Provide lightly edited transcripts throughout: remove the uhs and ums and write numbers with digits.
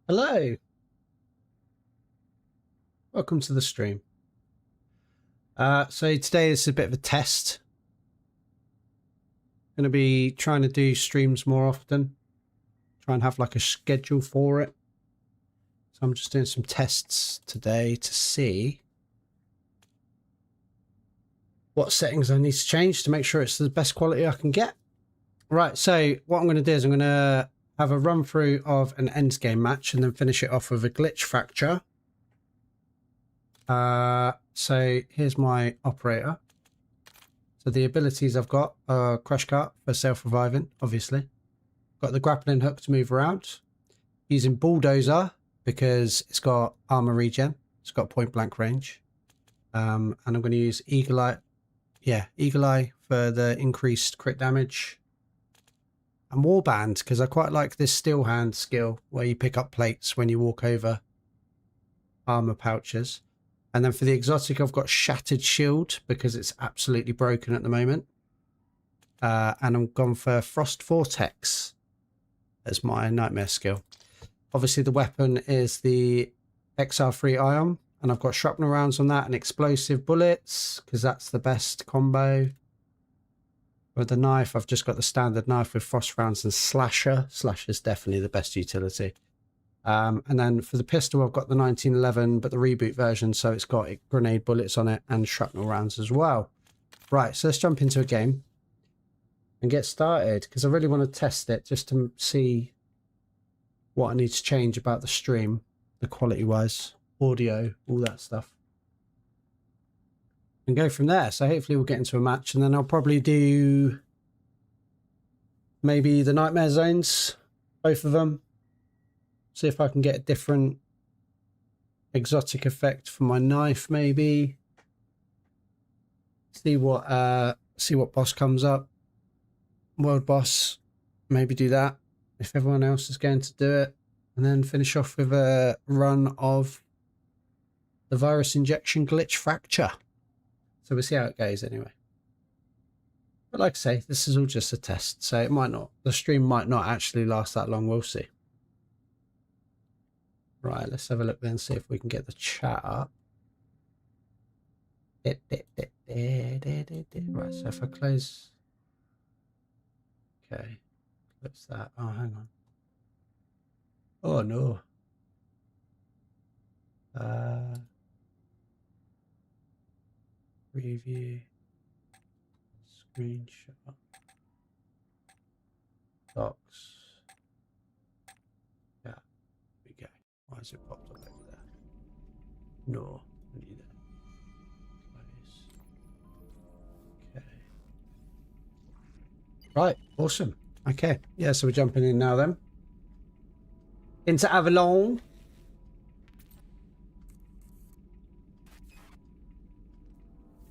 Hello, welcome to the stream. So today is a bit of a test. Going to be trying to do streams more often. Try and have like a schedule for it. So I'm just doing some tests today to see what settings I need to change to make sure it's the best quality I can get. Right, so what I'm going to do is I'm going to have a run through of an Endgame match and then finish it off with a glitch fracture. So here's my operator. So the abilities I've got are crash cart for self-reviving, obviously. Got the grappling hook to move around. Using bulldozer because it's got armor regen. It's got point blank range. And I'm going to use eagle eye. Yeah, eagle eye for the increased crit damage. And warband because I quite like this steel hand skill where you pick up plates when you walk over armor pouches. And then for the exotic, I've got Shattered Shield because it's absolutely broken at the moment. And I'm gone for Frost Vortex as my nightmare skill. Obviously, the weapon is the XR3 Ion. And I've got shrapnel rounds on that and explosive bullets because that's the best combo. With the knife, I've just got the standard knife with frost rounds and slasher. Slasher is definitely the best utility. And then for the pistol, I've got the 1911, but the reboot version, so it's got grenade bullets on it and shrapnel rounds as well. Right, so let's jump into a game and get started because I really want to test it just to see what I need to change about the stream, the quality-wise, audio, all that stuff. And go from there. So hopefully we'll get into a match and then I'll probably do maybe the nightmare zones, both of them. See if I can get a different exotic effect for my knife, maybe. See what boss comes up. World boss. Maybe do that if everyone else is going to do it. And then finish off with a run of the virus injection glitch fracture. So we'll see how it goes anyway. But like I say, this is all just a test. So it might not, the stream might not actually last that long. We'll see. Right, let's have a look then, see if we can get the chat up. Right, so if I close... Okay, close that. Oh, hang on. Oh, no. Preview. Screenshot. Docs. Yeah, there we go. Why is it popped up over there? No, I need it. Close. Okay. Right, awesome. Okay, yeah, so we're jumping in now then. Into Avalon.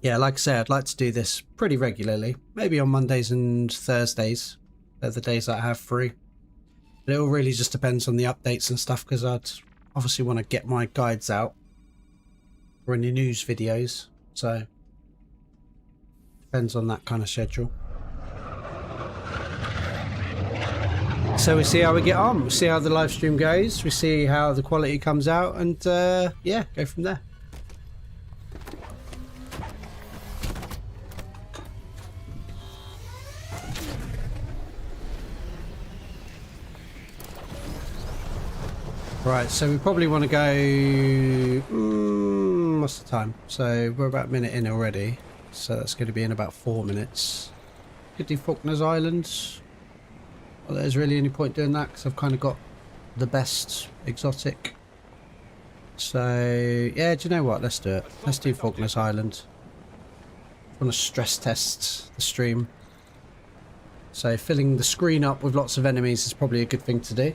Yeah, like I say, I'd like to do this pretty regularly. Maybe on Mondays and Thursdays. They're the days that I have free. But it all really just depends on the updates and stuff because I'd obviously want to get my guides out for any news videos. So, depends on that kind of schedule. So we see how we get on. We see how the live stream goes. We see how the quality comes out and yeah, go from there. Right, so we probably want to go... what's the time? So we're about a minute in already. So that's going to be in about 4 minutes. Could do Falkner's Islands. Well, there's really any point doing that because I've kind of got the best exotic. So, yeah, do you know what? Let's do it. Let's do Falkner's Island. I want to stress test the stream. So filling the screen up with lots of enemies is probably a good thing to do.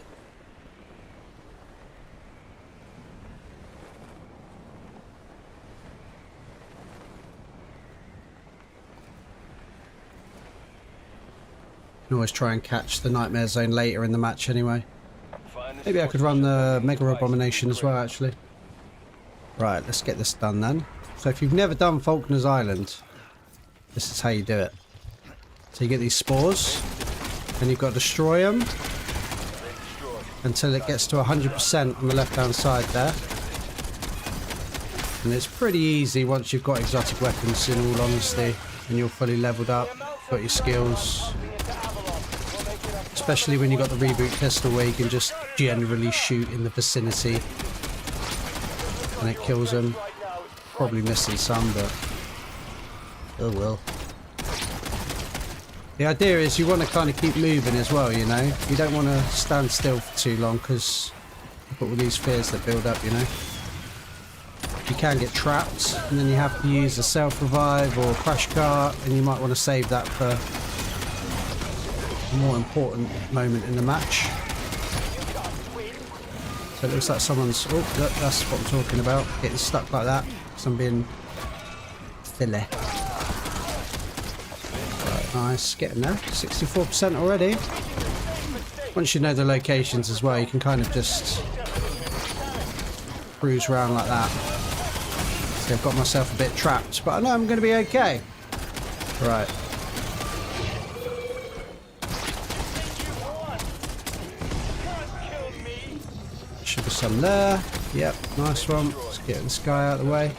Can always try and catch the nightmare zone later in the match anyway. Maybe I could run the mega abomination as well actually. Right, let's get this done then. So if you've never done Falkner's Island, this is how you do it. So you get these spores and you've got to destroy them. until it gets to 100% on the left-hand side there. And it's pretty easy once you've got exotic weapons, in all honesty, and you're fully leveled up, got your skills. Especially when you've got the reboot pistol where you can just generally shoot in the vicinity and it kills them. Probably missing some, but oh well. The idea is you want to kind of keep moving as well, you know. You don't want to stand still for too long because you've got all these fears that build up, you know. You can get trapped and then you have to use a self-revive or a crash cart, and you might want to save that for a more important moment in the match. So it looks like someone's... Oh, look, that's what I'm talking about. Getting stuck like that because I'm being silly. Right, nice. Getting there. 64% already. Once you know the locations as well, you can kind of just cruise around like that. So I've got myself a bit trapped, but I know I'm going to be okay. Right. Should be some there. Yep, nice one. Let's get this guy out of the way.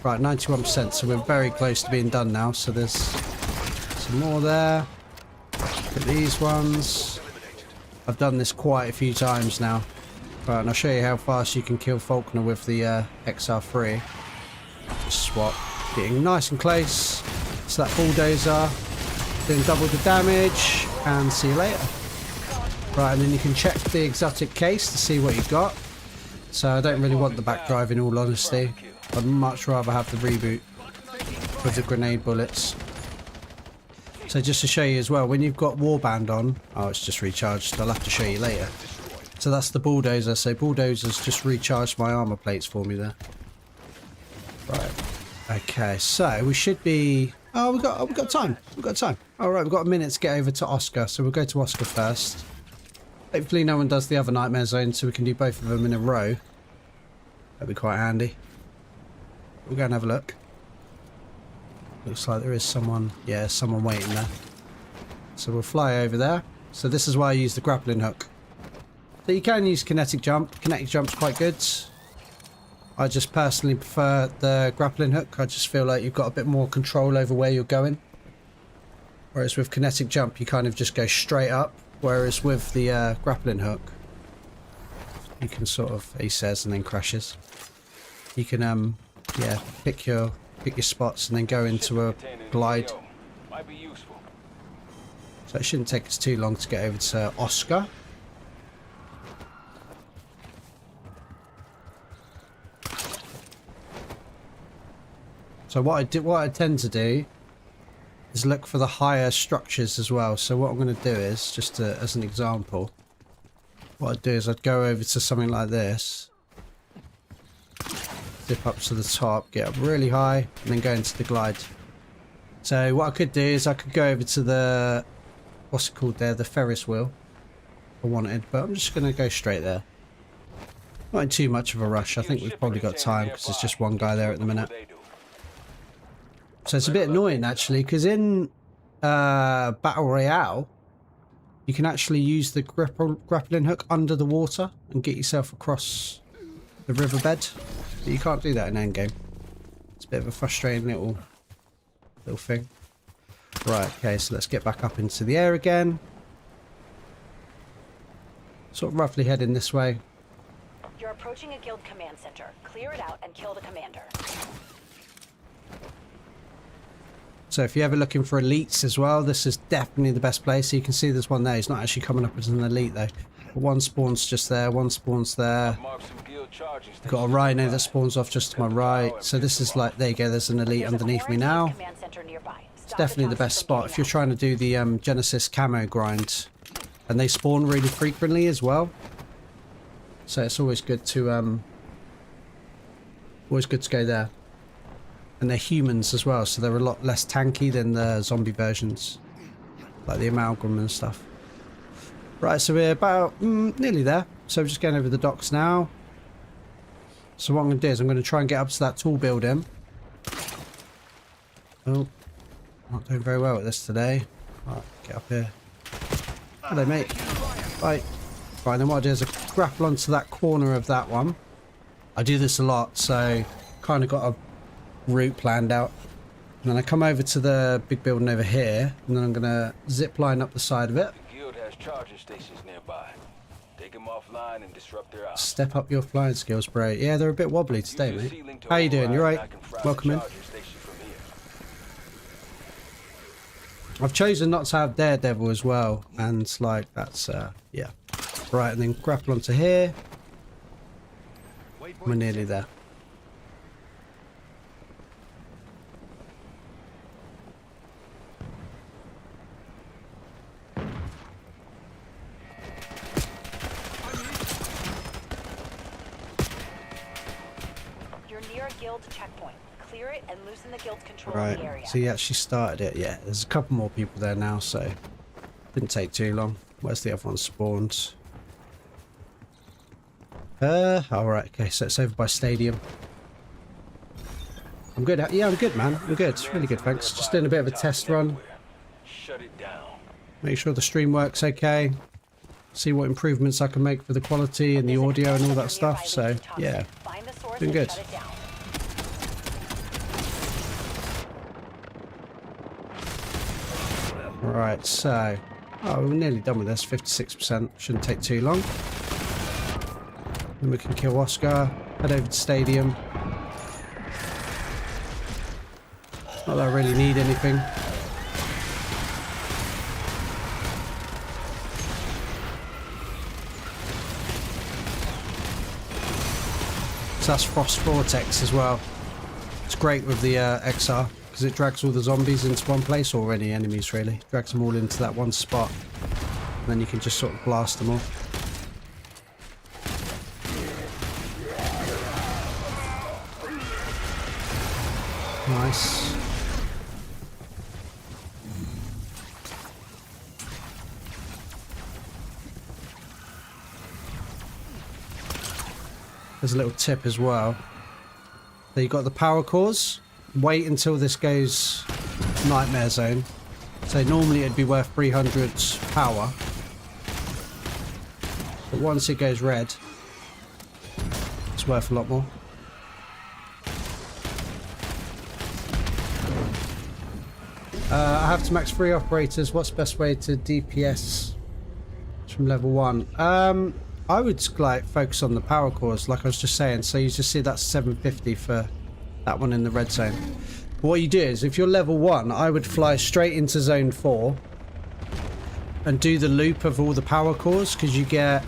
Right, 91%, so we're very close to being done now. So there's some more there. Look at these ones. I've done this quite a few times now. Right, and I'll show you how fast you can kill Falkner with the XR3. Just swap. Getting nice and close. So that bulldozer. Doing double the damage. And see you later. Right, and then you can check the exotic case to see what you've got. So I don't really want the back drive in all honesty. I'd much rather have the reboot with the grenade bullets. So just to show you as well, when you've got warband on, oh, it's just recharged. I'll have to show you later. So that's the bulldozer. So bulldozers just recharged my armor plates for me there. Right. Okay. So we should be. Oh, we've got time. We've got time. All right. We've got a minute to get over to Oscar. So we'll go to Oscar first. Hopefully no one does the other nightmare zone, so we can do both of them in a row. That'd be quite handy. We'll go and have a look. Looks like there is someone. Yeah, someone waiting there. So we'll fly over there. So this is why I use the grappling hook. So you can use kinetic jump. Kinetic jump's quite good. I just personally prefer the grappling hook. I just feel like you've got a bit more control over where you're going. Whereas with kinetic jump, you kind of just go straight up. Whereas with the grappling hook, you can sort of, he says, and then crashes. You can, yeah, pick your spots and then go into a glide. So it shouldn't take us too long to get over to Oscar. So what I tend to do is look for the higher structures as well. So what I'm going to do is, just as an example, what I'd do is I'd go over to something like this, dip up to the top, get up really high, and then go into the glide. So what I could do is I could go over to the, what's it called there, the Ferris wheel, if I wanted, but I'm just going to go straight there. Not in too much of a rush. I think we've probably got time because there's just one guy there at the minute. So it's a bit annoying actually, because in Battle Royale, you can actually use the grappling hook under the water and get yourself across the riverbed. But you can't do that in Endgame. It's a bit of a frustrating little thing. Right, okay, so let's get back up into the air again. Sort of roughly heading this way. You're approaching a guild command center. Clear it out and kill the commander. So if you're ever looking for elites as well, this is definitely the best place. So you can see there's one there. He's not actually coming up as an elite though. But one spawns just there, one spawns there. You've got a rhino that spawns off just to my right. So this is like, there you go, there's an elite underneath me now. It's definitely the best spot if you're trying to do the Genesis camo grind. And they spawn really frequently as well. So it's always good to go there. And they're humans as well, so they're a lot less tanky than the zombie versions, like the amalgam and stuff. Right, so we're about nearly there. So we're just going over the docks now. So what I'm going to do is I'm going to try and get up to that tall building. Oh, not doing very well at this today. Right, get up here. Hello, mate. Bye. Right, then what I do is I grapple onto that corner of that one. I do this a lot, so kind of got a route planned out. And then I come over to the big building over here, and then I'm going to zip line up the side of it. The guild has charging stations nearby. Take them offline and disrupt their ops. Step up your flying skills, bro. Yeah, they're a bit wobbly today, Use mate. the ceiling to How you doing? You override, right? and I can fry Welcome the in. charging station from here. I've chosen not to have Daredevil as well, and like that's yeah. Right, and then grapple onto here. We're nearly there. You're near a guild checkpoint. Clear it and loosen the guild's control of the Right, area. so he actually started it. Yeah, there's a couple more people there now, so didn't take too long. Where's the other one spawned? All right, okay, so it's over by stadium. I'm good. Yeah, I'm good, man. I'm good. Really good, thanks. Just doing a bit of a test run. Shut it down. Make sure the stream works okay. See what improvements I can make for the quality and the audio and all that stuff. So, yeah, Find the source doing and good. shut it down. Right, so... Oh, we're nearly done with this. 56%. Shouldn't take too long. Then we can kill Oscar. Head over to stadium. Not that I really need anything. So that's Frost Vortex as well. It's great with the XR because it drags all the zombies into one place, or any enemies really. Drags them all into that one spot. And then you can just sort of blast them all. Nice. There's a little tip as well. So you got the power cores. Wait until this goes nightmare zone. So normally it'd be worth 300 power. But once it goes red, it's worth a lot more. I have to max 3 operators. What's the best way to DPS from level 1? I would like focus on the power cores, like I was just saying. So you just see that's 750 for that one in the red zone. But what you do is, if you're level 1, I would fly straight into zone 4 and do the loop of all the power cores, because you get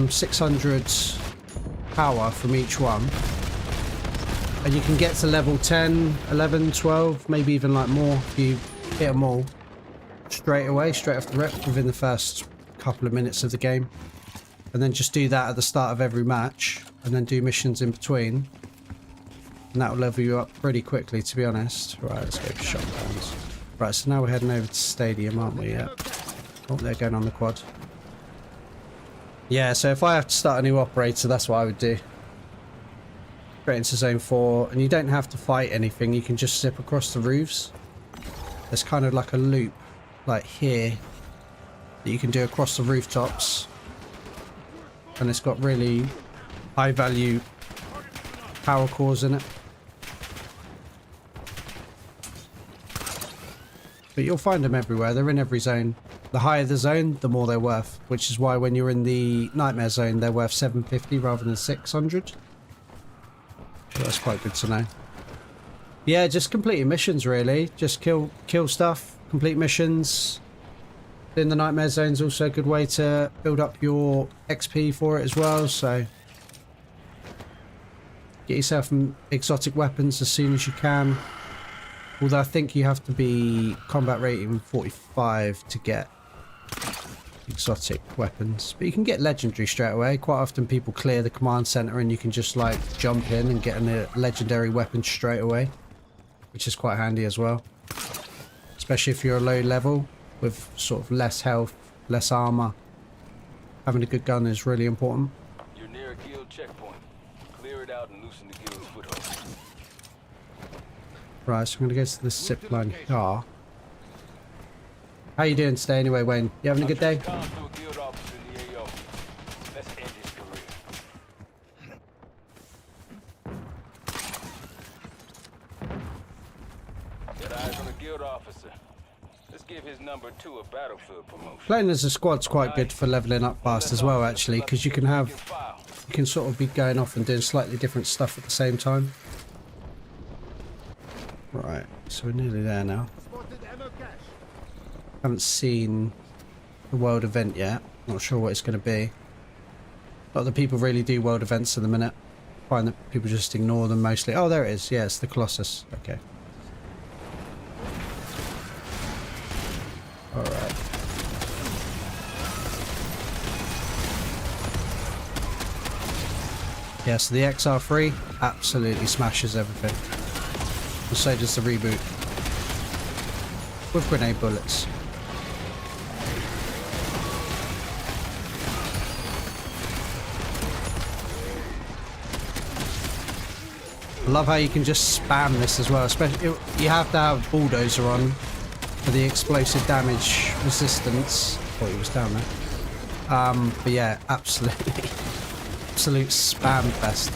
600 power from each one. And you can get to level 10, 11, 12, maybe even like more if you hit them all straight away, straight off the rip, within the first couple of minutes of the game. And then just do that at the start of every match, and then do missions in between. And that will level you up pretty quickly, to be honest. Right, let's go for shotguns. Right, so now we're heading over to stadium, aren't we? Yeah. Oh, they're going on the quad. Yeah, so if I have to start a new operator, that's what I would do. Straight into zone 4, and you don't have to fight anything. You can just zip across the roofs. There's kind of like a loop, like here, that you can do across the rooftops. And it's got really high value power cores in it. But you'll find them everywhere. They're in every zone. The higher the zone, the more they're worth. Which is why when you're in the nightmare zone, they're worth 750 rather than 600. So that's quite good to know. Yeah, just completing missions really. Just kill stuff, complete missions. In the nightmare zone is also a good way to build up your XP for it as well, so get yourself some exotic weapons as soon as you can. Although I think you have to be combat rating 45 to get exotic weapons. But you can get legendary straight away. Quite often people clear the command center and you can just like jump in and get a legendary weapon straight away, which is quite handy as well. Especially if you're a low level with sort of less health, less armor. Having a good gun is really important. You're near a guild checkpoint. Clear it out and loosen the guild's foothold. Right, so I'm going to go to this zip line here. How you doing today anyway, Wayne? You having a good day? Let's end his career. Got eyes on a guild officer. Let's give his number 2 a battlefield promotion. Playing as a squad's quite good for leveling up fast as well, actually, because you can sort of be going off and doing slightly different stuff at the same time. Right, so we're nearly there now. Haven't seen the world event yet. Not sure what it's going to be. A lot of the people really do world events in the minute. Find that people just ignore them mostly. Oh, there it is. Yeah, it's the Colossus. Okay. Alright. Yeah, so the XR3 absolutely smashes everything. And so does the reboot. With grenade bullets. I love how you can just spam this as well. Especially, you have to have bulldozer on for the explosive damage resistance. Oh, he was down there. But yeah, absolutely, absolute spam fest,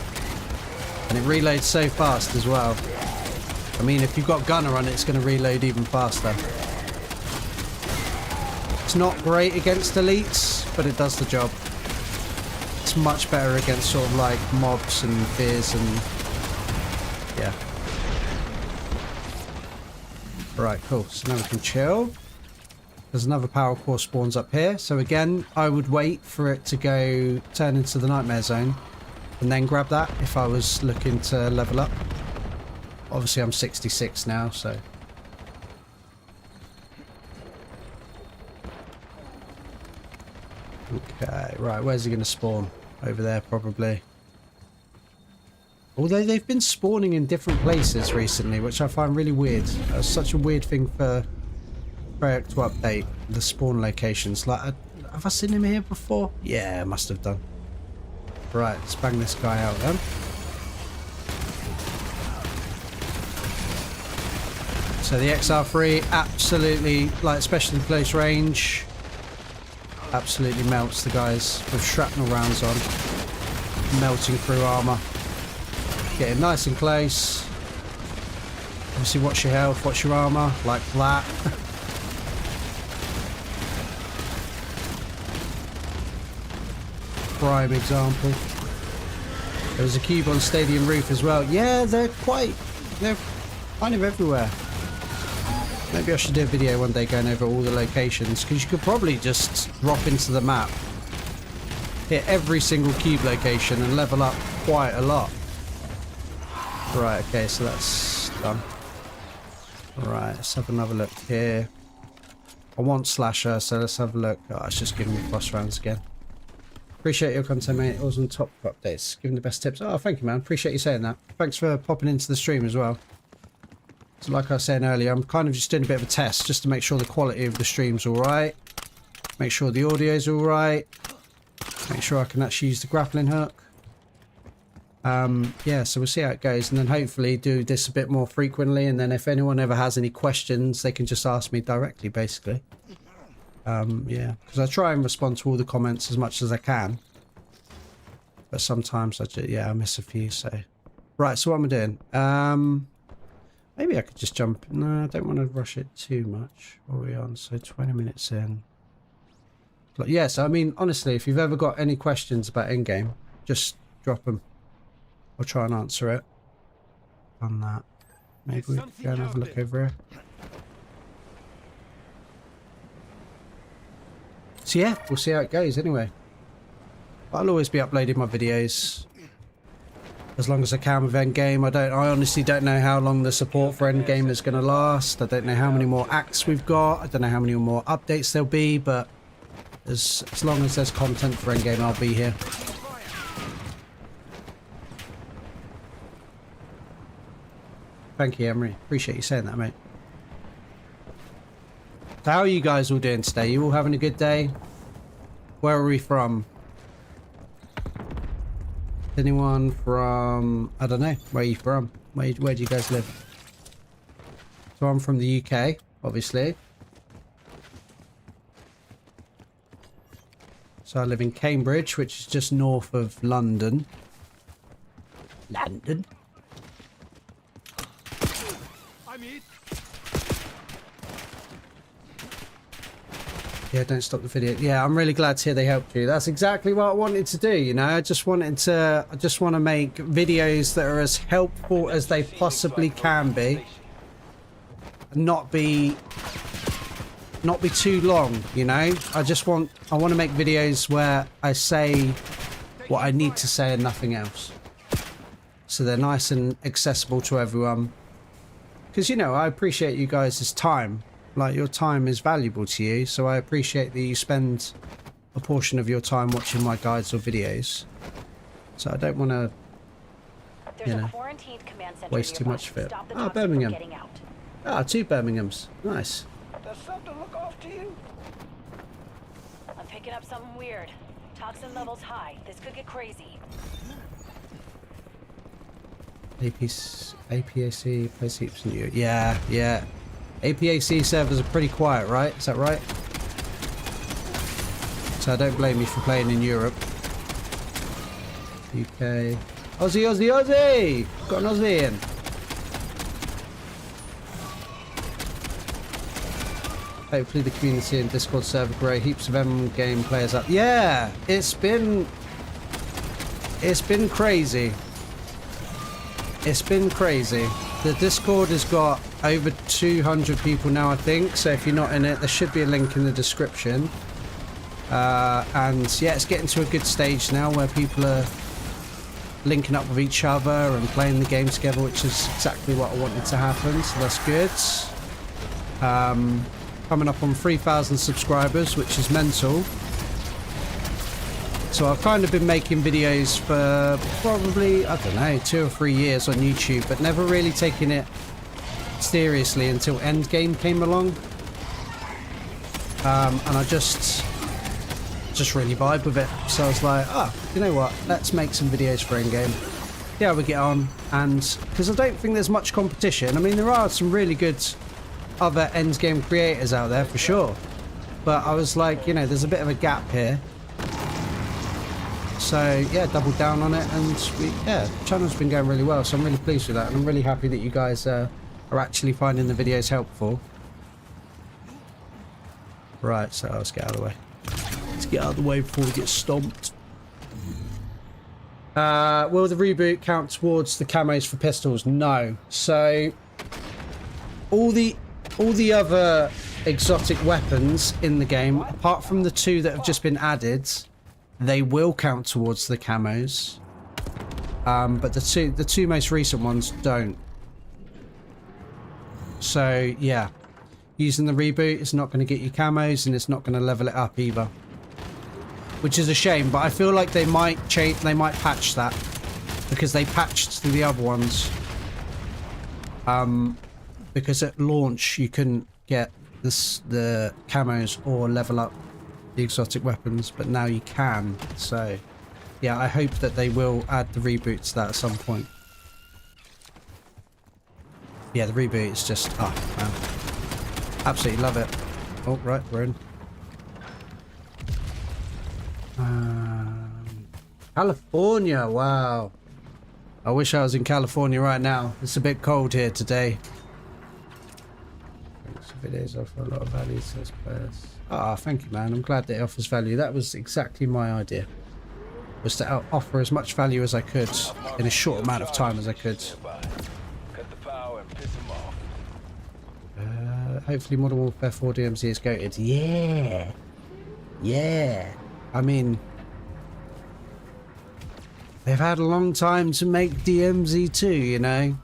and it reloads so fast as well. I mean, if you've got gunner on it, it's going to reload even faster. It's not great against elites, but it does the job. It's much better against sort of like mobs and fears and yeah. Right, cool. So now we can chill. There's another power core spawns up here. So again, I would wait for it to go turn into the nightmare zone and then grab that if I was looking to level up. Obviously I'm 66 now, so. Okay, right, where's he going to spawn? Over there probably. Although they've been spawning in different places recently, which I find really weird. That's such a weird thing for Freyok to update the spawn locations. Like, have I seen him here before? Yeah, I must have done. Right, let's bang this guy out then. So the XR3 absolutely, like especially close range, absolutely melts the guys with shrapnel rounds on, melting through armor. Getting nice and close. Obviously watch your health, watch your armor, like that. Prime example. There's a cube on stadium roof as well. Yeah, they're kind of everywhere. Maybe I should do a video one day going over all the locations, because you could probably just drop into the map, hit every single cube location and level up quite a lot. Right, okay, so that's done. Right, let's have another look here. I want slasher, so let's have a look. Oh, it's just giving me boss rounds again. Appreciate your content, mate. Always on top of updates. Giving the best tips. Oh, thank you, man. Appreciate you saying that. Thanks for popping into the stream as well. So like I was saying earlier, I'm kind of just doing a bit of a test just to make sure the quality of the stream's alright. Make sure the audio's alright. Make sure I can actually use the grappling hook. Yeah, so we'll see how it goes, and then hopefully do this a bit more frequently, and then if anyone ever has any questions, they can just ask me directly, basically. Yeah, because I try and respond to all the comments as much as I can, but sometimes I miss a few. So right, so what am I doing? Maybe I could just jump. No, I don't want to rush it too much. What are we on? So 20 minutes in. But yeah, so I mean, honestly, if you've ever got any questions about Endgame, just drop them. I'll try and answer it on that. Maybe we can go and have a look over here. So yeah, we'll see how it goes anyway. I'll always be uploading my videos as long as I can with Endgame. I honestly don't know how long the support for Endgame is going to last. I don't know how many more acts we've got. I don't know how many more updates there'll be, but as long as there's content for Endgame, I'll be here. Thank you, Emery. Appreciate you saying that, mate. So how are you guys all doing today? You all having a good day? Where are we from? Anyone from... I don't know. Where are you from? Where do you guys live? So I'm from the UK, obviously. So I live in Cambridge, which is just north of London. London. Yeah, don't stop the video. Yeah, I'm really glad to hear they helped you. That's exactly what I wanted to do, you know. I just want to make videos that are as helpful as they possibly can be. Not be too long, you know. I want to make videos where I say what I need to say and nothing else. So they're nice and accessible to everyone. Because, you know, I appreciate you guys' time. Like, your time is valuable to you, so I appreciate that you spend a portion of your time watching my guides or videos. So I don't want to, you know, waste too much of it. Oh, Birmingham. Ah, 2 Birminghams. Nice. Does something look off to you? I'm picking up something weird. Toxin levels high. This could get crazy. APAC plays heaps in you. Yeah, yeah. APAC servers are pretty quiet, right? Is that right? So I don't blame you for playing in Europe. UK. Aussie, Aussie, Aussie! Got an Aussie in. Hopefully the community and Discord server grow. Heaps of Endgame players up. Yeah! It's been crazy. It's been crazy. The Discord has got over 200 people now, I think. So if you're not in it, there should be a link in the description. And yeah, it's getting to a good stage now where people are linking up with each other and playing the game together, which is exactly what I wanted to happen. So that's good. Coming up on 3,000 subscribers, which is mental. So I've kind of been making videos for probably, I don't know, 2 or 3 years on YouTube, but never really taking it seriously until Endgame came along. And I just really vibe with it. So I was like, oh, you know what? Let's make some videos for Endgame. See how we get on. And because I don't think there's much competition. I mean, there are some really good other Endgame creators out there for sure. But I was like, you know, there's a bit of a gap here. So yeah, doubled down on it, and the channel's been going really well, so I'm really pleased with that, and I'm really happy that you guys are actually finding the videos helpful. Right, so let's get out of the way. Let's get out of the way before we get stomped. Will the reboot count towards the camos for pistols? No. So all the other exotic weapons in the game, apart from the 2 that have just been added, they will count towards the camos, but the two most recent ones don't. So yeah, using the reboot is not going to get you camos, and it's not going to level it up either, which is a shame. But I feel like they might change, they might patch that, because they patched the other ones. Because at launch you couldn't get the camos or level up the exotic weapons, but now you can. So yeah, I hope that they will add the reboot to that at some point. Yeah, the reboot is just, oh man, absolutely love it. Oh right, we're in California. Wow, I wish I was in California right now. It's a bit cold here today. Videos offer a lot of value to those players. Ah, thank you, man. I'm glad that it offers value. That was exactly my idea. Was to offer as much value as I could in a short amount of time as I could. Hopefully Modern Warfare 4 DMZ is goated. Yeah. Yeah. I mean, they've had a long time to make DMZ 2, you know?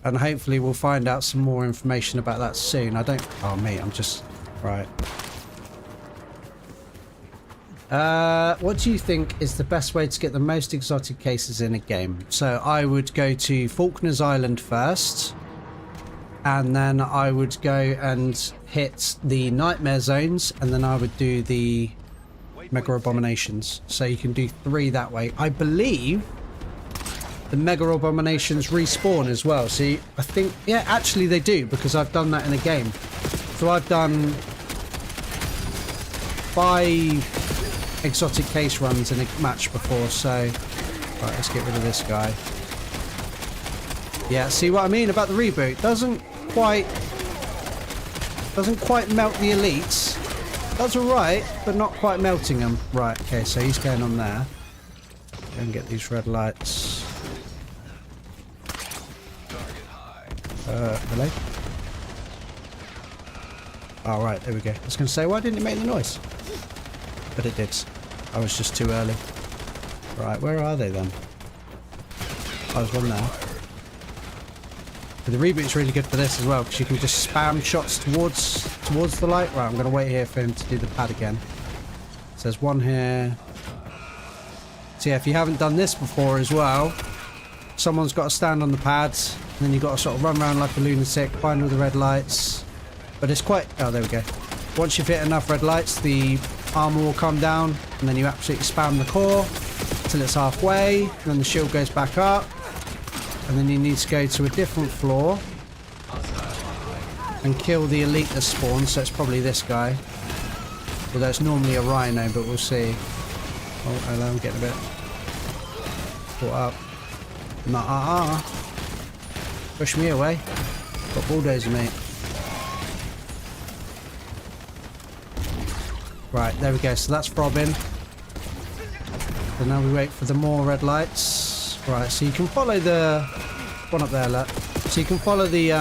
And hopefully we'll find out some more information about that soon. I don't... Oh, mate, I'm just... Right. What do you think is the best way to get the most exotic cases in a game? So I would go to Falkner's Island first. And then I would go and hit the Nightmare Zones. And then I would do the Mega Abominations. So you can do 3 that way. I believe... the Mega Abominations respawn as well. See, I think, yeah, actually they do, because I've done that in a game. So I've done 5 exotic case runs in a match before, so... Right, let's get rid of this guy. Yeah, see what I mean about the reboot? Doesn't quite melt the elites. That's alright, but not quite melting them. Right, okay, so he's going on there. Go and get these red lights. Hello? Oh, right, there we go. I was going to say, why didn't it make the noise? But it did. I was just too early. Right, where are they then? Oh, there's one there. But the reboot's really good for this as well, because you can just spam shots towards the light. Right, I'm going to wait here for him to do the pad again. So there's one here. So yeah, if you haven't done this before as well, someone's got to stand on the pads, and then you've got to sort of run around like a lunatic, find all the red lights. But it's quite... Oh, there we go. Once you've hit enough red lights, the armor will come down, and then you absolutely spam the core till it's halfway, and then the shield goes back up, and then you need to go to a different floor and kill the elite that spawns, so it's probably this guy. Although it's normally a rhino, but we'll see. Oh, hello, I'm getting a bit caught up. Nah, push me away. Got bulldozer, mate. Right, there we go. So that's throbbing. So now we wait for the more red lights. Right, so you can follow the one up there, look. So you can follow the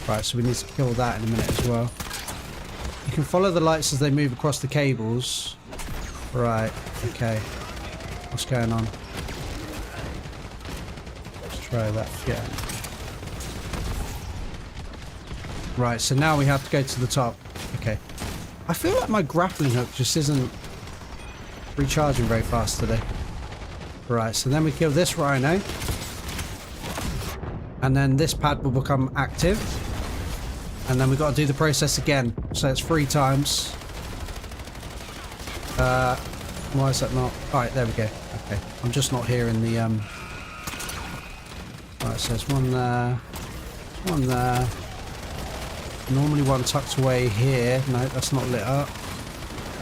right, so we need to kill that in a minute as well. You can follow the lights as they move across the cables. Right, okay. What's going on? Let's try that. Yeah. Right, so now we have to go to the top. Okay. I feel like my grappling hook just isn't recharging very fast today. Right, so then we kill this rhino. And then this pad will become active. And then we've got to do the process again. So it's 3 times. Why is that not? Alright, there we go. Okay. I'm just not hearing the Right, so there's one there. One there. Normally one tucked away here. No, that's not lit up.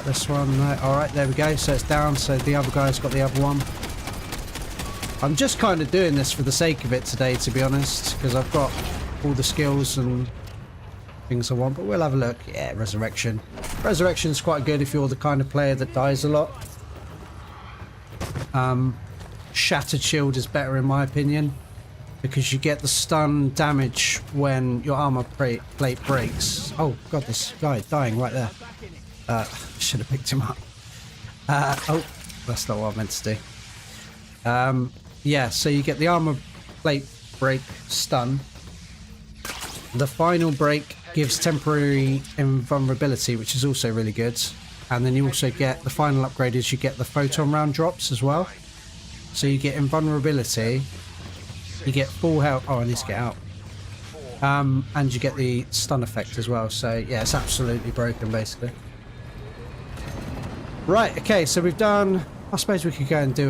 This one, no. Alright, there we go. So it's down, so the other guy's got the other one. I'm just kind of doing this for the sake of it today, to be honest, because I've got all the skills and things I want, but we'll have a look. Yeah, Resurrection. Resurrection's quite good if you're the kind of player that dies a lot. Shattered Shield is better in my opinion, because you get the stun damage when your armor plate breaks. Oh god, this guy dying right there. Should have picked him up. Oh, that's not what I meant to do. Yeah, so you get the armor plate break stun. The final break gives temporary invulnerability, which is also really good. And then you also get the final upgrade is you get the photon round drops as well. So you get invulnerability, you get full health. Oh, I need to get out. And you get the stun effect as well. So yeah, it's absolutely broken basically. Right, okay, so we've done. I suppose we could go and do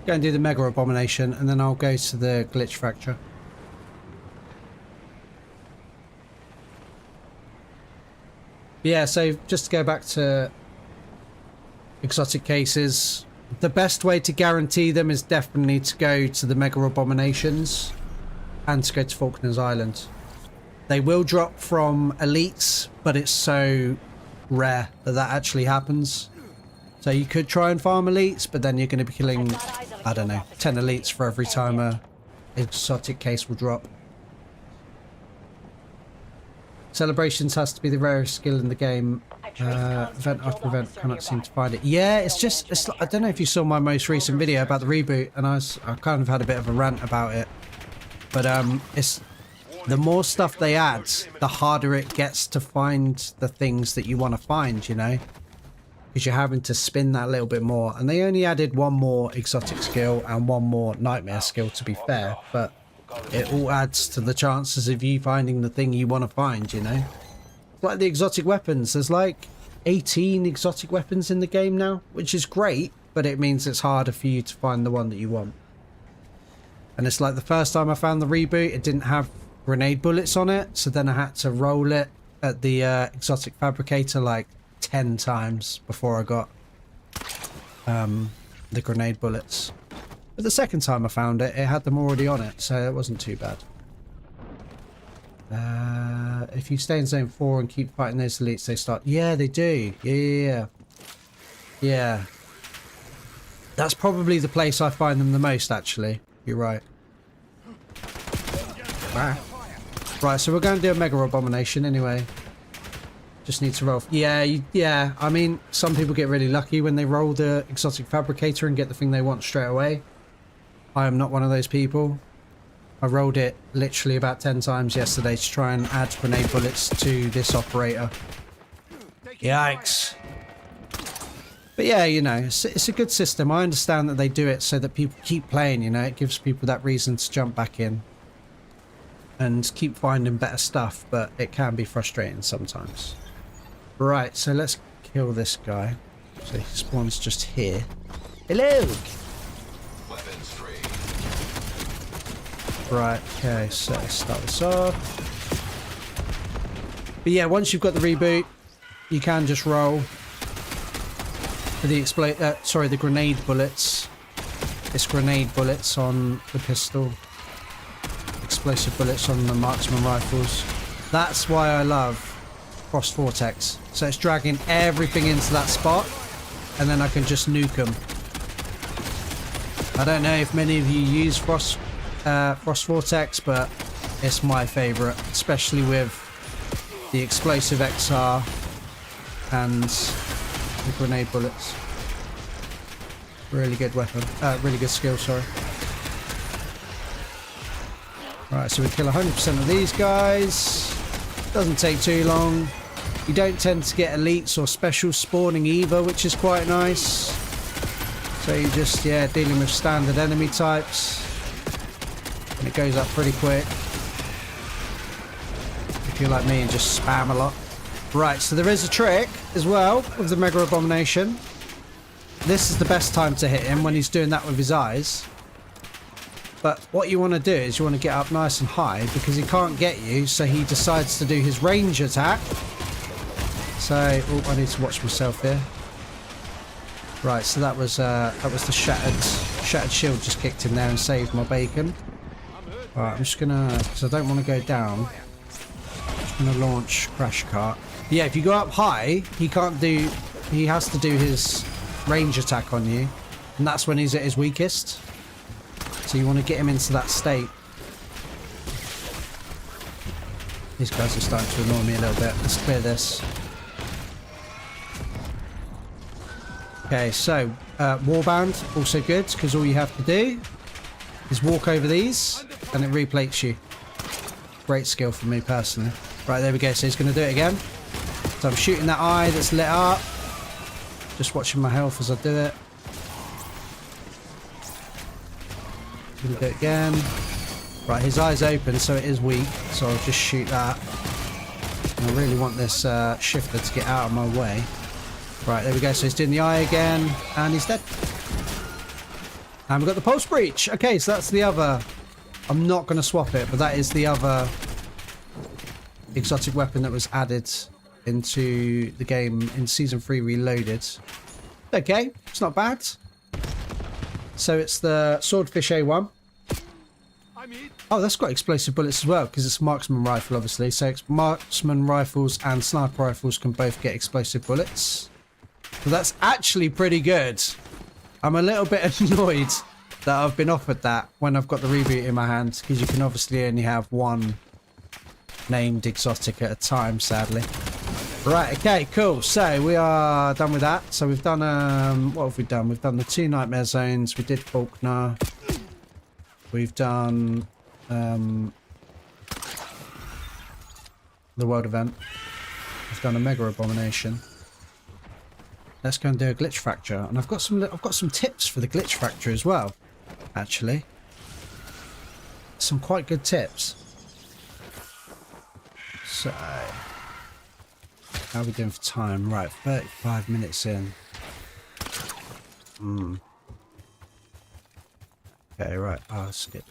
the Mega Abomination, and then I'll go to the Glitch Fracture. Yeah, so just to go back to exotic cases, the best way to guarantee them is definitely to go to the Mega Abominations and to go to Falkner's Island. They will drop from elites, but it's so rare that actually happens. So you could try and farm elites, but then you're going to be killing, I don't know, 10 elites for every time a exotic case will drop. Celebrations has to be the rarest skill in the game. Event after event, cannot seem to find it. Yeah, it's I don't know if you saw my most recent video about the reboot, and I kind of had a bit of a rant about it. But it's the more stuff they add, the harder it gets to find the things that you want to find, you know? Because you're having to spin that a little bit more. And they only added one more exotic skill and one more nightmare skill, to be fair. But it all adds to the chances of you finding the thing you want to find, you know? Like the exotic weapons. There's like 18 exotic weapons in the game now, which is great, but it means it's harder for you to find the one that you want. And it's like the first time I found the reboot, it didn't have grenade bullets on it, so then I had to roll it at the exotic fabricator like 10 times before I got the grenade bullets. But the second time I found it, it had them already on it, so it wasn't too bad. If you stay in zone 4 and keep fighting those elites, they start... Yeah, they do. Yeah. That's probably the place I find them the most, actually. You're right. Right, so we're going to do a mega abomination anyway. Just need to roll. Yeah. I mean, some people get really lucky when they roll the exotic fabricator and get the thing they want straight away. I am not one of those people. I rolled it literally about 10 times yesterday to try and add grenade bullets to this operator. Yikes. But yeah, you know, it's a good system. I understand that they do it so that people keep playing, you know. It gives people that reason to jump back in and keep finding better stuff, but it can be frustrating sometimes. Right, so let's kill this guy. So he spawns just here. Hello! Weapons free. Right, okay, so let's start this off. But yeah, once you've got the reboot, you can just roll for the the grenade bullets. It's grenade bullets on the pistol. Explosive bullets on the marksman rifles. That's why I love Frost Vortex. So it's dragging everything into that spot, and then I can just nuke them. I don't know if many of you use Frost Vortex, but it's my favourite, especially with the explosive XR and the grenade bullets. Really good weapon. Really good skill, sorry. Right, so we kill 100% of these guys. Doesn't take too long. You don't tend to get elites or special spawning either, which is quite nice. So you just, yeah, dealing with standard enemy types. And it goes up pretty quick. If you're like me and just spam a lot. Right, so there is a trick as well with the Mega Abomination. This is the best time to hit him, when he's doing that with his eyes. But what you want to do is you want to get up nice and high, because he can't get you, so he decides to do his range attack. So, oh, I need to watch myself here. Right, so that was the shattered shield just kicked in there and saved my bacon. Right, I'm just gonna, because I don't want to go down, I'm just gonna launch crash cart. But yeah, if you go up high, he has to do his range attack on you, and that's when he's at his weakest. So you want to get him into that state. These guys are starting to annoy me a little bit. Let's clear this. Okay, so warband, also good, because all you have to do is walk over these and it replates you. Great skill for me personally. Right, there we go. So he's going to do it again. So I'm shooting that eye that's lit up. Just watching my health as I do it. Gonna do it again. Right, his eye's open, so it is weak. So I'll just shoot that. And I really want this shifter to get out of my way. Right, there we go. So he's doing the eye again, and he's dead. And we've got the pulse breach. Okay, so that's the other. I'm not going to swap it, but that is the other exotic weapon that was added into the game in Season 3 Reloaded. Okay, it's not bad. So it's the Swordfish A1. Oh, that's got explosive bullets as well, because it's a marksman rifle, obviously. So it's marksman rifles and sniper rifles can both get explosive bullets. So that's actually pretty good. I'm a little bit annoyed that I've been offered that when I've got the reboot in my hand, because you can obviously only have one named exotic at a time, sadly. Right, okay, cool. So we are done with that. So we've done, what have we done? We've done the 2 nightmare zones. We did Falkner. We've done the world event. We've done a mega abomination. Let's go and do a glitch fracture. And I've got some tips for the glitch fracture as well, actually. Some quite good tips. So, how are we doing for time? Right, 35 minutes in. Okay, right. Oh, let's get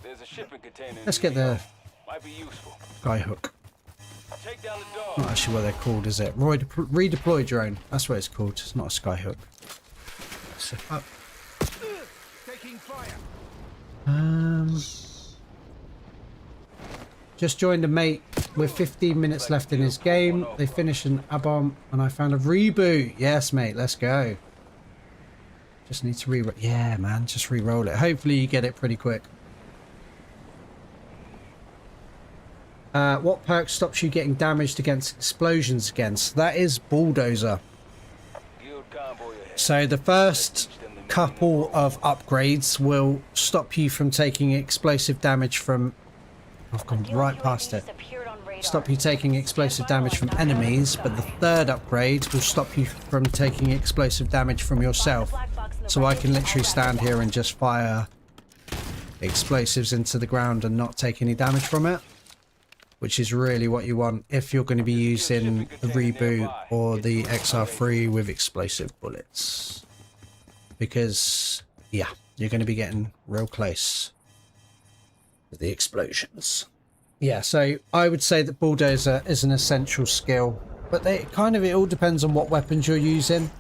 There's a shipping container. let's get the Might be useful. guy hook. Take down the dog. Not actually what they're called, is it? Redeploy drone. That's what it's called. It's not a skyhook. So, Taking fire. just joined a mate with 15 minutes left in his game. They finished an abom and I found a reboot. Yes, mate. Let's go. Just need to re-roll. Yeah, man. Just re-roll it. Hopefully you get it pretty quick. What perk stops you getting damaged against explosions against? That is bulldozer. Guild convoy ahead. So the first couple of upgrades will stop you from taking explosive damage from... I've gone right past it. Stop you taking explosive damage from enemies, but the third upgrade will stop you from taking explosive damage from yourself. So I can literally stand here and just fire explosives into the ground and not take any damage from it, which is really what you want if you're going to be using the reboot or the XR3 with explosive bullets. Because, yeah, you're going to be getting real close with the explosions. Yeah, so I would say that bulldozer is an essential skill, but it all depends on what weapons you're using.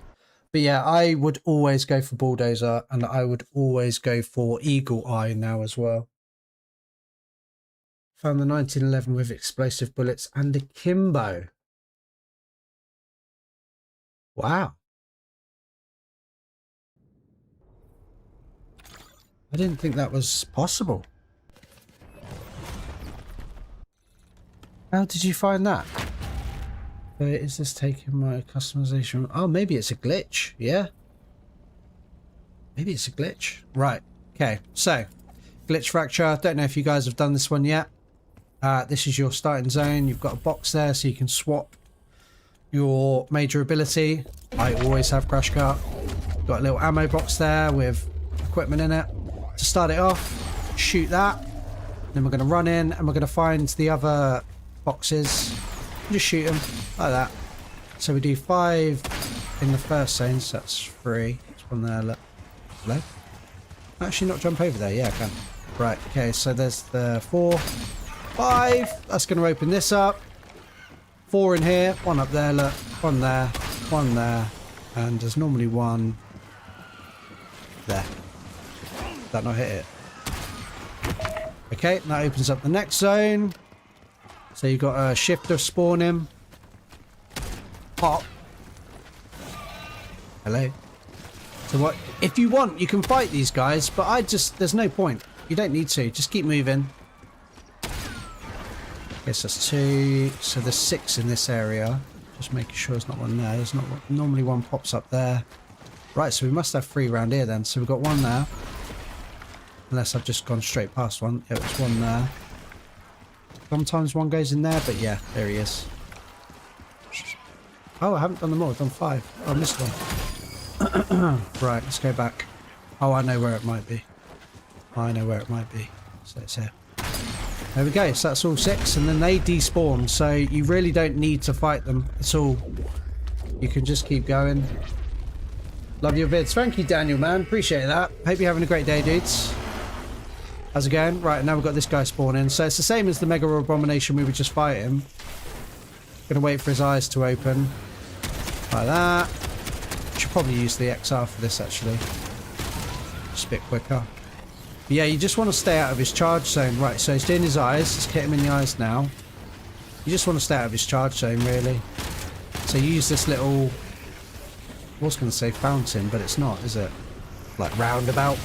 But yeah, I would always go for bulldozer, and I would always go for eagle eye now as well. Found the 1911 with explosive bullets and akimbo. Wow. I didn't think that was possible. How did you find that? Is this taking my customization? Oh, maybe it's a glitch. Yeah. Maybe it's a glitch. Right. Okay. So, glitch fracture. Don't know if you guys have done this one yet. This is your starting zone. You've got a box there so you can swap your major ability. I always have crash cart. Got a little ammo box there with equipment in it. To start it off, shoot that. Then we're going to run in and we're going to find the other boxes. Just shoot them like that. So we do 5 in the first zone, so that's 3. There's one there. Look. Hello? Actually, not jump over there. Yeah, I can. Right. Okay. So there's the 4, 5. That's going to open this up. 4 in here. 1 up there. Look. 1 there. 1 there. And there's normally 1 there. Did that not hit it? Okay. That opens up the next zone. So you've got a shifter spawning. Pop. Hello. So what? If you want, you can fight these guys, but there's no point. You don't need to. Just keep moving. Yes, that's 2. So there's 6 in this area. Just making sure there's not 1 there. There's not one, normally 1 pops up there. Right, so we must have 3 around here then. So we've got 1 there. Unless I've just gone straight past 1. Yeah, it's 1 there. Sometimes 1 goes in there, but yeah, there he is. Oh, I haven't done them all. I've done 5. Oh, I missed 1. Right, let's go back. Oh, I know where it might be. I know where it might be. So it's here. There we go. So that's all 6, and then they despawn. So you really don't need to fight them at all. You can just keep going. Love your vids. Thank you, Daniel, man. Appreciate that. Hope you're having a great day, dudes. How's it going? Right, now we've got this guy spawning. So it's the same as the Mega Abomination we were just fighting. Gonna wait for his eyes to open. Like that. Should probably use the XR for this, actually. Just a bit quicker. But yeah, you just want to stay out of his charge zone. Right, so he's doing his eyes. Let's hit him in the eyes now. You just want to stay out of his charge zone, really. So you use this little... I was going to say fountain, but it's not, is it? Like roundabout.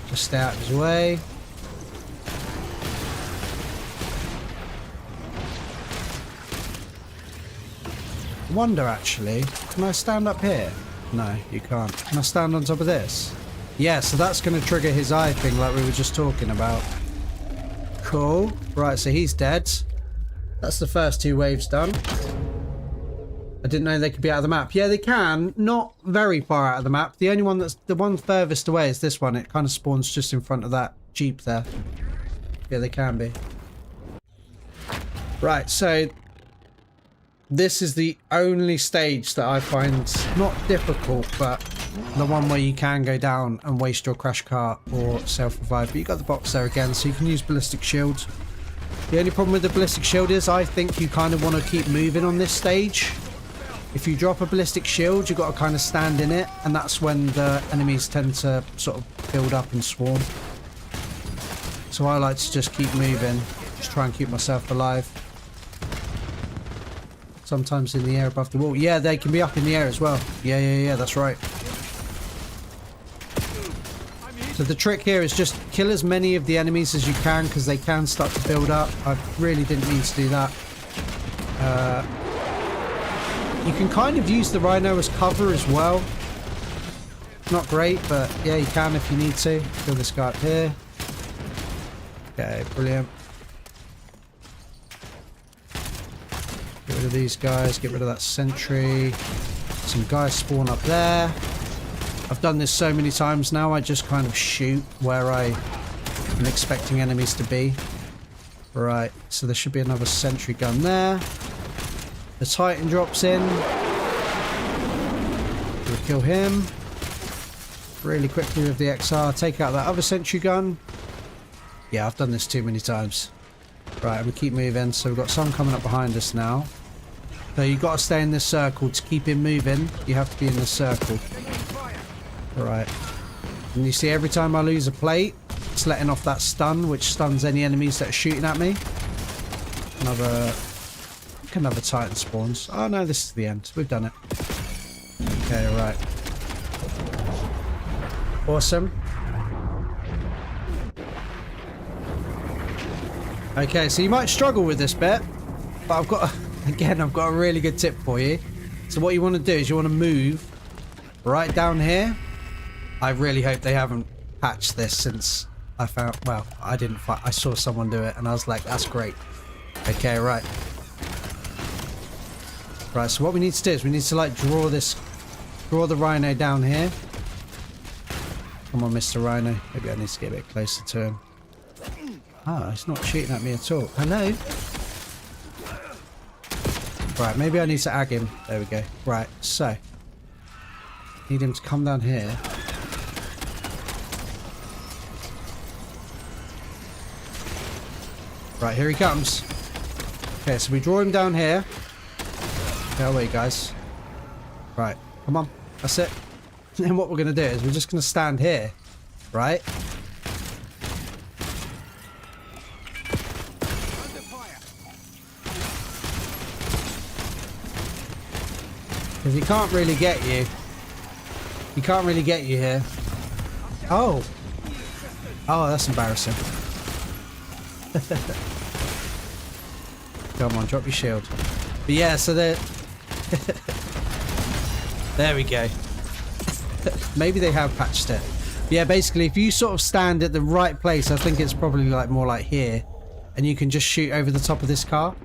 Just stay out of his way. I wonder, actually, can I stand up here? No, you can't. Can I stand on top of this? Yeah, so that's going to trigger his eye thing like we were just talking about. Cool. Right, so he's dead. That's the first 2 waves done. I didn't know they could be out of the map. Yeah, they can. Not very far out of the map. The only one that's... The one furthest away is this one. It kind of spawns just in front of that Jeep there. Yeah, they can be. Right, so... This is the only stage that I find not difficult, but the one where you can go down and waste your crash cart or self-revive. But you got the box there again, so you can use ballistic shield. The only problem with the ballistic shield is I think you kind of want to keep moving on this stage. If you drop a ballistic shield, you've got to kind of stand in it, and that's when the enemies tend to sort of build up and swarm. So I like to just keep moving, just try and keep myself alive. Sometimes in the air above the wall. Yeah, they can be up in the air as well. Yeah, that's right. So the trick here is just kill as many of the enemies as you can, because they can start to build up. I really didn't mean to do that. You can kind of use the rhino as cover as well. Not great, but yeah, you can if you need to. Kill this guy up here. Okay, brilliant. Get rid of these guys, get rid of that sentry. Some guys spawn up there. I've done this so many times now, I just kind of shoot where I am expecting enemies to be. Right, so there should be another sentry gun there. The Titan drops in. We'll kill him. Really quickly with the XR, take out that other sentry gun. Yeah, I've done this too many times. Right, and we keep moving, so we've got some coming up behind us now. So you've got to stay in this circle. To keep him moving, you have to be in this circle. Right. And you see every time I lose a plate, it's letting off that stun, which stuns any enemies that are shooting at me. Another Titan spawns. Oh no, this is the end. We've done it. Okay, right. Awesome. Okay, so you might struggle with this bit, but I've got a really good tip for you. So what you want to do is you want to move right down here. I really hope they haven't patched this since I found, well, I didn't find, I saw someone do it and I was like, that's great. Okay, right. Right, so what we need to do is we need to like draw the rhino down here. Come on, Mr. Rhino. Maybe I need to get a bit closer to him. Ah, he's not shooting at me at all. Hello? Right, maybe I need to ag him. There we go. Right, so. Need him to come down here. Right, here he comes. Okay, so we draw him down here. Get away, guys. Right, come on. That's it. And then what we're going to do is we're just going to stand here. Right? Because he can't really get you. He can't really get you here. Oh. Oh, that's embarrassing. Come on, drop your shield. But yeah, so there... there we go. Maybe they have patched it. But yeah, basically, if you sort of stand at the right place, I think it's probably like more like here. And you can just shoot over the top of this car.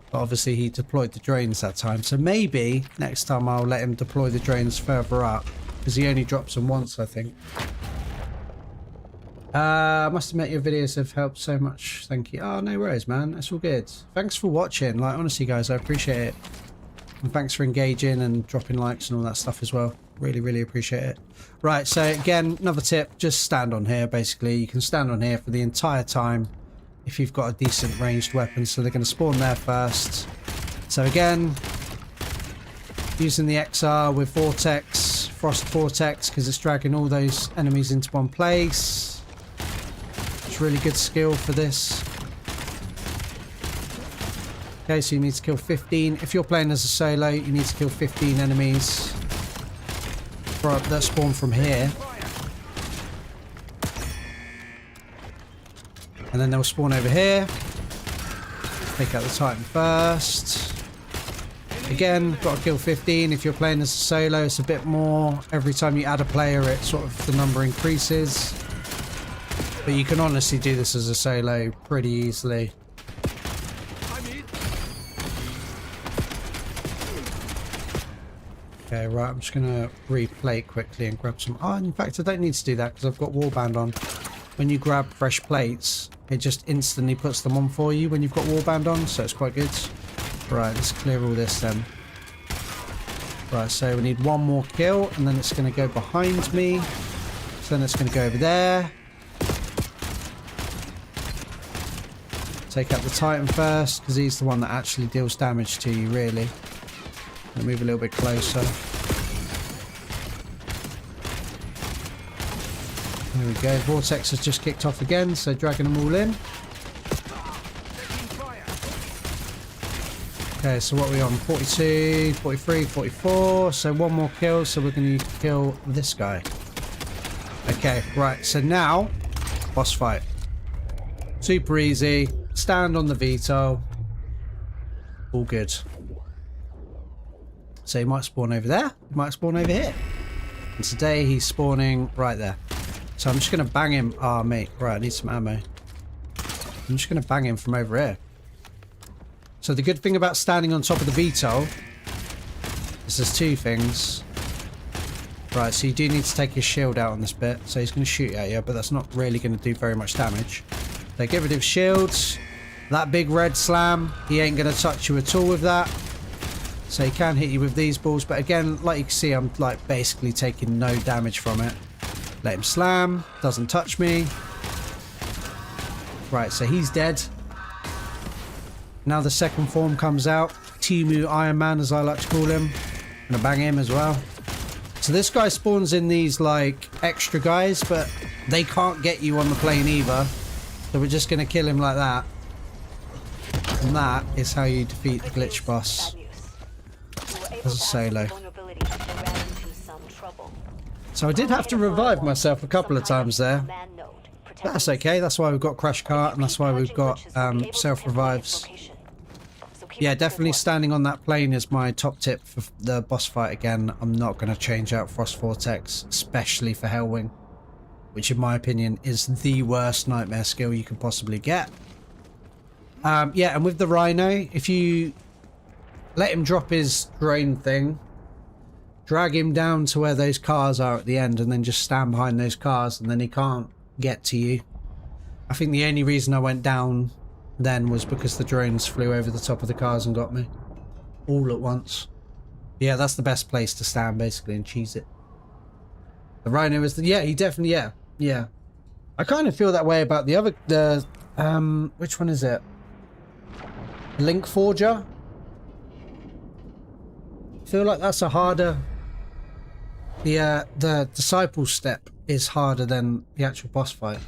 But obviously, he deployed the drones that time. So maybe next time I'll let him deploy the drones further up. Because he only drops them once, I think. I must admit your videos have helped so much. Thank you. Oh, no worries, man. It's all good. Thanks for watching. Like, honestly, guys, I appreciate it. And thanks for engaging and dropping likes and all that stuff as well. Really, really appreciate it. Right, so again, another tip. Just stand on here, basically. You can stand on here for the entire time if you've got a decent ranged weapon. So they're going to spawn there first. So again, using the XR with Vortex, Frost Vortex, because it's dragging all those enemies into one place. Really good skill for this. Okay, so you need to kill 15. If you're playing as a solo, you need to kill 15 enemies that spawn from here. And then they'll spawn over here. Take out the Titan first. Again, got to kill 15. If you're playing as a solo, it's a bit more. Every time you add a player, it sort of the number increases. But you can honestly do this as a solo pretty easily. Okay, right, I'm just going to replate quickly and grab some... Oh, in fact, I don't need to do that because I've got warband on. When you grab fresh plates, it just instantly puts them on for you when you've got warband on, so it's quite good. Right, let's clear all this then. Right, so we need one more kill, and then it's going to go behind me. So then it's going to go over there. Take out the Titan first, because he's the one that actually deals damage to you, really. I'll move a little bit closer. There we go. Vortex has just kicked off again, so dragging them all in. Okay, so what are we on? 42, 43, 44. So one more kill, so we're going to kill this guy. Okay, right. So now, boss fight. Super easy. Stand on the veto. All good. So he might spawn over there. He might spawn over here. And today he's spawning right there. So I'm just going to bang him. Ah, mate. Right, I need some ammo. I'm just going to bang him from over here. So the good thing about standing on top of the veto is there's two things. Right, so you do need to take his shield out on this bit. So he's going to shoot at you, but that's not really going to do very much damage. So get rid of shields. That big red slam, he ain't going to touch you at all with that. So he can hit you with these balls. But again, like you can see, I'm like basically taking no damage from it. Let him slam. Doesn't touch me. Right, so he's dead. Now the second form comes out. Timu Iron Man, as I like to call him. I'm gonna bang him as well. So this guy spawns in these like extra guys, but they can't get you on the plane either. So we're just gonna kill him like that. And that is how you defeat the glitch boss as a solo. So I did have to revive myself a couple of times there. That's okay, that's why we've got Crash Cart and that's why we've got self-revives. Yeah, definitely standing on that plane is my top tip for the boss fight again. I'm not going to change out Frost Vortex, especially for Hellwing, which in my opinion is the worst nightmare skill you can possibly get. Yeah, and with the Rhino, if you let him drop his drain thing, drag him down to where those cars are at the end and then just stand behind those cars and then he can't get to you. I think the only reason I went down then was because the drones flew over the top of the cars and got me all at once. Yeah, that's the best place to stand basically and cheese it. The Rhino is the, yeah, he definitely, yeah. I kind of feel that way about the other, which one is it? Link Forger? I feel like that's a harder, the disciple step is harder than the actual boss fight.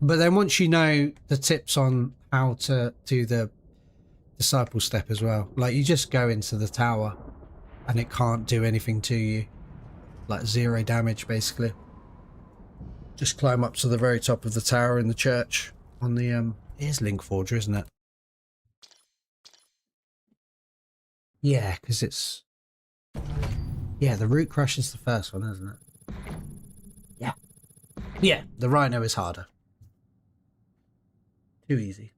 But then once you know the tips on how to do the disciple step as well, like you just go into the tower and it can't do anything to you. Like 0 damage basically. Just climb up to the very top of the tower in the church on the, it is Link Forger, isn't it? Yeah, because it's, yeah, the Root Crush is the first one, isn't it? Yeah. Yeah, the Rhino is harder. Too easy.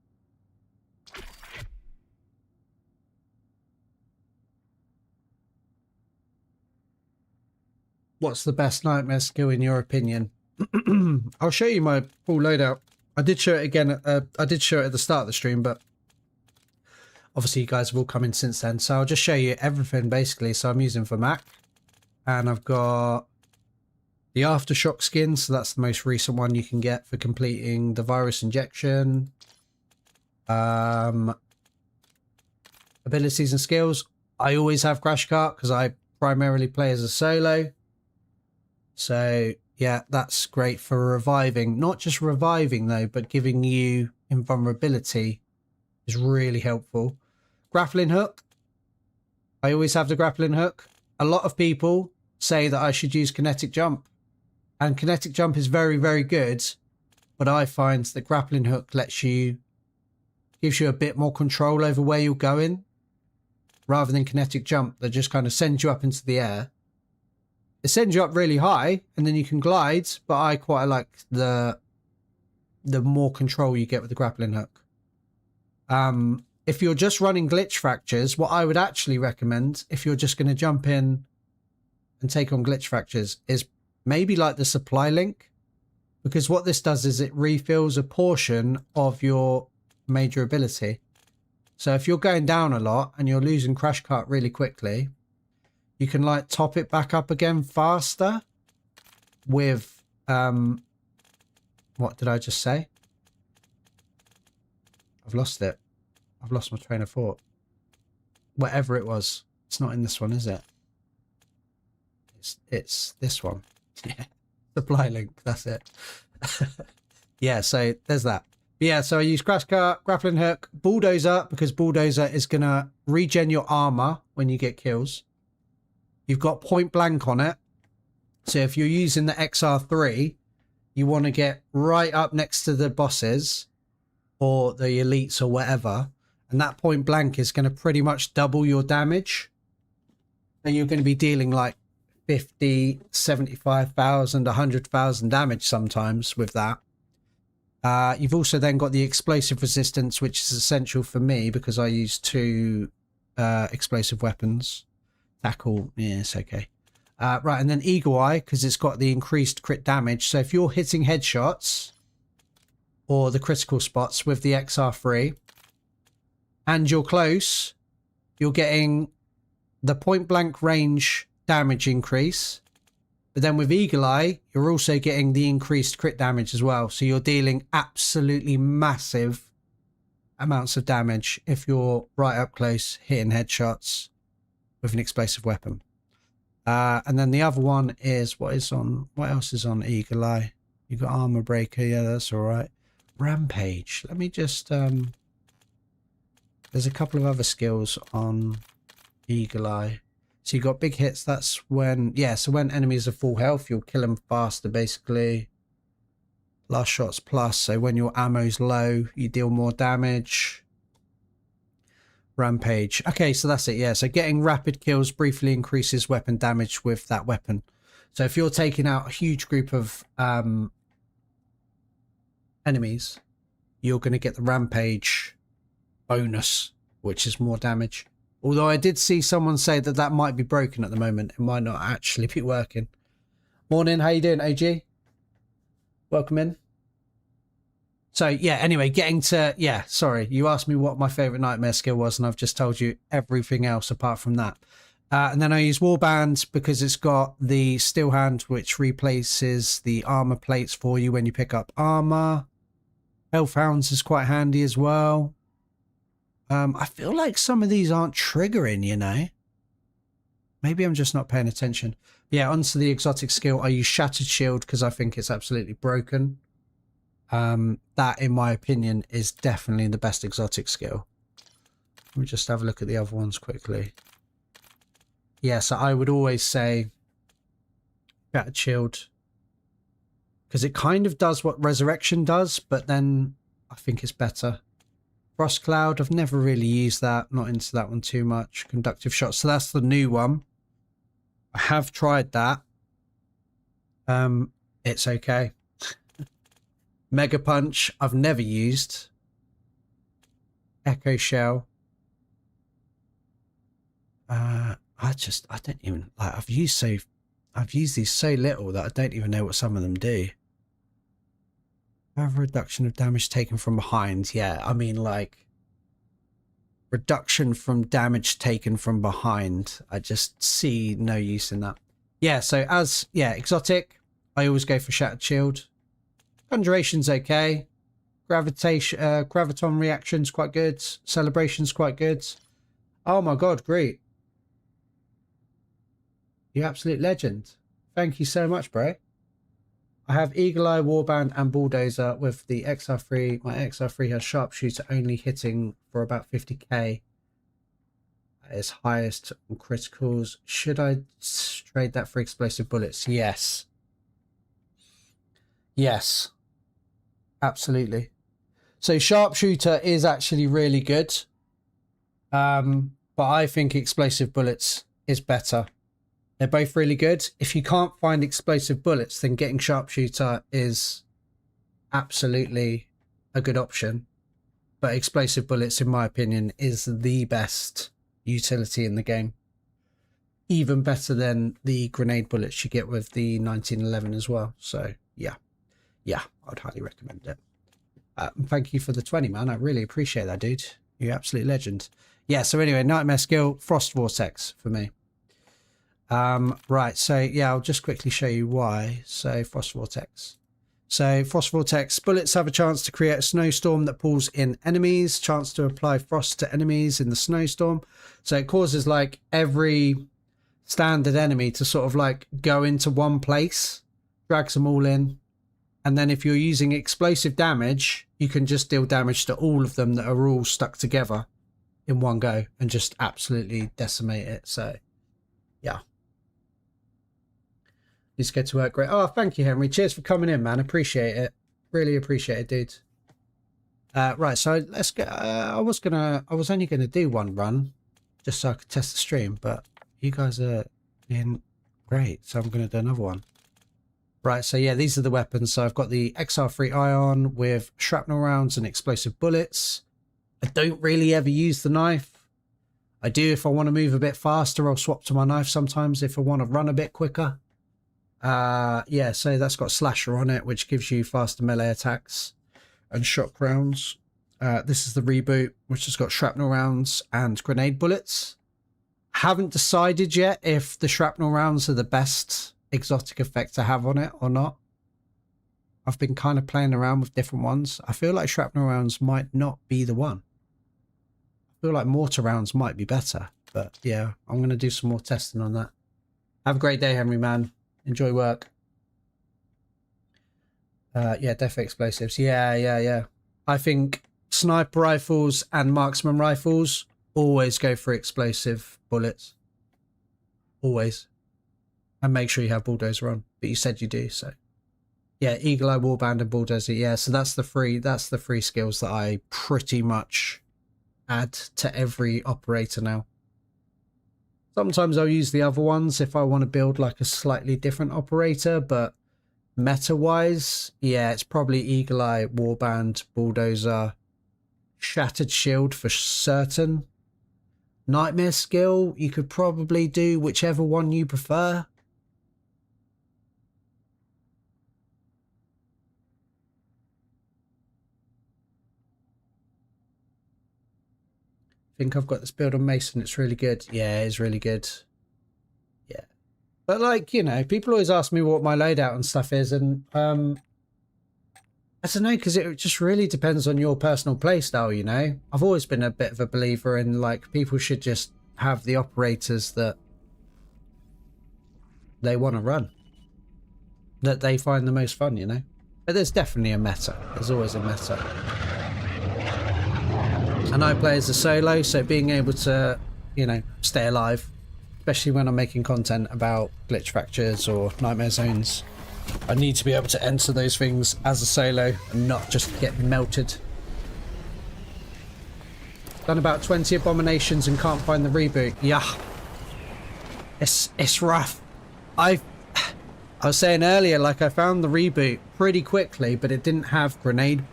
What's the best nightmare skill in your opinion? I'll show you my full loadout. I did show it again. I did show it at the start of the stream, but obviously you guys have all come in since then. So I'll just show you everything basically. So I'm using for Mac, and I've got the Aftershock skin. So that's the most recent one you can get for completing the virus injection. Abilities and skills. I always have Crash Cart because I primarily play as a solo. So yeah, that's great for reviving. Not just reviving though, but giving you invulnerability is really helpful. Grappling hook. I always have the grappling hook. A lot of people say that I should use kinetic jump, and kinetic jump is very, very good, but I find that grappling hook gives you a bit more control over where you're going rather than kinetic jump that just kind of sends you up into the air. It sends you up really high and then you can glide, but I quite like the more control you get with the grappling hook. If you're just running glitch fractures, what I would actually recommend if you're just going to jump in and take on glitch fractures is maybe like the supply link, because what this does is it refills a portion of your major ability. So if you're going down a lot and you're losing Crash Cart really quickly, you can like top it back up again faster with what did I just say? I've lost it. I've lost my train of thought. Whatever it was. It's not in this one, is it? It's this one. Yeah. Supply link. That's it. Yeah, so there's that. Yeah, so I use crash cart, grappling hook, bulldozer, because bulldozer is going to regen your armor when you get kills. You've got point blank on it. So if you're using the XR3, you want to get right up next to the bosses or the elites or whatever. And that point blank is going to pretty much double your damage. And you're going to be dealing like 50, 75,000, 100,000 damage sometimes with that. You've also then got the explosive resistance, which is essential for me because I use 2 explosive weapons. Tackle, yeah, it's okay. Right, and then Eagle Eye, because it's got the increased crit damage. So if you're hitting headshots or the critical spots with the XR3 and you're close, you're getting the point blank range damage increase. But then with Eagle Eye, you're also getting the increased crit damage as well. So you're dealing absolutely massive amounts of damage if you're right up close hitting headshots with an explosive weapon. And then the other one is what else is on Eagle Eye? You got Armor Breaker, yeah, that's all right. Rampage. Let me just there's a couple of other skills on Eagle Eye. So you got big hits, that's when, yeah, so when enemies are full health, you'll kill them faster, basically. Last shots plus, so when your ammo's low, you deal more damage. Rampage. Okay, so that's it, yeah. So getting rapid kills briefly increases weapon damage with that weapon. So if you're taking out a huge group of enemies, you're going to get the Rampage bonus, which is more damage. Although I did see someone say that that might be broken at the moment. It might not actually be working. Morning, how you doing, AG? Welcome in. So, yeah, anyway, getting to... Yeah, sorry. You asked me what my favourite nightmare skill was, and I've just told you everything else apart from that. And then I use Warband because it's got the Steel Hand, which replaces the armour plates for you when you pick up armour. Hellhounds is quite handy as well. I feel like some of these aren't triggering, you know. Maybe I'm just not paying attention. Yeah, onto the exotic skill. I use Shattered Shield because I think it's absolutely broken. That, in my opinion, is definitely the best exotic skill. Let me just have a look at the other ones quickly. Yeah, so I would always say Shattered Shield. Because it kind of does what Resurrection does, but then I think it's better. Frost Cloud, I've never really used that. Not into that one too much. Conductive Shot, so that's the new one. I have tried that. It's okay. Mega Punch, I've never used. Echo Shell. I don't even, like, I've used these so little that I don't even know what some of them do. Have a reduction of damage taken from behind. Yeah, I mean, like, reduction from damage taken from behind. I just see no use in that. Yeah, so as, yeah, exotic, I always go for Shattered Shield. Conjuration's okay. Graviton Reaction's quite good. Celebration's quite good. Oh my god, great. You absolute legend. Thank you so much, bro. I have Eagle Eye, Warband, and Bulldozer with the XR3. My XR3 has Sharpshooter only hitting for about 50k. At its highest on criticals. Should I trade that for explosive bullets? Yes. Yes. Absolutely. So Sharpshooter is actually really good. But I think explosive bullets is better. They're both really good. If you can't find explosive bullets, then getting Sharpshooter is absolutely a good option. But explosive bullets, in my opinion, is the best utility in the game. Even better than the grenade bullets you get with the 1911 as well. So, yeah. Yeah, I'd highly recommend it. Thank you for the 20, man. I really appreciate that, dude. You're an absolute legend. Yeah, so anyway, Nightmare skill, Frost Vortex for me. Right, so yeah, I'll just quickly show you why. So Frost Vortex. So frost vortex bullets have a chance to create a snowstorm that pulls in enemies, chance to apply frost to enemies in the snowstorm. So it causes like every standard enemy to sort of like go into one place, drags them all in. And then if you're using explosive damage, you can just deal damage to all of them that are all stuck together in one go and just absolutely decimate it. So yeah. Let's get to work. Great. Oh, thank you, Henry. Cheers for coming in, man. Appreciate it. Really appreciate it, dude. Right, so let's get. I was only gonna do one run, just so I could test the stream, but you guys are in great, so I'm gonna do another one. Right, so yeah, these are the weapons. So I've got the XR3 Ion with shrapnel rounds and explosive bullets. I don't really ever use the knife. I do if I want to move a bit faster. I'll swap to my knife sometimes if I want to run a bit quicker. Yeah, so that's got slasher on it, which gives you faster melee attacks and shock rounds. This is the reboot, which has got shrapnel rounds and grenade bullets. Haven't decided yet if the shrapnel rounds are the best exotic effect to have on it or not. I've been kind of playing around with different ones. I feel like shrapnel rounds might not be the one. I feel like mortar rounds might be better, but yeah, I'm going to do some more testing on that. Have a great day, Henry, man. Enjoy work. Yeah, def explosives. Yeah. I think sniper rifles and marksman rifles always go for explosive bullets. Always. And make sure you have bulldozer on. But you said you do, so. Yeah, Eagle Eye, Warband, and Bulldozer. Yeah, so that's the free skills that I pretty much add to every operator now. Sometimes I'll use the other ones if I want to build like a slightly different operator, but meta-wise, yeah, it's probably Eagle Eye, Warband, Bulldozer, Shattered Shield for certain. Nightmare skill, you could probably do whichever one you prefer. I think I've got this build on Mason. It's really good. Yeah, it's really good. Yeah. But like, you know, people always ask me what my loadout and stuff is. And I don't know, because it just really depends on your personal play style, you know. I've always been a bit of a believer in like people should just have the operators that they want to run. That they find the most fun, you know. But there's definitely a meta. There's always a meta. And I play as a solo, so being able to, you know, stay alive, especially when I'm making content about glitch fractures or nightmare zones, I need to be able to enter those things as a solo and not just get melted. Done about 20 abominations and can't find the reboot. Yeah, it's rough. I was saying earlier, like I found the reboot pretty quickly, but it didn't have grenade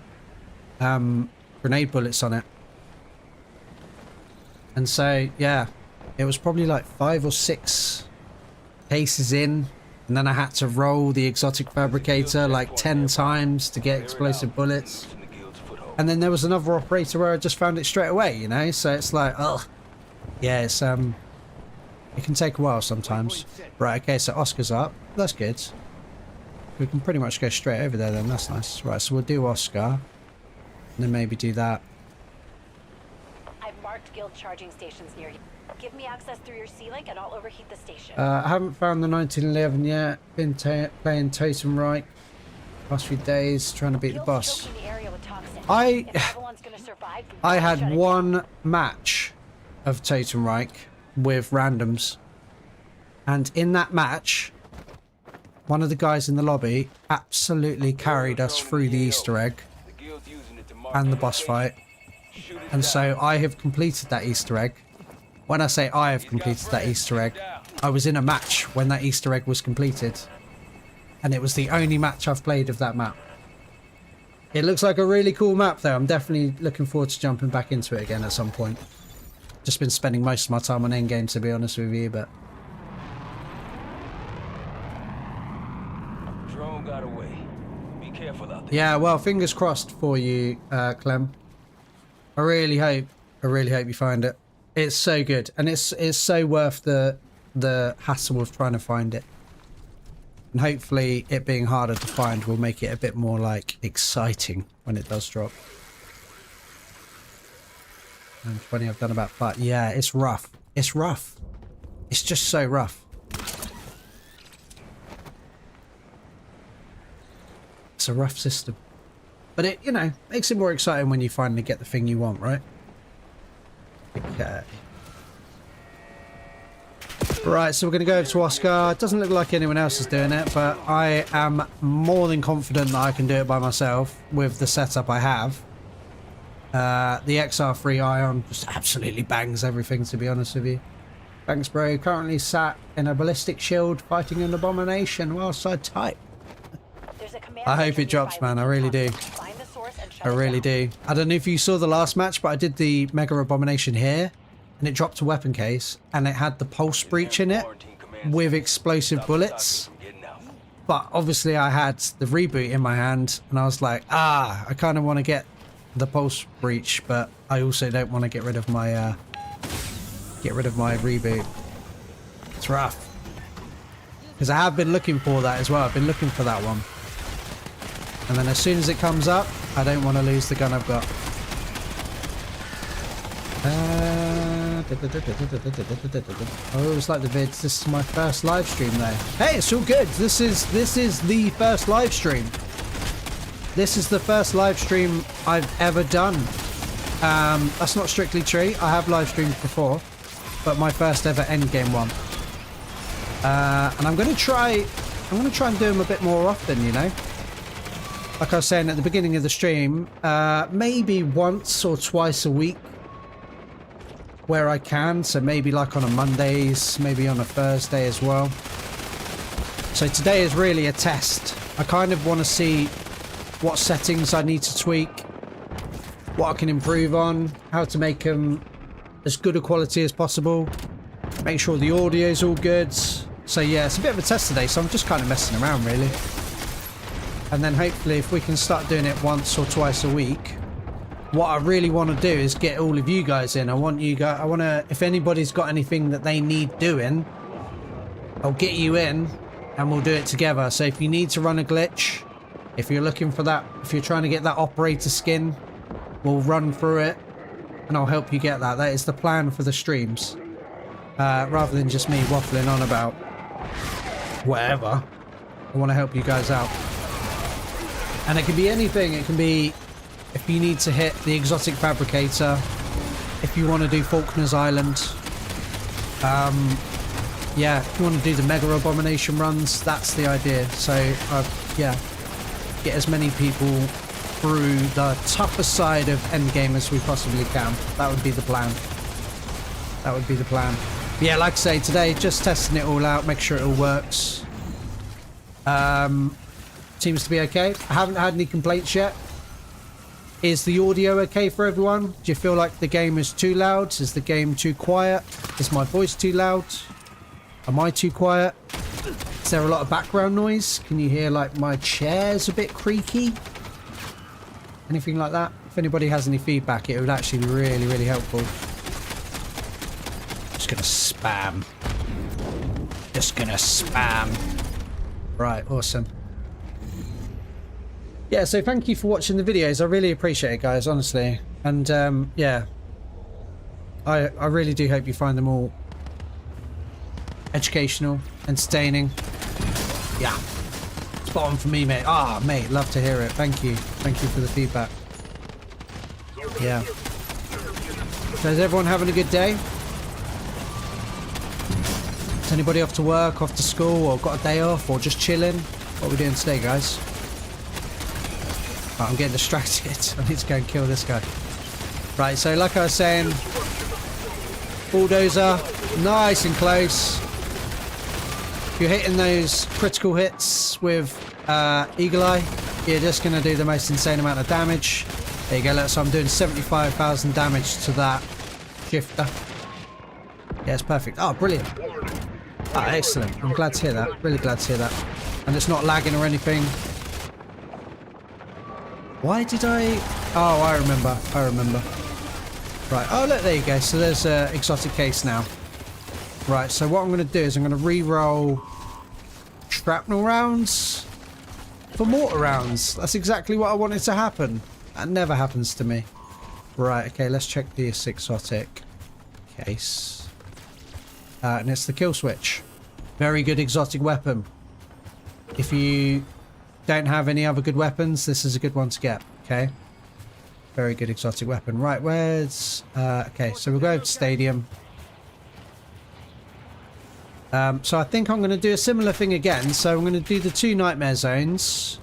bullets on it. And so, yeah, it was probably like 5 or 6 cases in, and then I had to roll the exotic fabricator like 10 times to get explosive bullets. And then there was another operator where I just found it straight away, you know? So it's like, oh, yeah, it's, it can take a while sometimes. Right, okay, so Oscar's up. That's good. We can pretty much go straight over there then, that's nice. Right, so we'll do Oscar, and then maybe do that. Marked guild charging stations near you. Give me access through your C-Link and I'll overheat the station. I haven't found the 1911 yet. Been playing Totem Reich last few days, trying to beat the boss. I had one match of Totem Reich with randoms, and in that match, one of the guys in the lobby absolutely carried us through the Easter egg and the boss fight. And so I have completed that Easter egg. When I say I have completed that Easter egg, I was in a match when that Easter egg was completed. And it was the only match I've played of that map. It looks like a really cool map though. I'm definitely looking forward to jumping back into it again at some point. Just been spending most of my time on Endgame, to be honest with you, but... Drone got away. Be careful out there. Yeah, well, fingers crossed for you, Clem. I really hope you find it. It's so good, and it's so worth the hassle of trying to find it. And hopefully it being harder to find will make it a bit more like exciting when it does drop. And 20 I've done about 5. Yeah, it's rough. It's rough. It's just so rough. It's a rough system. But it, you know, makes it more exciting when you finally get the thing you want, right? Okay. Right, so we're going to go over to Oscar. It doesn't look like anyone else is doing it, but I am more than confident that I can do it by myself with the setup I have. The XR3 Ion just absolutely bangs everything, to be honest with you. Thanks, bro. Currently sat in a ballistic shield fighting an abomination whilst I type. I hope it drops, man. I really do. I really do. I don't know if you saw the last match, but I did the Mega Abomination here, and it dropped a weapon case, and it had the pulse breach in it with explosive bullets. But obviously I had the reboot in my hand, and I was like, I kind of want to get the pulse breach, but I also don't want to get rid of my reboot. It's rough. Because I have been looking for that as well. I've been looking for that one. And then as soon as it comes up, I don't want to lose the gun I've got. Oh, it's like the vids. This is my first live stream though. Hey, it's all good. This is the first live stream. This is the first live stream I've ever done. That's not strictly true. I have live streamed before, but my first ever Endgame one. And I'm gonna try and do them a bit more often, you know. Like I was saying at the beginning of the stream, maybe once or twice a week where I can. So maybe like on a Mondays, maybe on a Thursday as well. So today is really a test. I kind of want to see what settings I need to tweak, what I can improve on, how to make them as good a quality as possible, make sure the audio is all good. So yeah, it's a bit of a test today, so I'm just kind of messing around really. And then hopefully if we can start doing it once or twice a week, what I really want to do is get all of you guys in. I want to, if anybody's got anything that they need doing, I'll get you in and we'll do it together. So if you need to run a glitch, if you're looking for that, if you're trying to get that operator skin, we'll run through it and I'll help you get that. That is the plan for the streams. Rather than just me waffling on about whatever, I want to help you guys out. And it can be anything. It can be if you need to hit the exotic fabricator, if you want to do Falkner's Island, yeah, if you want to do the Mega Abomination runs, that's the idea. So yeah, get as many people through the tougher side of Endgame as we possibly can. That would be the plan. That would be the plan. But yeah, like I say, today just testing it all out, make sure it all works. Seems to be okay. I haven't had any complaints yet. Is the audio okay for everyone? Do you feel like the game is too loud? Is the game too quiet? Is my voice too loud? Am I too quiet? Is there a lot of background noise? Can you hear like my chair's a bit creaky? Anything like that? If anybody has any feedback, it would actually be really, really helpful. Just gonna spam. Just gonna spam. Right, awesome. Yeah, so thank you for watching the videos. I really appreciate it, guys, honestly. And yeah, I really do hope you find them all educational, entertaining. Yeah, spot on for me, mate. Mate, love to hear it. Thank you for the feedback. Yeah. So is everyone having a good day? Is anybody off to work, off to school, or got a day off, or just chilling? What are we doing today, guys? I'm getting distracted. I need to go and kill this guy. Right, so like I was saying, bulldozer, nice and close. If you're hitting those critical hits with Eagle Eye, you're just going to do the most insane amount of damage. There you go, look, so I'm doing 75,000 damage to that shifter. Yeah, it's perfect. Oh, brilliant. Oh, excellent. I'm glad to hear that. Really glad to hear that. And it's not lagging or anything. Why did I... Oh, I remember. Right. Oh, look, there you go. So there's an exotic case now. Right, so what I'm going to do is I'm going to re-roll shrapnel rounds for mortar rounds. That's exactly what I wanted to happen. That never happens to me. Right, okay, let's check the exotic case. And it's the kill switch. Very good exotic weapon. If you don't have any other good weapons, this is a good one to get, okay? Very good exotic weapon. Right, where's... okay, so we'll go to stadium. So I think I'm going to do a similar thing again. So I'm going to do the 2 nightmare zones.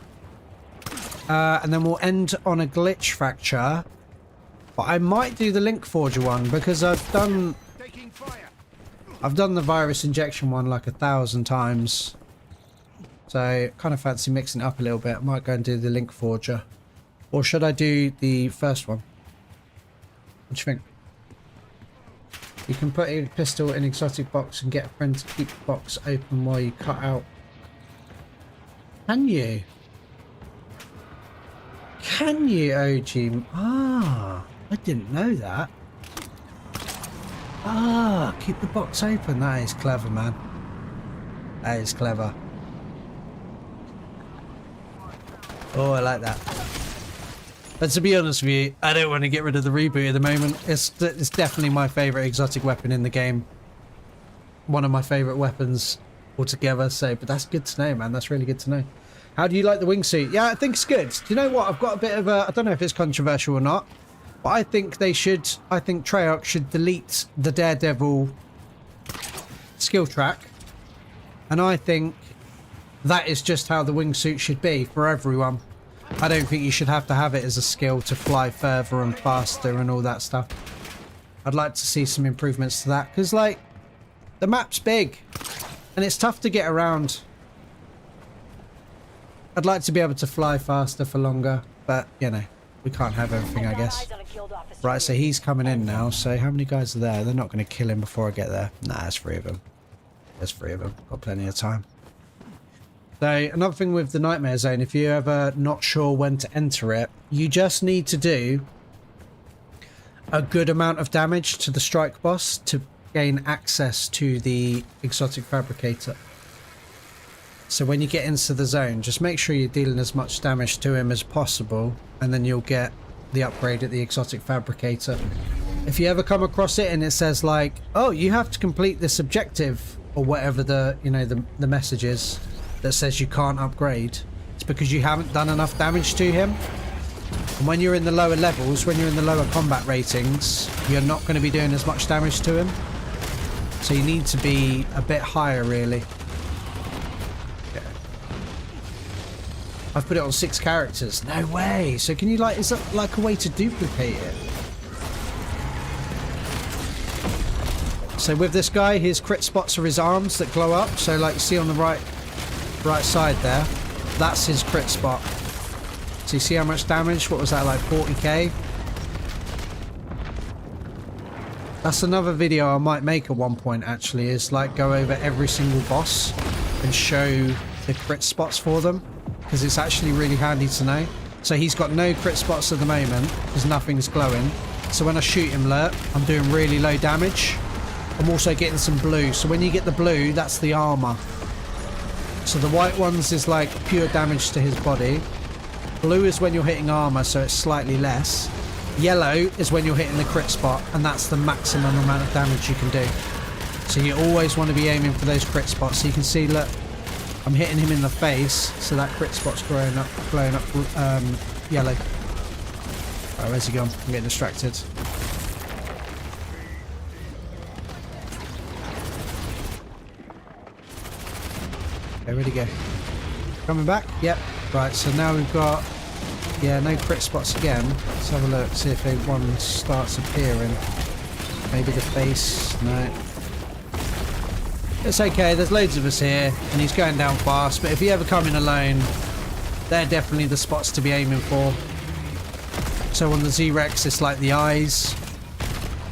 And then we'll end on a glitch fracture. But I might do the link forger one because I've done the virus injection one like 1,000 times. So kind of fancy mixing it up a little bit. I might go and do the link forger. Or should I do the first one? What do you think? You can put a pistol in an exotic box and get a friend to keep the box open while you cut out. Can you? Can you, OG? Ah, I didn't know that. Ah, keep the box open. That is clever, man. That is clever. Oh, I like that. But to be honest with you, I don't want to get rid of the reboot at the moment. It's definitely my favourite exotic weapon in the game. One of my favourite weapons altogether. So, but that's good to know, man. That's really good to know. How do you like the wingsuit? Yeah, I think it's good. Do you know what? I've got a bit of a... I don't know if it's controversial or not. But I think they should... I think Treyarch should delete the Daredevil skill track. And I think that is just how the wingsuit should be for everyone. I don't think you should have to have it as a skill to fly further and faster and all that stuff. I'd like to see some improvements to that. Because, like, the map's big. And it's tough to get around. I'd like to be able to fly faster for longer. But, you know, we can't have everything, I guess. Right, so he's coming in now. So how many guys are there? They're not going to kill him before I get there. Nah, there's 3 of them. There's 3 of them. Got plenty of time. So another thing with the nightmare zone, if you're ever not sure when to enter it, you just need to do a good amount of damage to the strike boss to gain access to the exotic fabricator. So when you get into the zone, just make sure you're dealing as much damage to him as possible, and then you'll get the upgrade at the exotic fabricator. If you ever come across it and it says like, oh, you have to complete this objective or whatever the, you know, the message is that says you can't upgrade, it's because you haven't done enough damage to him. And when you're in the lower levels, when you're in the lower combat ratings, you're not going to be doing as much damage to him. So you need to be a bit higher, really. Yeah. I've put it on 6 characters. No way. So can you, like, is that like a way to duplicate it? So with this guy, his crit spots are his arms that glow up. So like you see on the right side there, that's his crit spot. So you see how much damage? What was that, like 40k? That's another video I might make at one point, actually, is like go over every single boss and show the crit spots for them, because it's actually really handy to know. So he's got no crit spots at the moment because nothing's glowing. So when I shoot him, look, I'm doing really low damage. I'm also getting some blue. So when you get the blue, that's the armor. So the white ones is like pure damage to his body. Blue is when you're hitting armor, so it's slightly less. Yellow is when you're hitting the crit spot, and that's the maximum amount of damage you can do. So you always want to be aiming for those crit spots. So you can see, look, I'm hitting him in the face, so that crit spot's glowing up yellow. Alright, where's he gone? I'm getting distracted. Okay, where'd he go? Coming back? Yep. Right, so now we've got, yeah, no crit spots again. Let's have a look, see if one starts appearing. Maybe the face. No. It's okay, there's loads of us here, and he's going down fast, but if you ever come in alone, they're definitely the spots to be aiming for. So on the Z-Rex, it's like the eyes.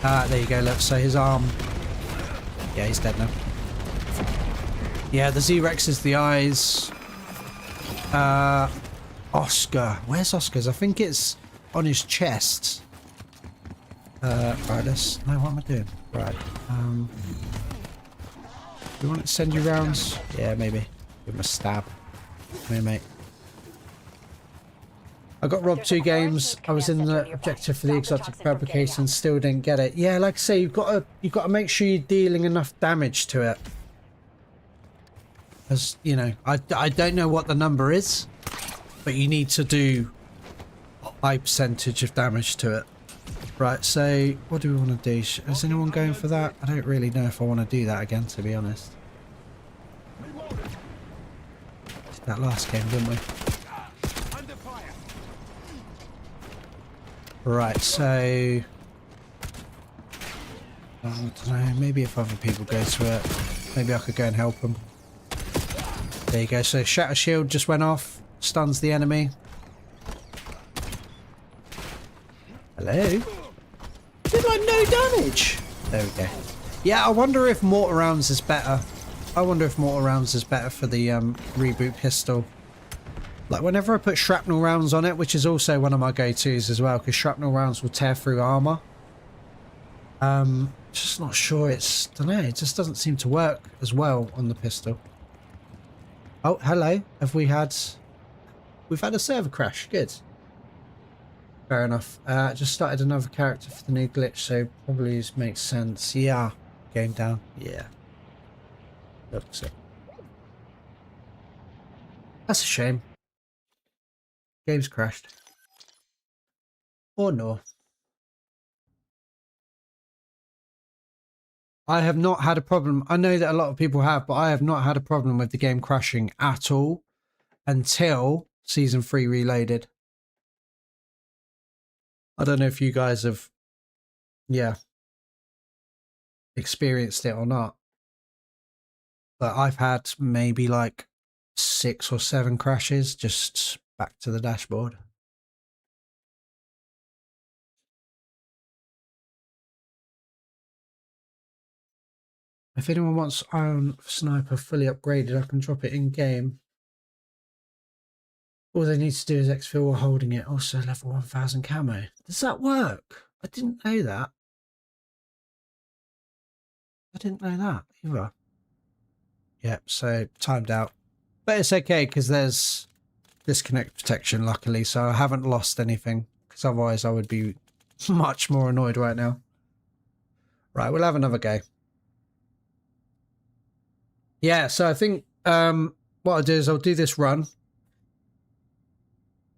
There you go, look, so his arm. Yeah, he's dead now. Yeah, the Z-Rex is the eyes. Oscar. Where's Oscar's? I think it's on his chest. Right, let's... No, what am I doing? Right. Do you want it to send you rounds? Yeah, maybe. Give him a stab. Come here, mate. I got robbed There's 2 a games. command I was in center the nearby. objective for the Stop the exotic toxin from getting fabrication, out. still didn't get it. Yeah, like I say, you've got to make sure you're dealing enough damage to it. As you know, I don't know what the number is, but you need to do a high percentage of damage to it. Right, so what do we want to do? Is anyone going for that? I don't really know if I want to do that again, to be honest. Did that last game, didn't we? Under fire. Right, so I don't know, maybe if other people go to it, maybe I could go and help them. There you go, so Shatter Shield just went off, stuns the enemy. Hello? Did like no damage? There we go. Yeah, I wonder if mortar rounds is better. I wonder if mortar rounds is better for the reboot pistol. Like whenever I put shrapnel rounds on it, which is also one of my go-tos as well, because shrapnel rounds will tear through armor. Just not sure it's, don't know, it just doesn't seem to work as well on the pistol. Oh, hello. We've had a server crash. Good. Fair enough. Just started another character for the new glitch, so probably makes sense. Yeah. Game down. Yeah. Looks it. That's a shame. Game's crashed. Or no. I have not had a problem. I know that a lot of people have, but I have not had a problem with the game crashing at all until Season 3 Reloaded. I don't know if you guys have, yeah, experienced it or not. But I've had maybe like 6 or 7 crashes just back to the dashboard. If anyone wants Iron Sniper fully upgraded, I can drop it in game. All they need to do is exfil while holding it. Also level 1000 camo. Does that work? I didn't know that. I didn't know that either. Yep, so timed out. But it's okay because there's disconnect protection luckily, so I haven't lost anything. Because otherwise I would be much more annoyed right now. Right, we'll have another go. Yeah, so I think what I'll do is I'll do this run.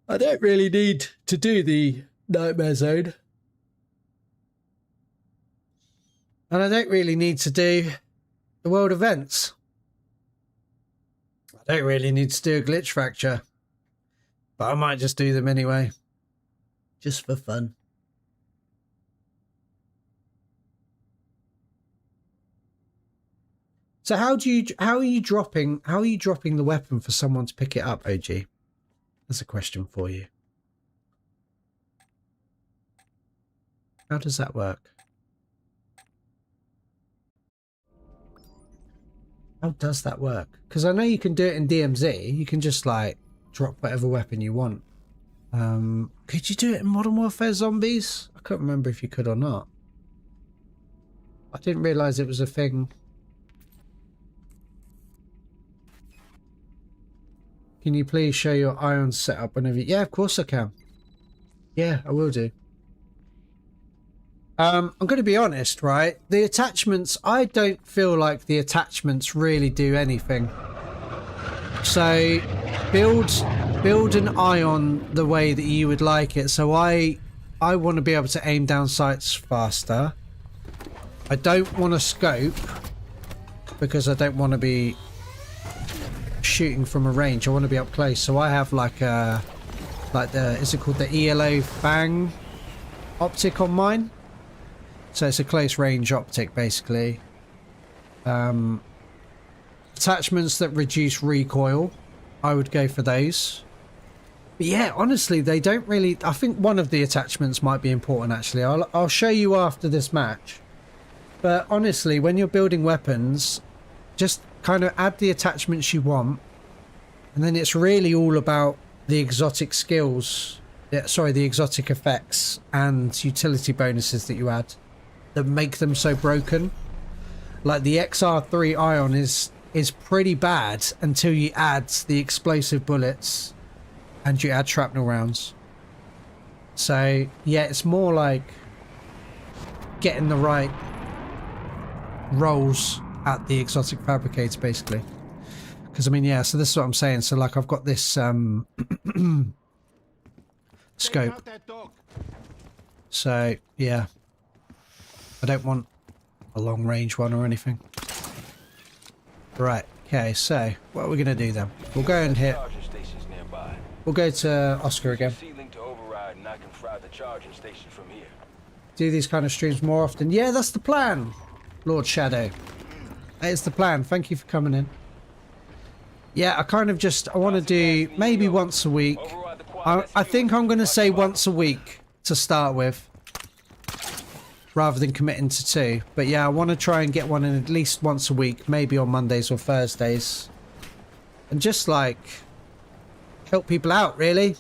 I don't really need to do the Nightmare Zone. And I don't really need to do the world events. I don't really need to do a glitch fracture. But I might just do them anyway. Just for fun. So how are you dropping the weapon for someone to pick it up, OG? That's a question for you. How does that work? How does that work? Because I know you can do it in DMZ. You can just like drop whatever weapon you want. Could you do it in Modern Warfare Zombies? I can't remember if you could or not. I didn't realise it was a thing. Can you please show your iron setup whenever you... Yeah, of course I can. Yeah, I will do. I'm going to be honest, right? The attachments, I don't feel like the attachments really do anything. So build an ion the way that you would like it. So I want to be able to aim down sights faster. I don't want to scope because I don't want to be shooting from a range. I want to be up close. So I have like a is it called the ELO Fang optic on mine? So it's a close range optic basically. Attachments that reduce recoil, I would go for those. But yeah, honestly, they don't really... I think one of the attachments might be important actually. I'll show you after this match. But honestly, when you're building weapons, just kind of add the attachments you want. And then it's really all about the exotic skills. Sorry, the exotic effects and utility bonuses that you add that make them so broken. Like the XR3 Ion is is pretty bad until you add the explosive bullets and you add shrapnel rounds. So yeah, it's more like getting the right rolls at the exotic fabricator, basically. Because I mean, yeah, so this is what I'm saying. So like I've got this scope. Out that dog. So yeah, I don't want a long range one or anything. Right, okay, so what are we going to do then? We'll go and hit, Charging stations nearby. we'll go to Oscar again. Ceiling to override, and I can fry the charging station from here. Do these kind of streams more often. Yeah, that's the plan, Lord Shadow. That is the plan. Thank you for coming in. Yeah, I kind of just, I want to do maybe once a week. Override the quad. I think I'm going to say once a week to start with, rather than committing to 2. But yeah, I want to try and get one in at least once a week, maybe on Mondays or Thursdays. And just like help people out, really.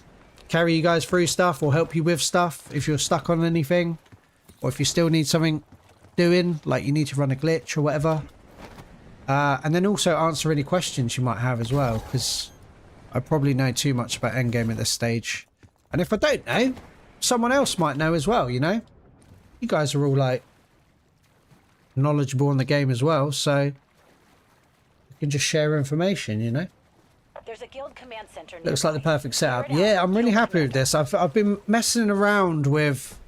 Carry you guys through stuff or help you with stuff if you're stuck on anything. Or if you still need something doing, like you need to run a glitch or whatever. And then also answer any questions you might have as well, because I probably know too much about Endgame at this stage. And if I don't know, someone else might know as well, you know? You guys are all like knowledgeable on the game as well, so you can just share information, you know? There's a guild command center Looks like the nearby. perfect setup. Clear it out. Yeah, I'm really Guild happy with this. I've been messing around with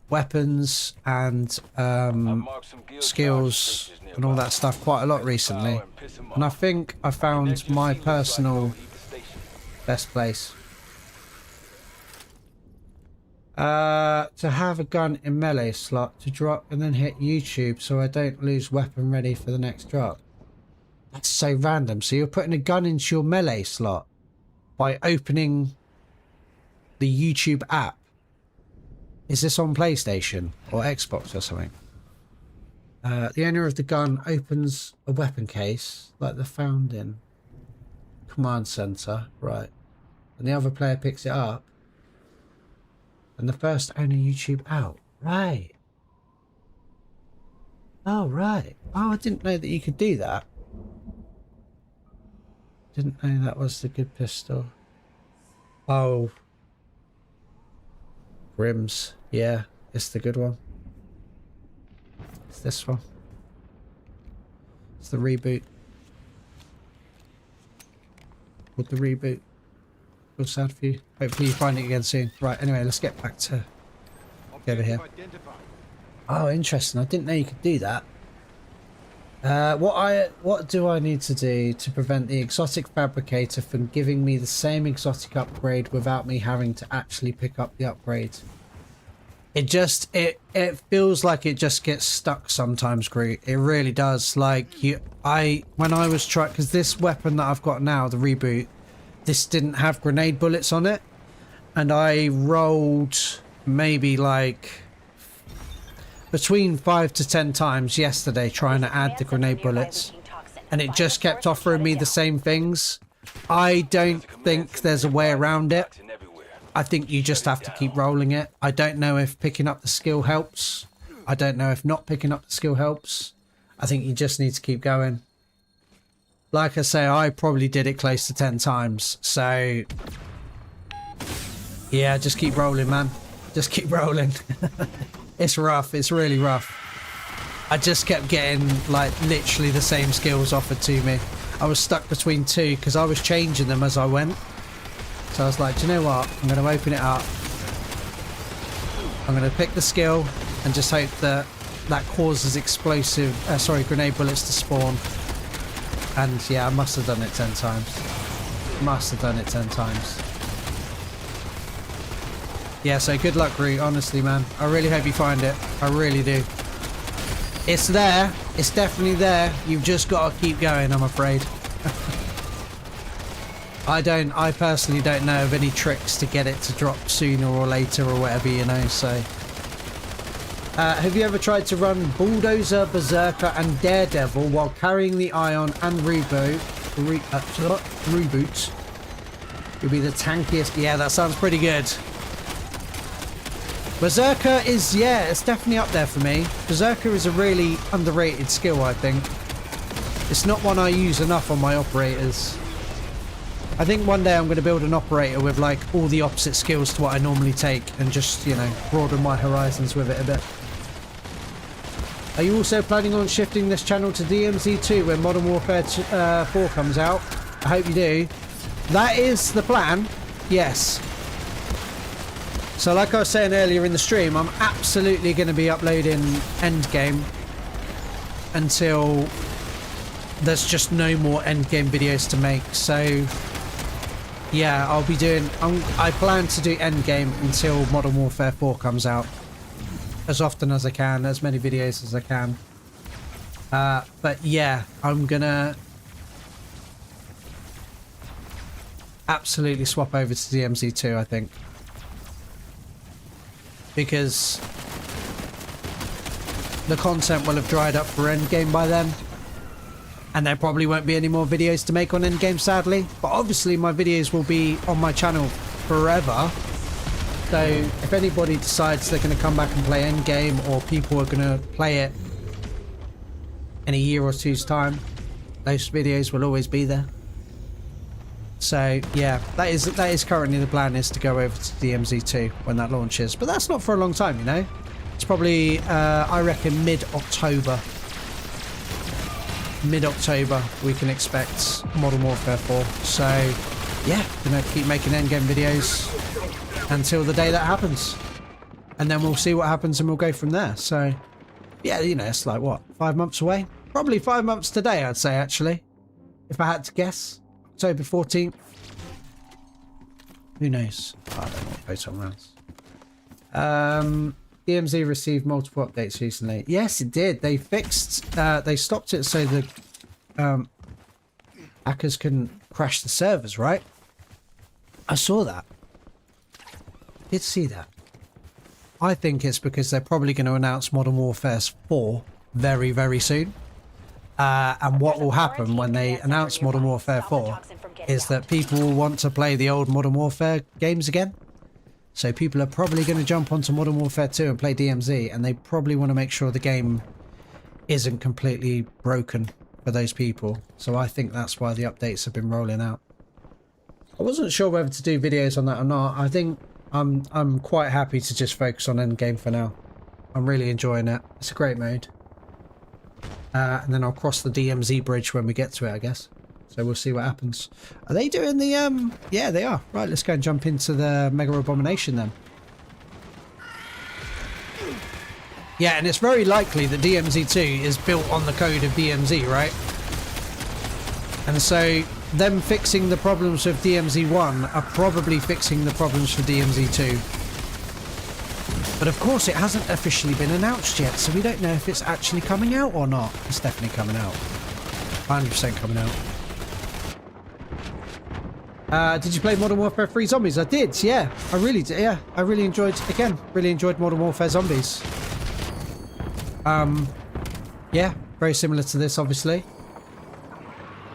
weapons and I've marked some guild skills charging stations and all nearby. that stuff quite a lot recently. Power and piss 'em And I off. think I found Connect your my ceilings so I can personal overheat the station. best place. To have a gun in melee slot to drop and then hit YouTube so I don't lose weapon ready for the next drop. That's so random. So you're putting a gun into your melee slot by opening the YouTube app. Is this on PlayStation or Xbox or something? The owner of the gun opens a weapon case like the found in command center, right? And the other player picks it up. And the first owner YouTube out. Right. Oh, right. Oh, I didn't know that you could do that. Didn't know that was the good pistol. Oh. Grims. Yeah, it's the good one. It's this one. It's the reboot. With the reboot. Feel sad for you. Hopefully you find it again soon. Right, anyway, let's get back to over here. Objective identified. Oh, interesting. I didn't know you could do that. What do I need to do to prevent the exotic fabricator from giving me the same exotic upgrade without me having to actually pick up the upgrade? It feels like it just gets stuck sometimes, Groot. It really does. Like when I was trying, because this weapon that I've got now, the reboot, this didn't have grenade bullets on it, and I rolled maybe like between 5 to 10 times yesterday trying to add the grenade bullets, and it just kept offering me the same things. I don't think there's a way around it. I think you just have to keep rolling it. I don't know if picking up the skill helps. I don't know if not picking up the skill helps. I think you just need to keep going. Like I say, I probably did it close to 10 times. So, yeah, just keep rolling, man. Just keep rolling. It's rough. It's really rough. I just kept getting, like, literally the same skills offered to me. I was stuck between 2 because I was changing them as I went. So I was like, do you know what? I'm going to open it up. I'm going to pick the skill and just hope that that causes grenade bullets to spawn. And yeah, I must have done it 10 times. Must have done it 10 times. Yeah, so good luck, Groot, honestly, man. I really hope you find it. I really do. It's there. It's definitely there. You've just got to keep going, I'm afraid. I personally don't know of any tricks to get it to drop sooner or later or whatever, you know, so. Have you ever tried to run Bulldozer, Berserker and Daredevil while carrying the Ion and Reboot? You'll be the tankiest. Yeah, that sounds pretty good. Berserker is, yeah, it's definitely up there for me. Berserker is a really underrated skill, I think. It's not one I use enough on my operators. I think one day I'm going to build an operator with like all the opposite skills to what I normally take and just, you know, broaden my horizons with it a bit. Are you also planning on shifting this channel to DMZ2 when Modern Warfare 4 comes out? I hope you do. That is the plan, yes. So like I was saying earlier in the stream, I'm absolutely going to be uploading Endgame until there's just no more Endgame videos to make. So yeah, I'll be doing... I plan to do Endgame until Modern Warfare 4 comes out. As often as I can, as many videos as I can. But yeah, I'm gonna absolutely swap over to DMZ2, I think. Because the content will have dried up for Endgame by then. And there probably won't be any more videos to make on Endgame, sadly. But obviously my videos will be on my channel forever. So if anybody decides they're going to come back and play Endgame, or people are going to play it in a year or two's time, those videos will always be there. So yeah, that is currently the plan, is to go over to DMZ2 when that launches. But that's not for a long time, you know. It's probably, I reckon, mid-October. Mid-October we can expect Modern Warfare 4. So yeah, gonna keep making Endgame videos until the day that happens, and then we'll see what happens and we'll go from there. So yeah, you know, it's like what, 5 months away? Probably 5 months today, I'd say, actually, if I had to guess. October 14th. Who knows? I don't know what photon rounds. DMZ received multiple updates recently. Yes, it did. They fixed, they stopped it so the hackers couldn't crash the servers, right? I saw that. Did see that. I think it's because they're probably going to announce Modern Warfare 4 very, very soon. And what will happen when they announce Modern Warfare 4 is that people will want to play the old Modern Warfare games again. So people are probably going to jump onto Modern Warfare 2 and play DMZ, and they probably want to make sure the game isn't completely broken for those people. So I think that's why the updates have been rolling out. I wasn't sure whether to do videos on that or not. I think I'm quite happy to just focus on Endgame for now. I'm really enjoying it. It's a great mode. And then I'll cross the DMZ bridge when we get to it, I guess. So we'll see what happens. Are they doing the yeah, they are. Right, let's go and jump into the Mega Abomination then. Yeah, and it's very likely that DMZ2 is built on the code of DMZ, right? And so them fixing the problems with DMZ1 are probably fixing the problems for DMZ2. But of course it hasn't officially been announced yet, so we don't know if it's actually coming out or not. It's definitely coming out. 100% coming out. Did you play Modern Warfare 3 Zombies? I did, yeah. I really did, yeah. I really enjoyed, again, really enjoyed Modern Warfare Zombies. Yeah, very similar to this, obviously.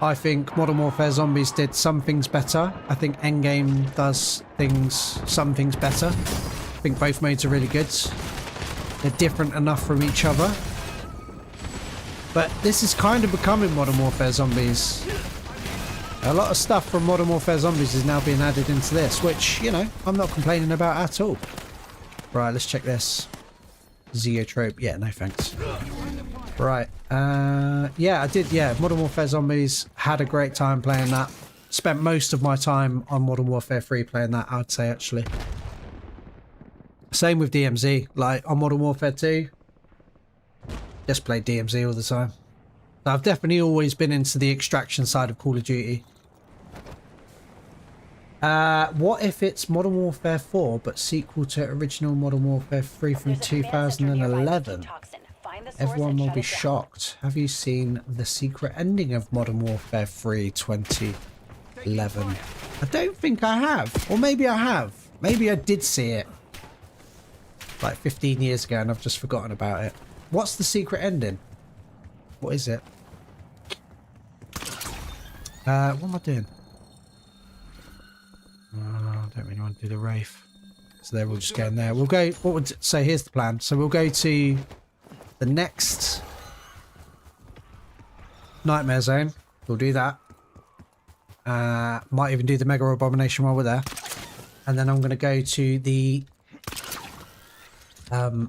I think Modern Warfare Zombies did some things better. I think Endgame does some things better. I think both modes are really good. They're different enough from each other. But this is kind of becoming Modern Warfare Zombies. A lot of stuff from Modern Warfare Zombies is now being added into this, which, you know, I'm not complaining about at all. Right, let's check this. Zeotrope. Yeah, no thanks. Right. Yeah, I did. Yeah, Modern Warfare Zombies. Had a great time playing that. Spent most of my time on Modern Warfare 3 playing that, I'd say, actually. Same with DMZ. Like, on Modern Warfare 2, just played DMZ all the time. So I've definitely always been into the extraction side of Call of Duty. What if it's Modern Warfare 4, but sequel to original Modern Warfare 3 from 2011? Everyone will be shocked. Have you seen the secret ending of Modern Warfare 3 2011? I don't think I have. Or maybe I have. Maybe I did see it like 15 years ago and I've just forgotten about it. What's the secret ending? What is it? What am I doing? I don't really want to do the Wraith. So they're all just going there. We'll go... What would... So here's the plan. So we'll go to the next Nightmare Zone. We'll do that. Might even do the Mega Abomination while we're there. And then I'm going to go to the Glitch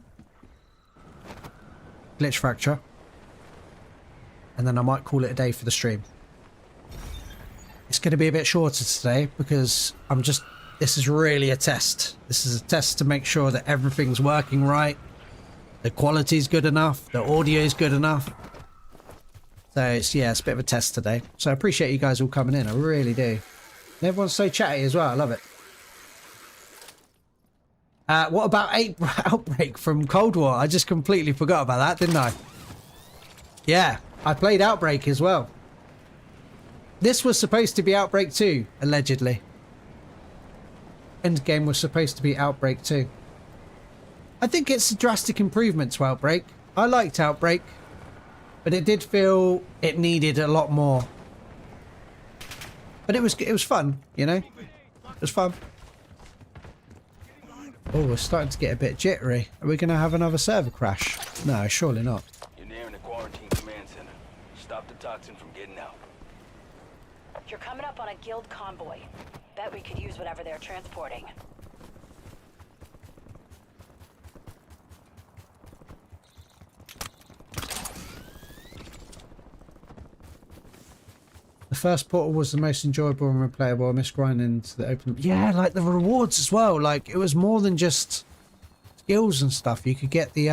Fracture. And then I might call it a day for the stream. It's going to be a bit shorter today because this is really a test. This is a test to make sure that everything's working right. The quality's good enough. The audio is good enough. So it's a bit of a test today. So I appreciate you guys all coming in. I really do. And everyone's so chatty as well. I love it. What about Outbreak from Cold War? I just completely forgot about that, didn't I? Yeah, I played Outbreak as well. This was supposed to be Outbreak 2, allegedly. Endgame was supposed to be Outbreak 2. I think it's a drastic improvement to Outbreak. I liked Outbreak, but it did feel it needed a lot more. But it was fun, you know? It was fun. Oh, we're starting to get a bit jittery. Are we going to have another server crash? No, surely not. You're nearing the quarantine command center. Stop the toxin from getting out. You're coming up on a guild convoy. Bet we could use whatever they're transporting. The first portal was the most enjoyable and replayable. I miss grinding to the open. Yeah, like the rewards as well. Like it was more than just skills and stuff. You could get the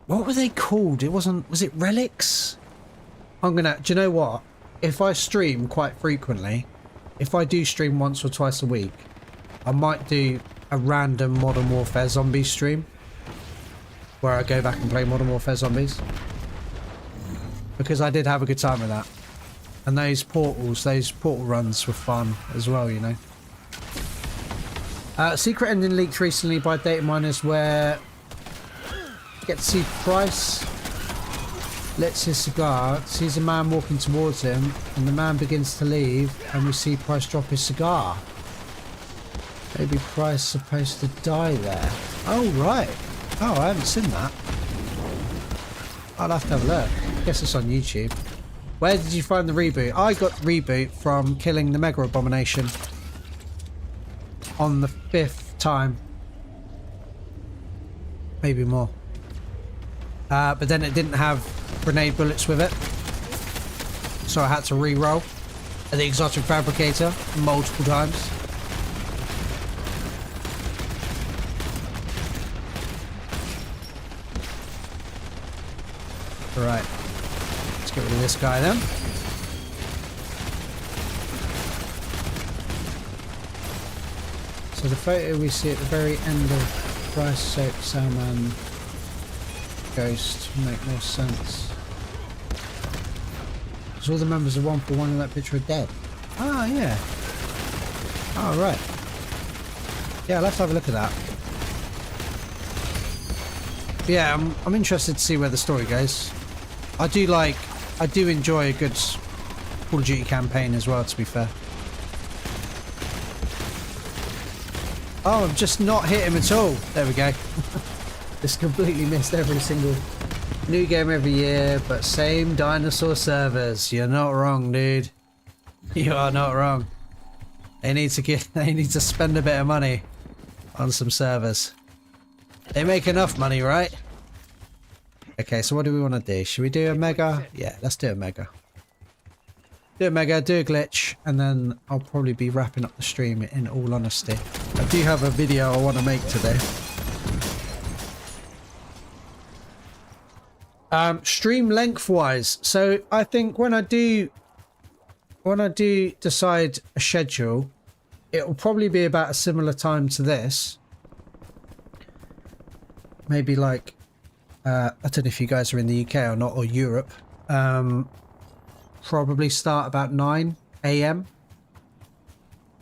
what were they called? Was it relics? Do you know what? If I stream quite frequently, if I do stream once or twice a week, I might do a random Modern Warfare Zombies stream where I go back and play Modern Warfare Zombies. Because I did have a good time with that. And those portal runs were fun as well, you know. Secret ending leaked recently by data miners where you get to see Price lets his cigar, sees a man walking towards him, and the man begins to leave, and we see Price drop his cigar. Maybe Price supposed to die there. Oh, right. Oh, I haven't seen that. I'll have to have a look. I guess it's on YouTube. Where did you find the reboot? I got reboot from killing the Mega Abomination on the 5th time. Maybe more. But then it didn't have grenade bullets with it. So I had to re-roll at the exotic fabricator multiple times. Right. Let's get rid of this guy then. So the photo we see at the very end of Price, Soap, Salman, Ghost make more sense. Because all the members of 1 for 1 in that picture are dead. Ah, yeah. Oh, right. Yeah, let's have a look at that. Yeah, I'm interested to see where the story goes. I do enjoy a good Call of Duty campaign as well, to be fair. Oh, I've just not hit him at all. There we go. Just completely missed every single new game every year, but same dinosaur servers. You're not wrong, dude. You are not wrong. They need to spend a bit of money on some servers. They make enough money, right? Okay, so what do we want to do? Should we do a mega? Yeah, let's do a mega. Do a mega, do a glitch, and then I'll probably be wrapping up the stream in all honesty. I do have a video I want to make today. Stream length-wise, so I think when I do decide a schedule, it will probably be about a similar time to this. Maybe like, I don't know if you guys are in the UK or not, or Europe. Probably start about 9 AM.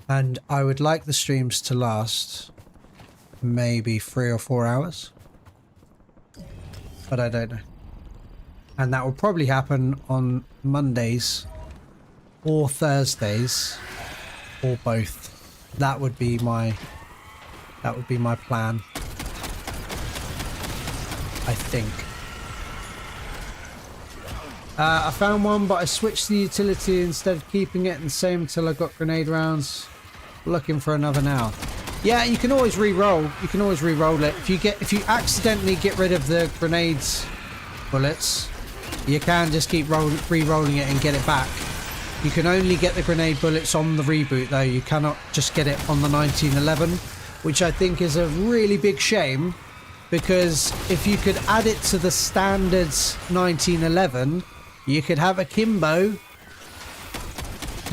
And I would like the streams to last maybe 3 or 4 hours. But I don't know. And that will probably happen on Mondays or Thursdays or both. That would be my plan. I think. I found one, but I switched the utility instead of keeping it, and same until I got grenade rounds. Looking for another now. Yeah, you can always re-roll. You can always re-roll it. If you accidentally get rid of the grenades bullets, you can just keep re-rolling it and get it back. You can only get the grenade bullets on the reboot though. You cannot just get it on the 1911, which I think is a really big shame, because if you could add it to the standards 1911, you could have a Kimbo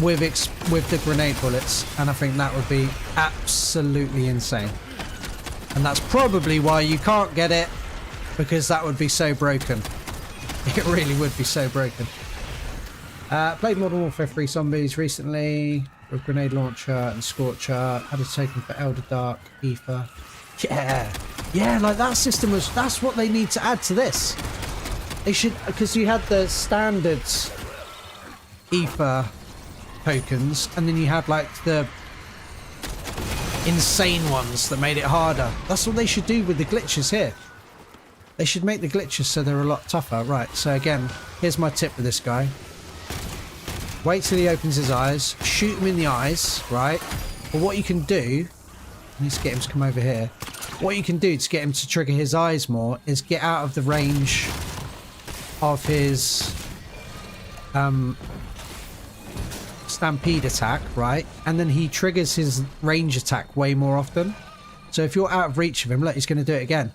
with the grenade bullets, and I think that would be absolutely insane. And that's probably why you can't get it, because that would be so broken. It really would be so broken. Played Modern Warfare 3 Zombies recently with grenade launcher and scorcher. Had a token for Elder Dark, Ether. Yeah, like that system that's what they need to add to this. They should, because you had the standards Ether tokens, and then you had like the insane ones that made it harder. That's what they should do with the glitches here. They should make the glitches so they're a lot tougher. Right, so again, here's my tip with this guy. Wait till he opens his eyes, shoot him in the eyes, right? But what you can do, let's get him to come over here. What you can do to get him to trigger his eyes more is get out of the range of his stampede attack, right? And then he triggers his range attack way more often. So if you're out of reach of him, look, he's going to do it again.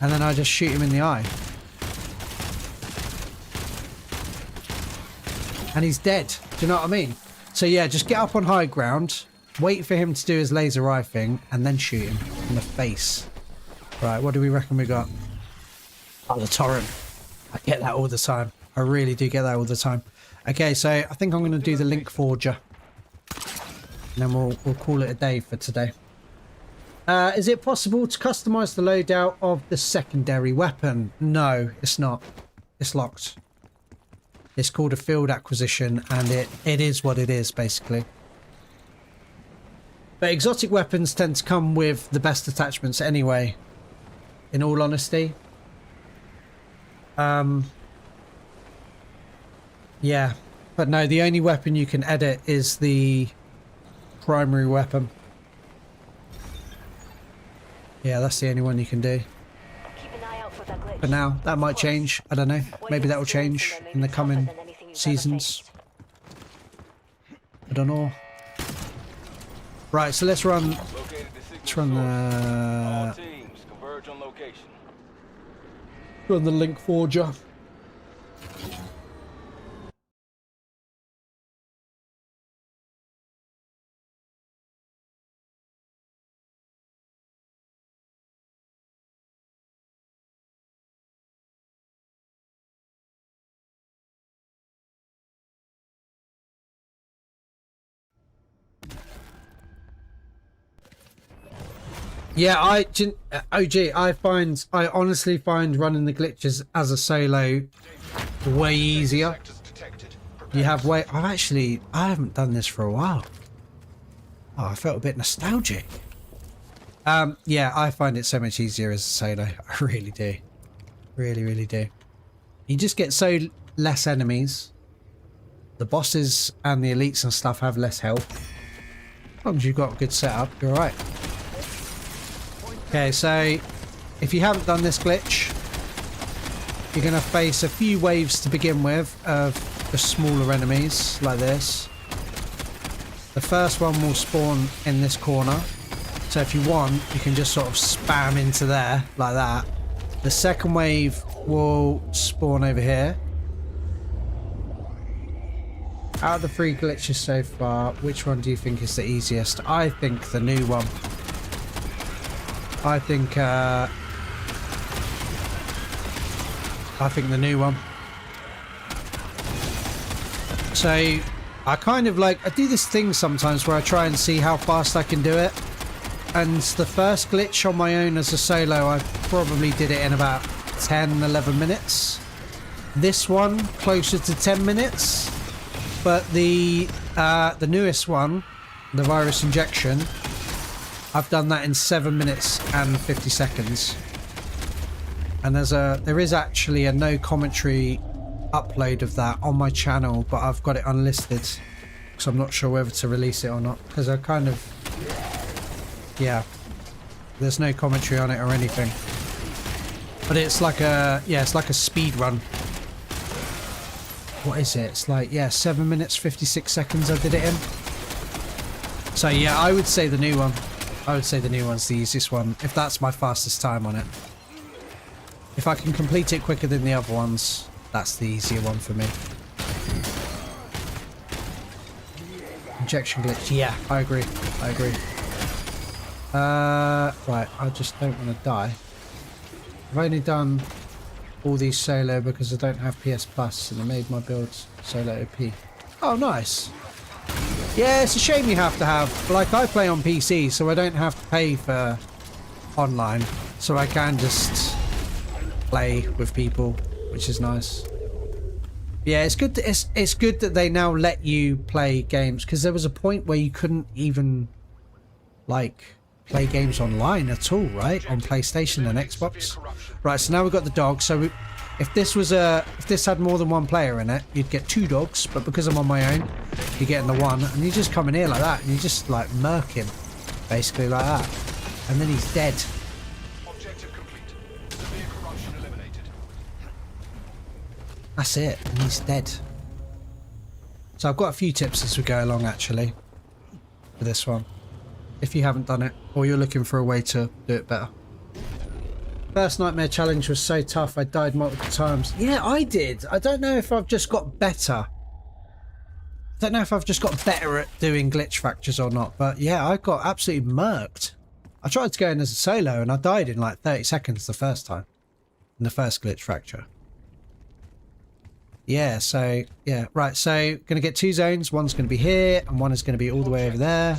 And then I just shoot him in the eye. And he's dead. Do you know what I mean? So yeah, just get up on high ground, wait for him to do his laser eye thing, and then shoot him in the face. Right, what do we reckon we got? Oh, the torrent. I get that all the time. I really do get that all the time. Okay, so I think I'm going to do the link forger. And then we'll call it a day for today. Is it possible to customize the loadout of the secondary weapon? No, it's not. It's locked. It's called a field acquisition, and it is what it is, basically. But exotic weapons tend to come with the best attachments anyway, in all honesty. Yeah, but no, the only weapon you can edit is the primary weapon. Yeah, that's the only one you can do. Keep an eye out for that glitch. But now, that might change. I don't know. Maybe that will change in the coming seasons. I don't know. Right, so let's run Located the signal Let's run source. the All teams converge on location. link forger. Yeah, OG, I honestly find running the glitches as a solo way easier. You have I haven't done this for a while. Oh, I felt a bit nostalgic. Yeah, I find it so much easier as a solo. I really do. Really, really do. You just get so less enemies. The bosses and the elites and stuff have less health. As long as you've got a good setup, you're alright. Okay, so if you haven't done this glitch, you're going to face a few waves to begin with of the smaller enemies like this. The first one will spawn in this corner. So if you want, you can just sort of spam into there like that. The second wave will spawn over here. Out of the 3 glitches so far, which one do you think is the easiest? I think the new one. I think the new one. So I kind of I do this thing sometimes where I try and see how fast I can do it. And the first glitch on my own as a solo, I probably did it in about 10-11 minutes. This one closer to 10 minutes. But the newest one, the virus injection, I've done that in 7 minutes and 50 seconds. And there is actually a no commentary upload of that on my channel, but I've got it unlisted because I'm not sure whether to release it or not, because I kind of, yeah, there's no commentary on it or anything, but it's like a, yeah, it's like a speed run. What is it? It's like, yeah, 7 minutes 56 seconds I did it in. So yeah, I would say the new one. I would say the new one's the easiest one, if that's my fastest time on it. If I can complete it quicker than the other ones, that's the easier one for me. Injection glitch. Yeah, I agree. I agree. Right, I just don't want to die. I've only done all these solo because I don't have PS Plus and it made my builds solo OP. Oh, nice. Yeah, it's a shame you have to have, like, I play on PC, so I don't have to pay for online, so I can just play with people, which is nice. Yeah, it's good. It's good that they now let you play games, because there was a point where you couldn't even, like, play games online at all, right? On PlayStation and Xbox. Right, so now we've got the dog. So if this had more than one player in it, you'd get 2 dogs, but because I'm on my own, you're getting the one, and you just come in here like that, and you just like murk him, basically like that, and then he's dead. Objective complete. Severe corruption eliminated. That's it, and he's dead. So I've got a few tips as we go along, actually, for this one, if you haven't done it, or you're looking for a way to do it better. First nightmare challenge was so tough, I died multiple times. Yeah, I did. I don't know if I've just got better. I don't know if I've just got better at doing glitch fractures or not, but yeah, I got absolutely murked. I tried to go in as a solo and I died in like 30 seconds the first time. In the first glitch fracture. Yeah, so, yeah, right, so gonna get 2 zones. One's gonna be here and one is gonna be all the way over there.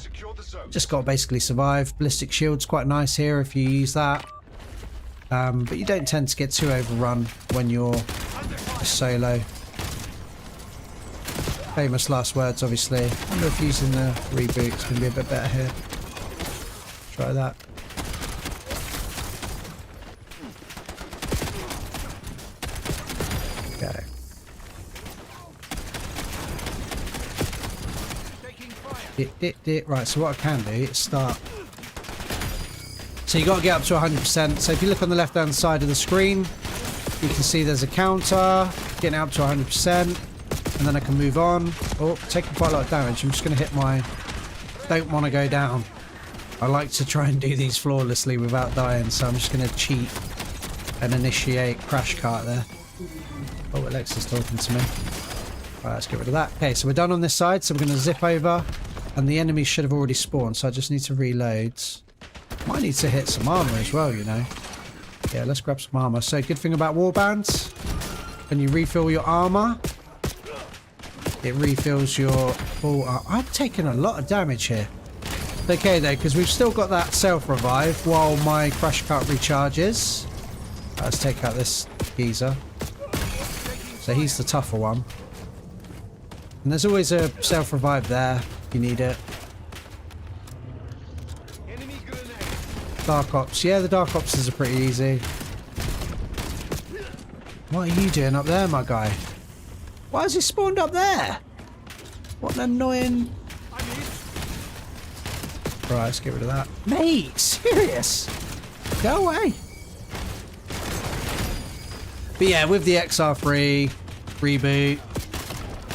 Just gotta basically survive. Ballistic shield's quite nice here if you use that. But you don't tend to get too overrun when you're a solo. Famous last words, obviously. I wonder if using the reboot is going to be a bit better here. Try that. Okay. Right, so what I can do is start. So you got to get up to 100%. So if you look on the left hand side of the screen, you can see there's a counter, getting up to 100%, and then I can move on. Oh, taking quite a lot of damage. I'm just going to hit my, don't want to go down. I like to try and do these flawlessly without dying, so I'm just going to cheat and initiate crash cart there. Oh, Alexa's talking to me. Right, let's get rid of that. Okay, so we're done on this side, so we're going to zip over, and the enemies should have already spawned, so I just need to reload. Might need to hit some armor as well, you know. Yeah, let's grab some armor. So, good thing about warbands, when you refill your armor, it refills your full armor. I'm taking a lot of damage here. Okay, though, because we've still got that self-revive while my crash cart recharges. Let's take out this geezer. So, he's the tougher one. And there's always a self-revive there if you need it. Dark Ops. Yeah, the Dark Ops are pretty easy. What are you doing up there, my guy? Why has he spawned up there? What an annoying... Right, let's get rid of that. Mate, serious? Go away. But yeah, with the XR3 reboot,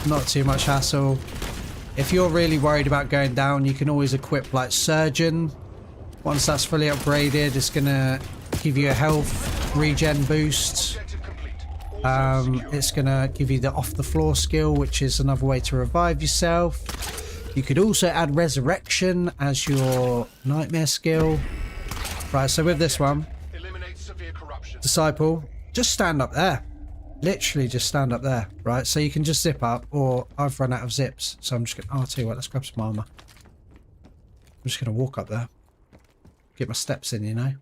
not too much hassle. If you're really worried about going down, you can always equip like Surgeon. Once that's fully upgraded, it's gonna give you a health regen boost. It's gonna give you the off the floor skill, which is another way to revive yourself. You could also add resurrection as your nightmare skill. Right, so with this one, Disciple, just stand up there. Literally just stand up there, right? So you can just zip up, or I've run out of zips, so I'm just gonna, oh, I'll tell you what, let's grab some armor. I'm just gonna walk up there. Get my steps in, you know.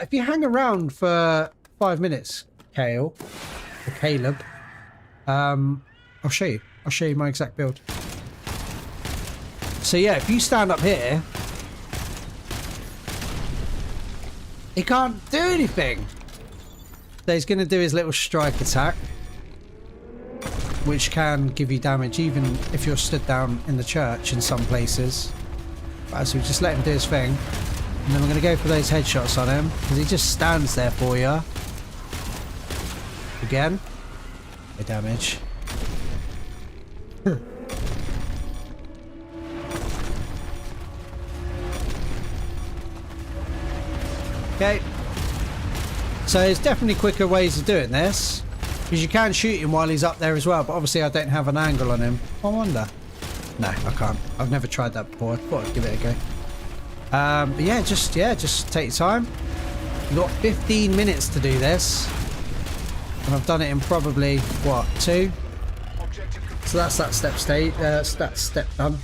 If you hang around for 5 minutes, Kale, or Caleb, I'll show you. I'll show you my exact build. So yeah, if you stand up here, he can't do anything. So he's going to do his little strike attack, which can give you damage even if you're stood down in the church in some places. Right, so we just let him do his thing. And then we're going to go for those headshots on him, because he just stands there for you. Again. No damage. Okay. So there's definitely quicker ways of doing this. Because you can shoot him while he's up there as well, but obviously I don't have an angle on him. I wonder. No, I can't. I've never tried that before. I thought I'd give it a go. But yeah, just take your time. You've got 15 minutes to do this. And I've done it in probably, what, 2? So that's that step done.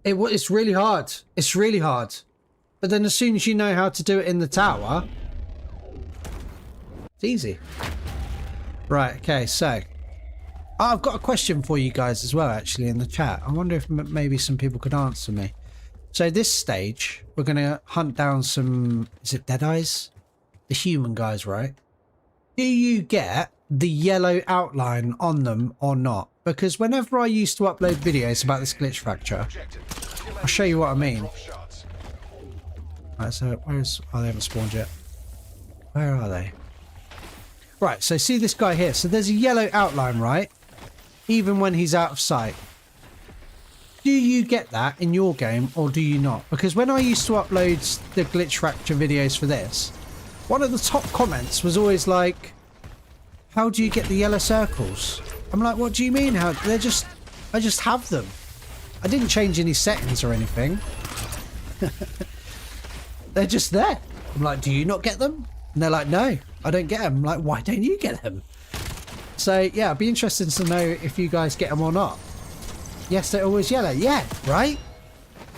It's really hard. It's really hard. But then as soon as you know how to do it in the tower, it's easy. Right, okay, so I've got a question for you guys as well, actually, in the chat. I wonder if maybe some people could answer me. So this stage, we're going to hunt down some, is it Deadeyes? The human guys, right? Do you get the yellow outline on them or not? Because whenever I used to upload videos about this glitch fracture, I'll show you what I mean. Right, so where's... Oh, they haven't spawned yet. Where are they? Right, so see this guy here. So there's a yellow outline, right? Even when he's out of sight. Do you get that in your game or do you not? Because when I used to upload the glitch fracture videos for this, one of the top comments was always like, how do you get the yellow circles? I'm like, what do you mean? How? I just have them. I didn't change any settings or anything. They're just there. I'm like, do you not get them? And they're like, no, I don't get them. I'm like, why don't you get them? So yeah, I'd be interested to know if you guys get them or not. Yes, they're always yellow. Yeah, right?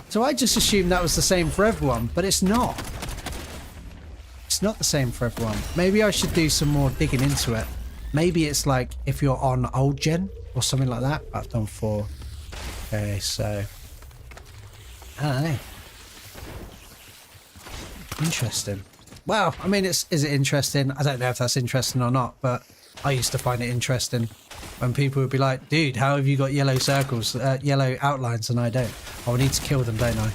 So I just assumed that was the same for everyone, but it's not. It's not the same for everyone. Maybe I should do some more digging into it. Maybe it's like if you're on old gen or something like that. I've done 4. Okay, so I don't know. Interesting. Well, I mean, is it interesting? I don't know if that's interesting or not, but I used to find it interesting when people would be like, dude, how have you got yellow circles, yellow outlines and I don't? Oh, I need to kill them, don't I?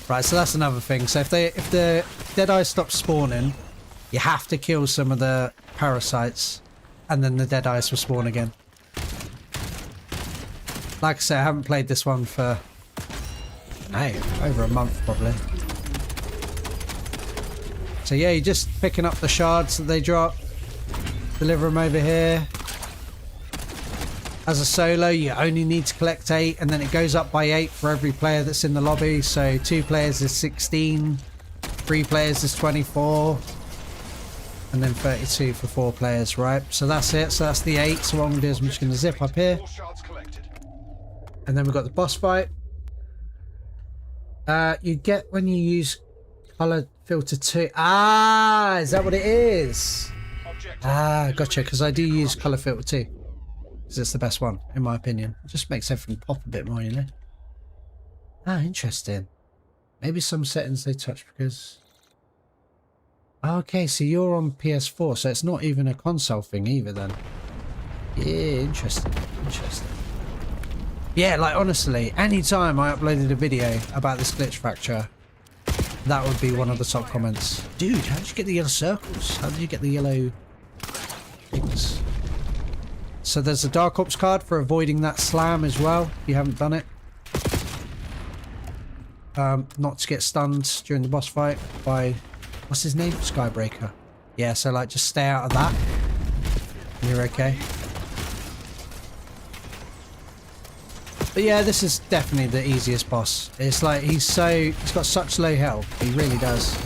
Right, so that's another thing. So if the Deadeye stop spawning, you have to kill some of the parasites and then the Deadeyes will spawn again. Like I say, I haven't played this one for, over a month probably. So yeah, you're just picking up the shards that they drop, deliver them over here. As a solo, you only need to collect 8, and then it goes up by 8 for every player that's in the lobby. So 2 players is 16, 3 players is 24, and then 32 for 4 players, right? So that's it. So that's the 8. So what I'm going to do is I'm just going to zip up here. And then we've got the boss fight. You get when you use color filter 2. Ah, is that what it is? Ah, gotcha, because I do use color filter 2. Because it's the best one, in my opinion. It just makes everything pop a bit more, you know? Ah, interesting. Maybe some settings they touch because... Okay, so you're on PS4, so it's not even a console thing either then. Yeah, interesting. Interesting. Yeah, like honestly, anytime I uploaded a video about this glitch fracture, that would be one of the top comments. Dude, how did you get the yellow circles? How did you get the yellow things? So there's a Dark Ops card for avoiding that slam as well, if you haven't done it. Not to get stunned during the boss fight by, what's his name? Skybreaker. Yeah, so like just stay out of that. You're okay. But yeah, this is definitely the easiest boss. It's like he's got such low health. He really does.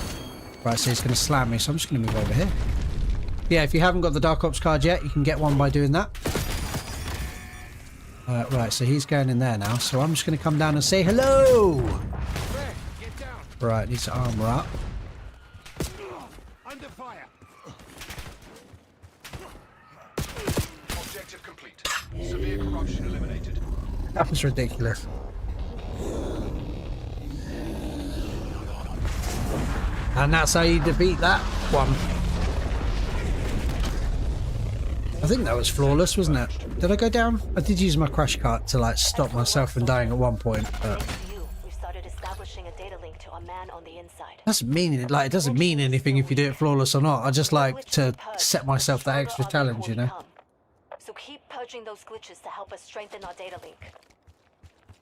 Right, so he's going to slam me, so I'm just going to move over here. Yeah, if you haven't got the Dark Ops card yet, you can get one by doing that. Right, so he's going in there now. So I'm just going to come down and say hello. Right, need to armor up. Under fire. Objective complete. Severe corruption eliminated. That was ridiculous. And that's how you defeat that one. I think that was flawless, wasn't it? Did I go down? I did use my crash cart to like stop myself from dying at one point, but Thanks to you, we've started establishing a data link to a man on the inside. doesn't mean it. Like, it doesn't mean anything if you do it flawless or not. I just like to set myself that extra challenge, you know. So keep purging those glitches to help us strengthen our data link.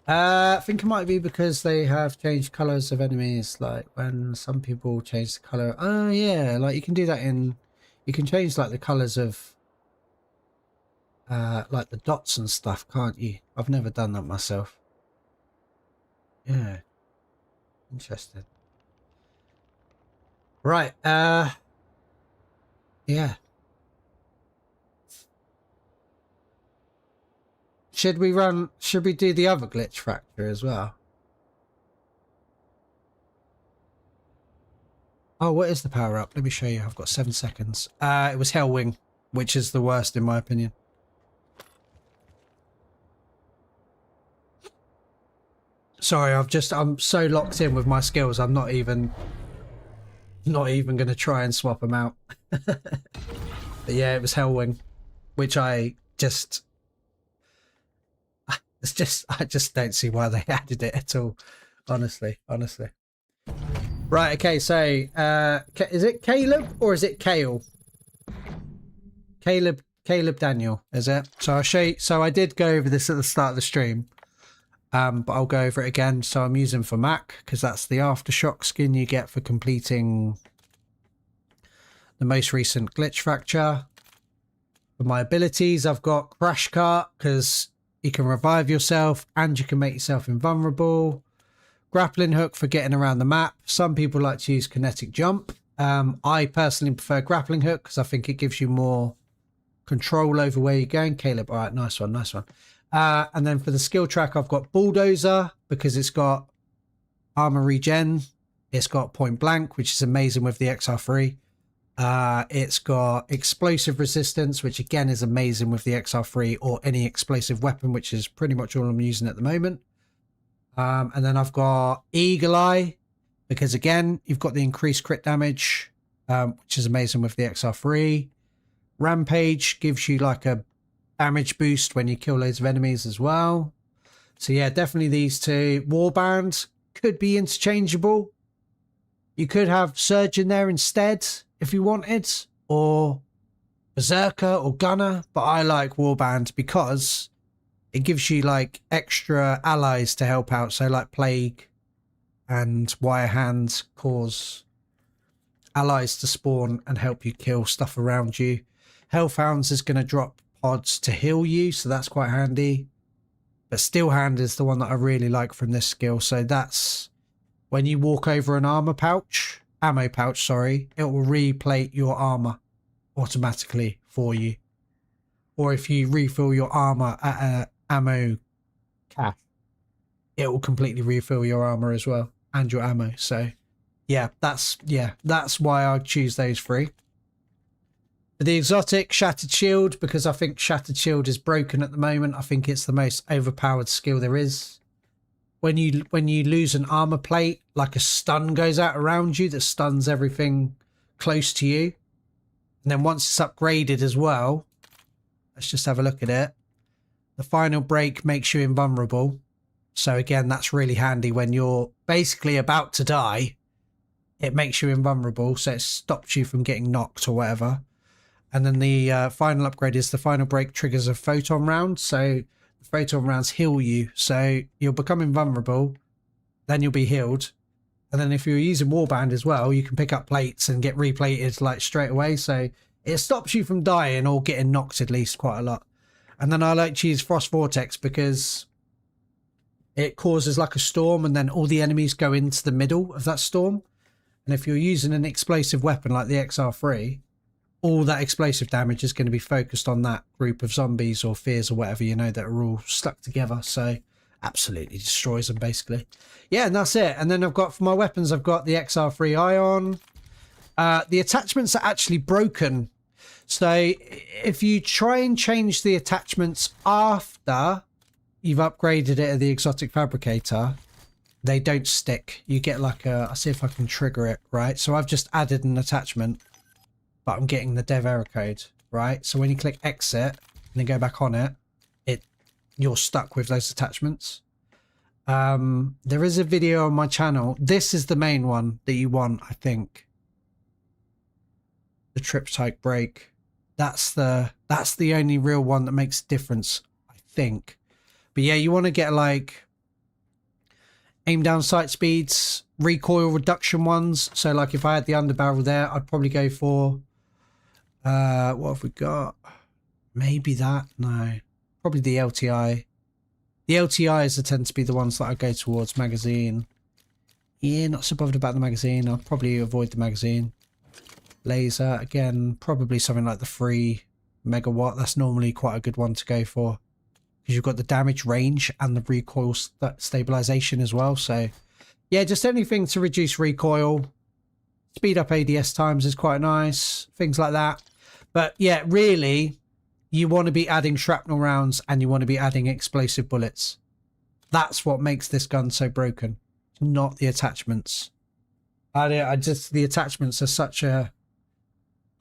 I think it might be because they have changed colors of enemies. Like when some people change the color. Oh yeah, like you can do that in. You can change like the colors of. Like the dots and stuff, can't you? I've never done that myself. Yeah, interesting. Right. Yeah. Should we do the other glitch fracture as well? Oh, what is the power up? Let me show you. I've got 7 seconds. It was Hellwing, which is the worst in my opinion. Sorry, I'm so locked in with my skills. I'm not even going to try and swap them out. But yeah, it was Hellwing, which I just don't see why they added it at all. Honestly. Right, okay, so is it Caleb or is it Kale? Caleb Daniel, is it? So I'll show you. So I did go over this at the start of the stream. But I'll go over it again. So I'm using for Mac because that's the aftershock skin you get for completing the most recent glitch fracture. For my abilities, I've got Crash Cart because you can revive yourself and you can make yourself invulnerable. Grappling Hook for getting around the map. Some people like to use Kinetic Jump. I personally prefer Grappling Hook because I think it gives you more control over where you're going. Caleb, all right, nice one. And then for the skill track, I've got Bulldozer because it's got armor regen. It's got Point Blank, which is amazing with the XR3. It's got Explosive Resistance, which again is amazing with the XR3 or any explosive weapon, which is pretty much all I'm using at the moment. And then I've got Eagle Eye because again, you've got the increased crit damage, which is amazing with the XR3. Rampage gives you like a damage boost when you kill loads of enemies as well. So yeah, definitely these two. Warband could be interchangeable. You could have Surge in there instead if you wanted, or Berserker or Gunner, but I like Warband because it gives you like extra allies to help out. So like Plague and Wire Hand cause allies to spawn and help you kill stuff around you. Hellhounds is going to drop pods to heal you, so that's quite handy. But Steel Hand is the one that I really like from this skill. So that's when you walk over an ammo pouch, sorry, it will replate your armor automatically for you. Or if you refill your armor at an ammo cache, it will completely refill your armor as well and your ammo. So yeah, that's why I choose those three. The exotic Shattered Shield, because I think Shattered Shield is broken at the moment. I think it's the most overpowered skill there is. When you lose an armor plate, like a stun goes out around you that stuns everything close to you. And then once it's upgraded as well, let's just have a look at it. The final break makes you invulnerable. So again, that's really handy when you're basically about to die. It makes you invulnerable, so it stops you from getting knocked or whatever. And then the final upgrade is the final break triggers a photon round. So the photon rounds heal you. So you'll become invulnerable, then you'll be healed. And then if you're using Warband as well, you can pick up plates and get replated like straight away. So it stops you from dying or getting knocked at least quite a lot. And then I like to use Frost Vortex because it causes like a storm and then all the enemies go into the middle of that storm. And if you're using an explosive weapon like the XR3, all that explosive damage is going to be focused on that group of zombies or fears or whatever, you know, that are all stuck together. So absolutely destroys them basically. Yeah, and that's it. And then I've got, for my weapons, I've got the XR3 Ion. The attachments are actually broken. So if you try and change the attachments after you've upgraded it at the Exotic Fabricator, they don't stick. You get like a, I'll see if I can trigger it, right? So I've just added an attachment, but I'm getting the dev error code, right? So when you click exit and then go back on it, you're stuck with those attachments. There is a video on my channel. This is the main one that you want, I think. The triptych brake. That's the only real one that makes a difference, I think. But yeah, you want to get like aim down sight speeds, recoil reduction ones. So like if I had the underbarrel there, I'd probably go for what have we got? Maybe that. No, probably the LTI. The LTIs tend to be the ones that I go towards. Magazine. Yeah, not so bothered about the magazine. I'll probably avoid the magazine. Laser, again, probably something like the 3 megawatt. That's normally quite a good one to go for, because you've got the damage range and the recoil stabilization as well. So yeah, just anything to reduce recoil. Speed up ADS times is quite nice, things like that. But yeah, really, you want to be adding shrapnel rounds and you want to be adding explosive bullets. That's what makes this gun so broken, not the attachments. I just, the attachments are such an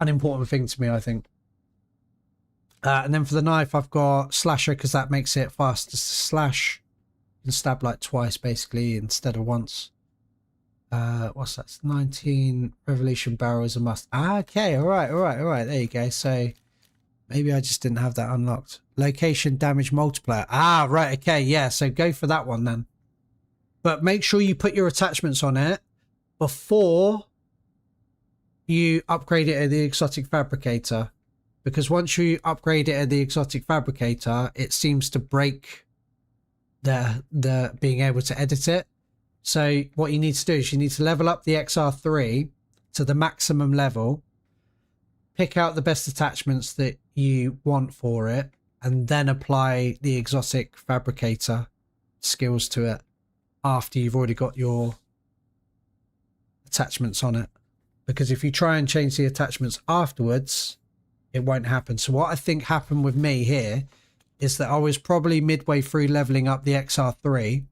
important thing to me, I think. And then for the knife, I've got slasher, because that makes it fast to slash. You can stab like twice basically instead of once. What's that? 19 revolution barrel is a must. Okay, all right. There you go. So maybe I just didn't have that unlocked. Location damage multiplier. Right. Okay, yeah. So go for that one then. But make sure you put your attachments on it before you upgrade it at the exotic fabricator, because once you upgrade it at the exotic fabricator, it seems to break the being able to edit it. So what you need to do is you need to level up the XR3 to the maximum level, pick out the best attachments that you want for it, and then apply the exotic fabricator skills to it after you've already got your attachments on it. Because if you try and change the attachments afterwards, it won't happen. So what I think happened with me here is that I was probably midway through leveling up the XR3,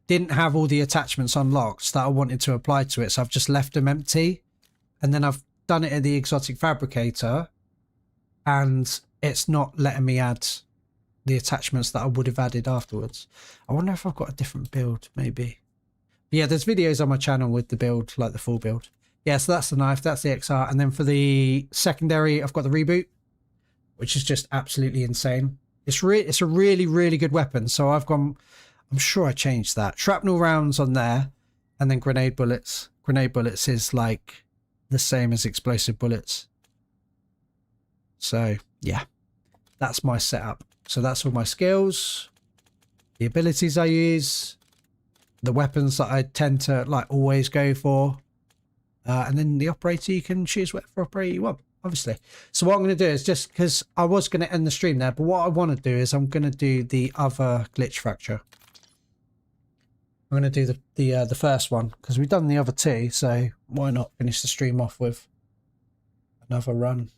didn't have all the attachments unlocked that I wanted to apply to it, so I've just left them empty, and then I've done it in the exotic fabricator and it's not letting me add the attachments that I would have added afterwards. I wonder if I've got a different build, maybe. Yeah, there's videos on my channel with the build, like the full build. Yeah, so that's the knife, that's the XR. And then for the secondary, I've got the reboot, which is just absolutely insane. It's a really, really good weapon. So I've gone, I'm sure I changed that. Shrapnel rounds on there, and then grenade bullets. Grenade bullets is like the same as explosive bullets. So yeah, that's my setup. So that's all my skills, the abilities I use, the weapons that I tend to like always go for, and then the operator, you can choose whatever operator you want, obviously. So what I'm going to do is, just because I was going to end the stream there, but what I want to do is I'm going to do the other glitch fracture. I'm going to do the first one because we've done the other two, so why not finish the stream off with another run.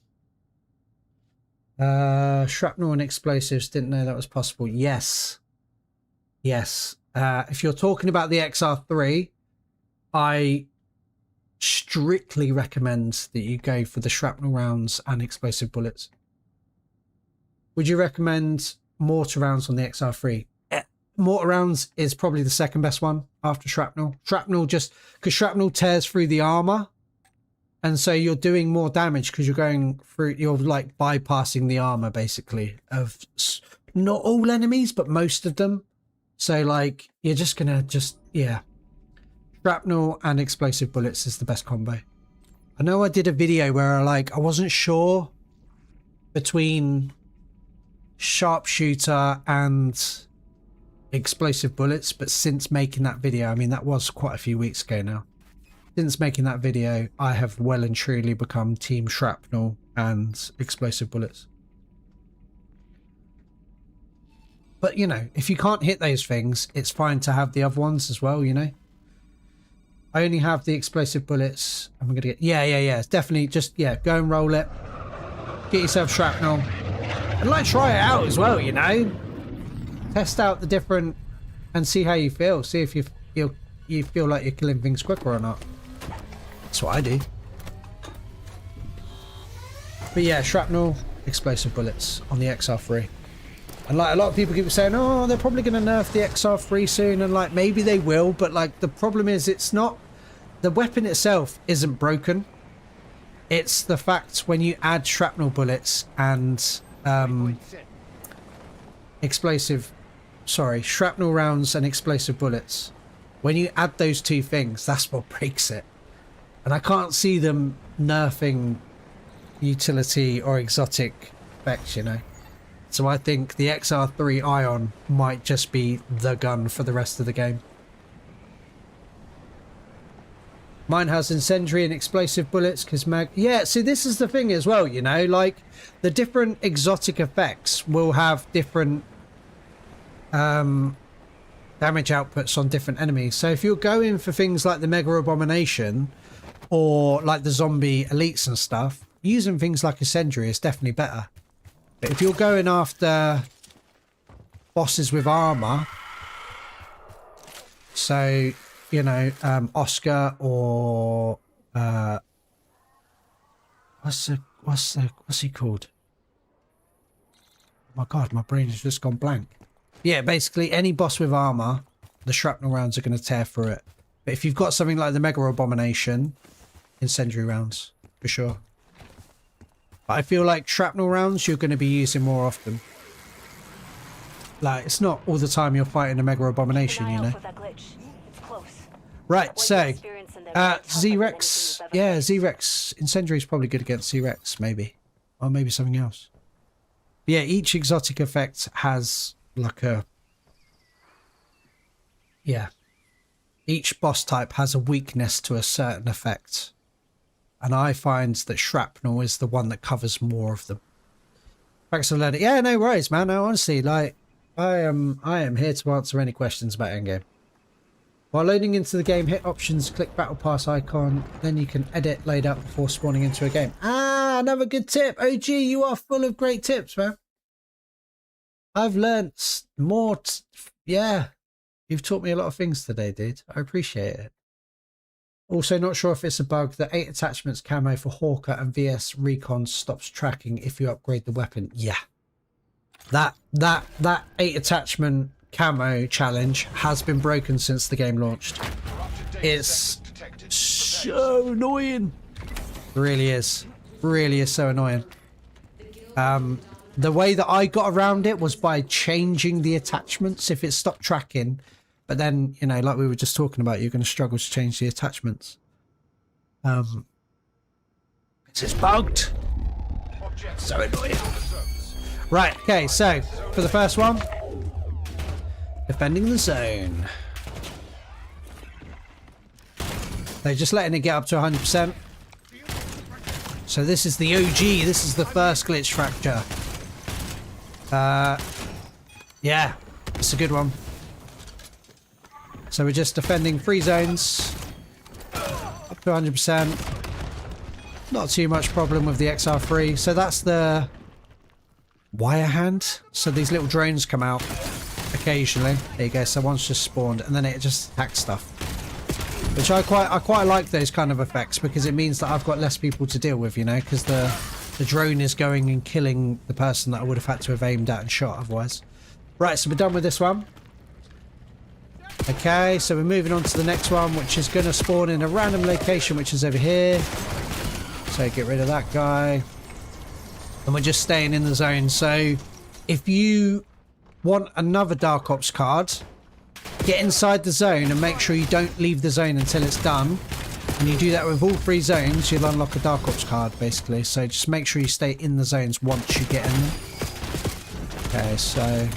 Shrapnel and explosives, didn't know that was possible. Yes. If you're talking about the XR3, I strictly recommend that you go for the shrapnel rounds and explosive bullets. Would you recommend mortar rounds on the XR3? Mortar rounds is probably the second best one after shrapnel. Shrapnel, just because shrapnel tears through the armor, and so you're doing more damage because you're going through, you're like bypassing the armor basically of not all enemies, but most of them. So like you're just gonna yeah. Shrapnel and explosive bullets is the best combo. I know I did a video where I wasn't sure between sharpshooter and explosive bullets, but since making that video, I mean that was quite a few weeks ago now, since making that video, I have well and truly become team shrapnel and explosive bullets. But you know, if you can't hit those things, it's fine to have the other ones as well, you know. I only have the explosive bullets. I'm gonna get it's definitely just go and roll it, get yourself shrapnel, and try it out as well, you know. Test out the different and see how you feel. See if you feel like you're killing things quicker or not. That's what I do. But yeah, shrapnel, explosive bullets on the XR3. And like a lot of people keep saying, oh, they're probably going to nerf the XR3 soon, and like maybe they will, but like the problem is it's not, the weapon itself isn't broken. It's the fact when you add shrapnel bullets and shrapnel rounds and explosive bullets, when you add those two things, that's what breaks it. And I can't see them nerfing utility or exotic effects, you know. So I think the XR3 Ion might just be the gun for the rest of the game. Mine has incendiary and explosive bullets because yeah, see, this is the thing as well, you know, like the different exotic effects will have different damage outputs on different enemies. So if you're going for things like the Mega Abomination or like the zombie elites and stuff, using things like incendiary is definitely better. But if you're going after bosses with armor, so you know, Oscar or what's he called? Oh my god, my brain has just gone blank. Yeah, basically any boss with armor, the shrapnel rounds are going to tear through it. But if you've got something like the Mega Abomination, incendiary rounds for sure. But I feel like shrapnel rounds you're going to be using more often. Like it's not all the time you're fighting a Mega Abomination, you know. Right, so Z-Rex, yeah, Z-Rex incendiary is probably good against Z-Rex, maybe, or maybe something else. But yeah, each exotic effect has like a, yeah, each boss type has a weakness to a certain effect, and I find that shrapnel is the one that covers more of them. Thanks for learning. Yeah, no worries, man. No, honestly, like I am here to answer any questions about Endgame. While loading into the game, hit options, click battle pass icon, then you can edit loadout before spawning into a game. Ah, another good tip. OG, you are full of great tips, man. I've learnt more. Yeah, you've taught me a lot of things today, dude. I appreciate it. Also, not sure if it's a bug. The 8 attachments camo for Hawker and VS Recon stops tracking if you upgrade the weapon. Yeah, that 8 attachment camo challenge has been broken since the game launched. It's so annoying. Really is so annoying. The way that I got around it was by changing the attachments if it stopped tracking, but then, you know, like we were just talking about, you're going to struggle to change the attachments. It's bugged. So annoying. Right, okay, so for the first one, defending the zone. They're just letting it get up to 100%. So this is the OG. This is the first glitch fracture. Yeah, it's a good one. So we're just defending 3 zones up to 100%. Not too much problem with the XR3. So that's the wire hand. So these little drones come out occasionally. There you go. So one's just spawned and then it just attacks stuff, which I quite like those kind of effects, because it means that I've got less people to deal with, you know, because the drone is going and killing the person that I would have had to have aimed at and shot otherwise. Right, so we're done with this one. Okay, so we're moving on to the next one, which is going to spawn in a random location, which is over here. So get rid of that guy. And we're just staying in the zone. So if you want another Dark Ops card, get inside the zone and make sure you don't leave the zone until it's done. And you do that with all 3 zones, you'll unlock a Dark Ops card, basically. So just make sure you stay in the zones once you get in them. Okay, so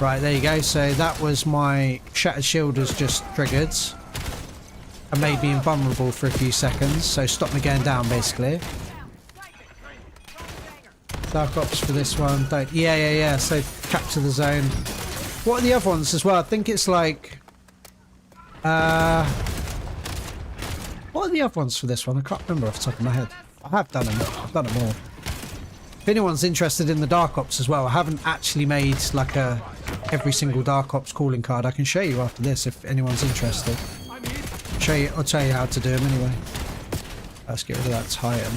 right, there you go. So that was my Shattered Shield has just triggered and made me invulnerable for a few seconds. So stop me going down, basically. Dark Ops for this one. Don't. Yeah. So capture the zone. What are the other ones as well? I think it's like what are the other ones for this one? I can't remember off the top of my head. I have done them. I've done them all. If anyone's interested in the Dark Ops as well, I haven't actually made like a every single Dark Ops calling card. I can show you after this if anyone's interested. I'll tell you how to do them anyway. Let's get rid of that Titan.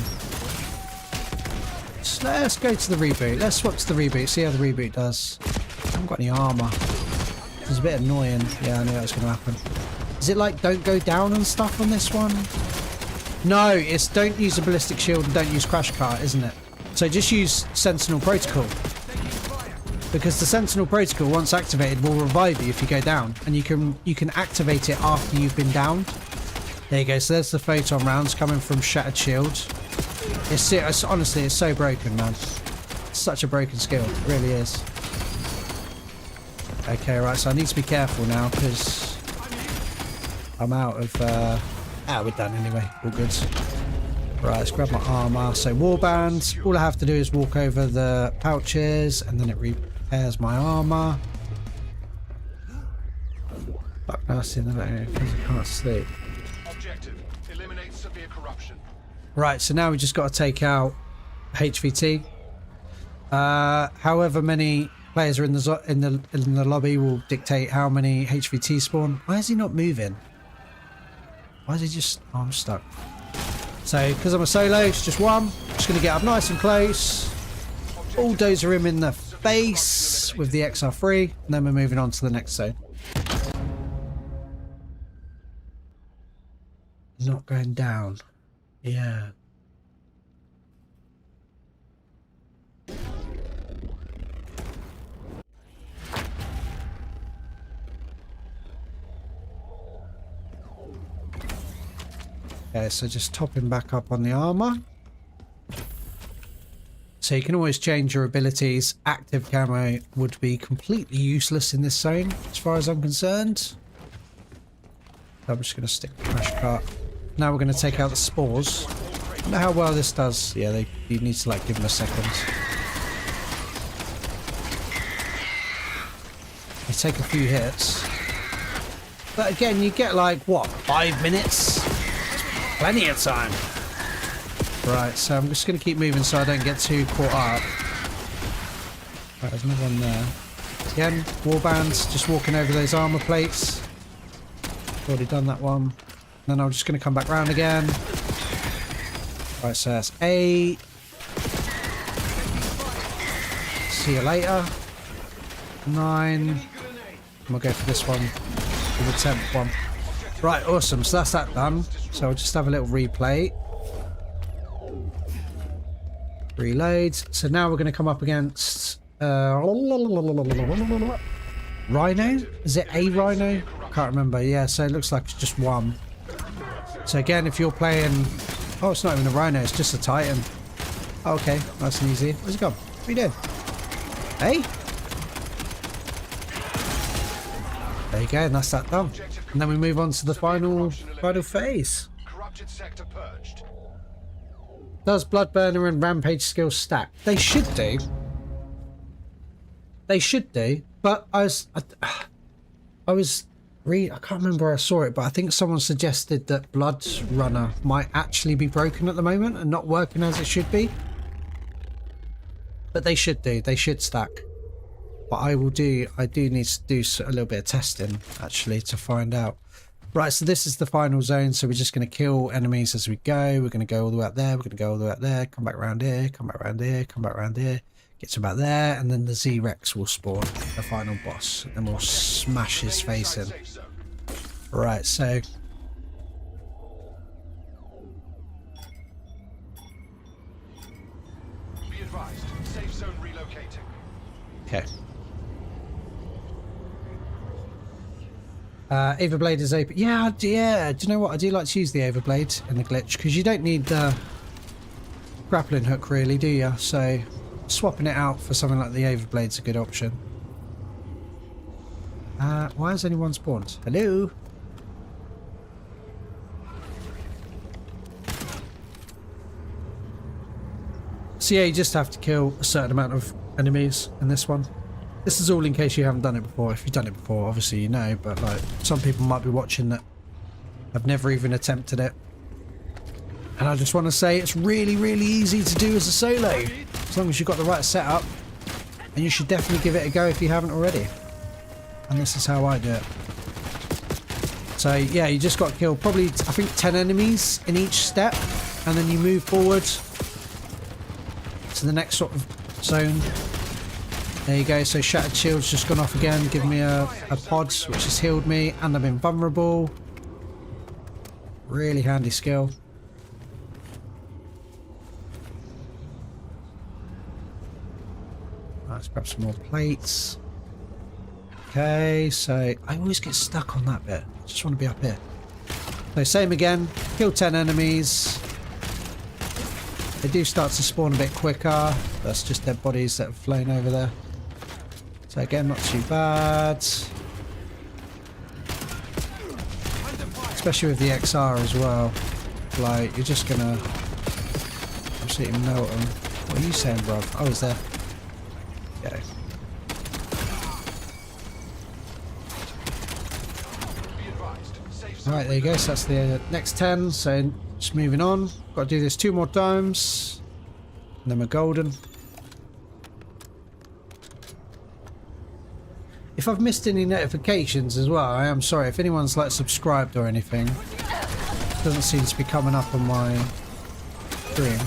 So let's go to the reboot. Let's swap to the reboot, see how the reboot does. I haven't got any armour. It's a bit annoying. Yeah, I knew that was going to happen. Is it like don't go down and stuff on this one? No, it's don't use a ballistic shield and don't use crash cart, isn't it? So just use Sentinel Protocol. Because the Sentinel Protocol, once activated, will revive you if you go down. And you can activate it after you've been downed. There you go, so there's the photon rounds coming from Shattered Shield. It's honestly, it's so broken, man. It's such a broken skill, it really is. Okay, right, so I need to be careful now, because I'm out of... we're done anyway, all good. Right, let's grab my armour. So warband, all I have to do is walk over the pouches, and then it repairs my armour. Fuck, now I see the because I can't sleep. Objective: eliminate severe corruption. Right, so now we just got to take out HVT. However many players are in the lobby will dictate how many HVT spawn. Why is he not moving? Why is he just... Oh, I'm stuck. So, because I'm a solo, it's just one. Just going to get up nice and close. Bulldozer him in the face with the XR3. And then we're moving on to the next zone. Not going down. Yeah. Okay, so just topping back up on the armor. So you can always change your abilities. Active camo would be completely useless in this zone, as far as I'm concerned. So I'm just going to stick the crash cart. Now we're going to take out the spores. I don't know how well this does. Yeah, you need to like give them a second. They take a few hits. But again, you get like, what, 5 minutes? Plenty of time. Right, so I'm just going to keep moving so I don't get too caught up. Right, there's another one there. Again, warbands, just walking over those armor plates. Already done that one. Then I'm just going to come back round again. Right, so that's 8. See you later. 9. And we'll go for this one, for the 10th one. Right, awesome. So that's that done. So I'll just have a little replay. Reload. So now we're going to come up against Rhino? Is it a Rhino? Can't remember. Yeah, so it looks like it's just one. So again, if you're playing... Oh, it's not even a Rhino, it's just a Titan. Oh, okay, nice and easy. Where's it gone? What are you doing? Hey? There you go, and that's that done. And then we move on to the final phase. Corrupted sector purged. Does Bloodburner and Rampage skills stack? They should do. They should do, but I can't remember where I saw it, but I think someone suggested that Blood Runner might actually be broken at the moment and not working as it should be. But they should do. They should stack. But I do need to do a little bit of testing, actually, to find out. Right, so this is the final zone, so we're just going to kill enemies as we go. We're going to go all the way up there. We're going to go all the way up there. Come back around here. Come back around here. Come back around here. Get to about there, and then the Z-Rex will spawn, the final boss. And we'll smash his face in. Right, so... Be advised, safe zone relocating. Okay. Overblade is open. Yeah. Do you know what? I do like to use the Overblade in the glitch, because you don't need the grappling hook, really, do you? So swapping it out for something like the Overblade's a good option. Why has anyone spawned? Hello? So yeah, you just have to kill a certain amount of enemies in this one. This is all in case you haven't done it before. If you've done it before, obviously you know, but like some people might be watching that have never even attempted it. And I just want to say it's really, really easy to do as a solo. As long as you've got the right setup. And you should definitely give it a go if you haven't already. And this is how I do it. So yeah, you just got to kill probably, I think, 10 enemies in each step. And then you move forward to the next sort of zone. There you go. So Shattered Shield's just gone off again, giving me a pod, which has healed me. And I'm invulnerable. Really handy skill. Let's grab some more plates. Okay, so I always get stuck on that bit. I just want to be up here. So same again, kill 10 enemies. They do start to spawn a bit quicker. That's just dead bodies that have flown over there. So again, not too bad. Especially with the XR as well. Like, you're just gonna absolutely melt them. What are you saying, bruv? I was there. Go. Alright, there you go. So that's the next 10. So just moving on. Got to do this 2 more times. And then we're golden. If I've missed any notifications as well, I am sorry. If anyone's like subscribed or anything, it doesn't seem to be coming up on my screen.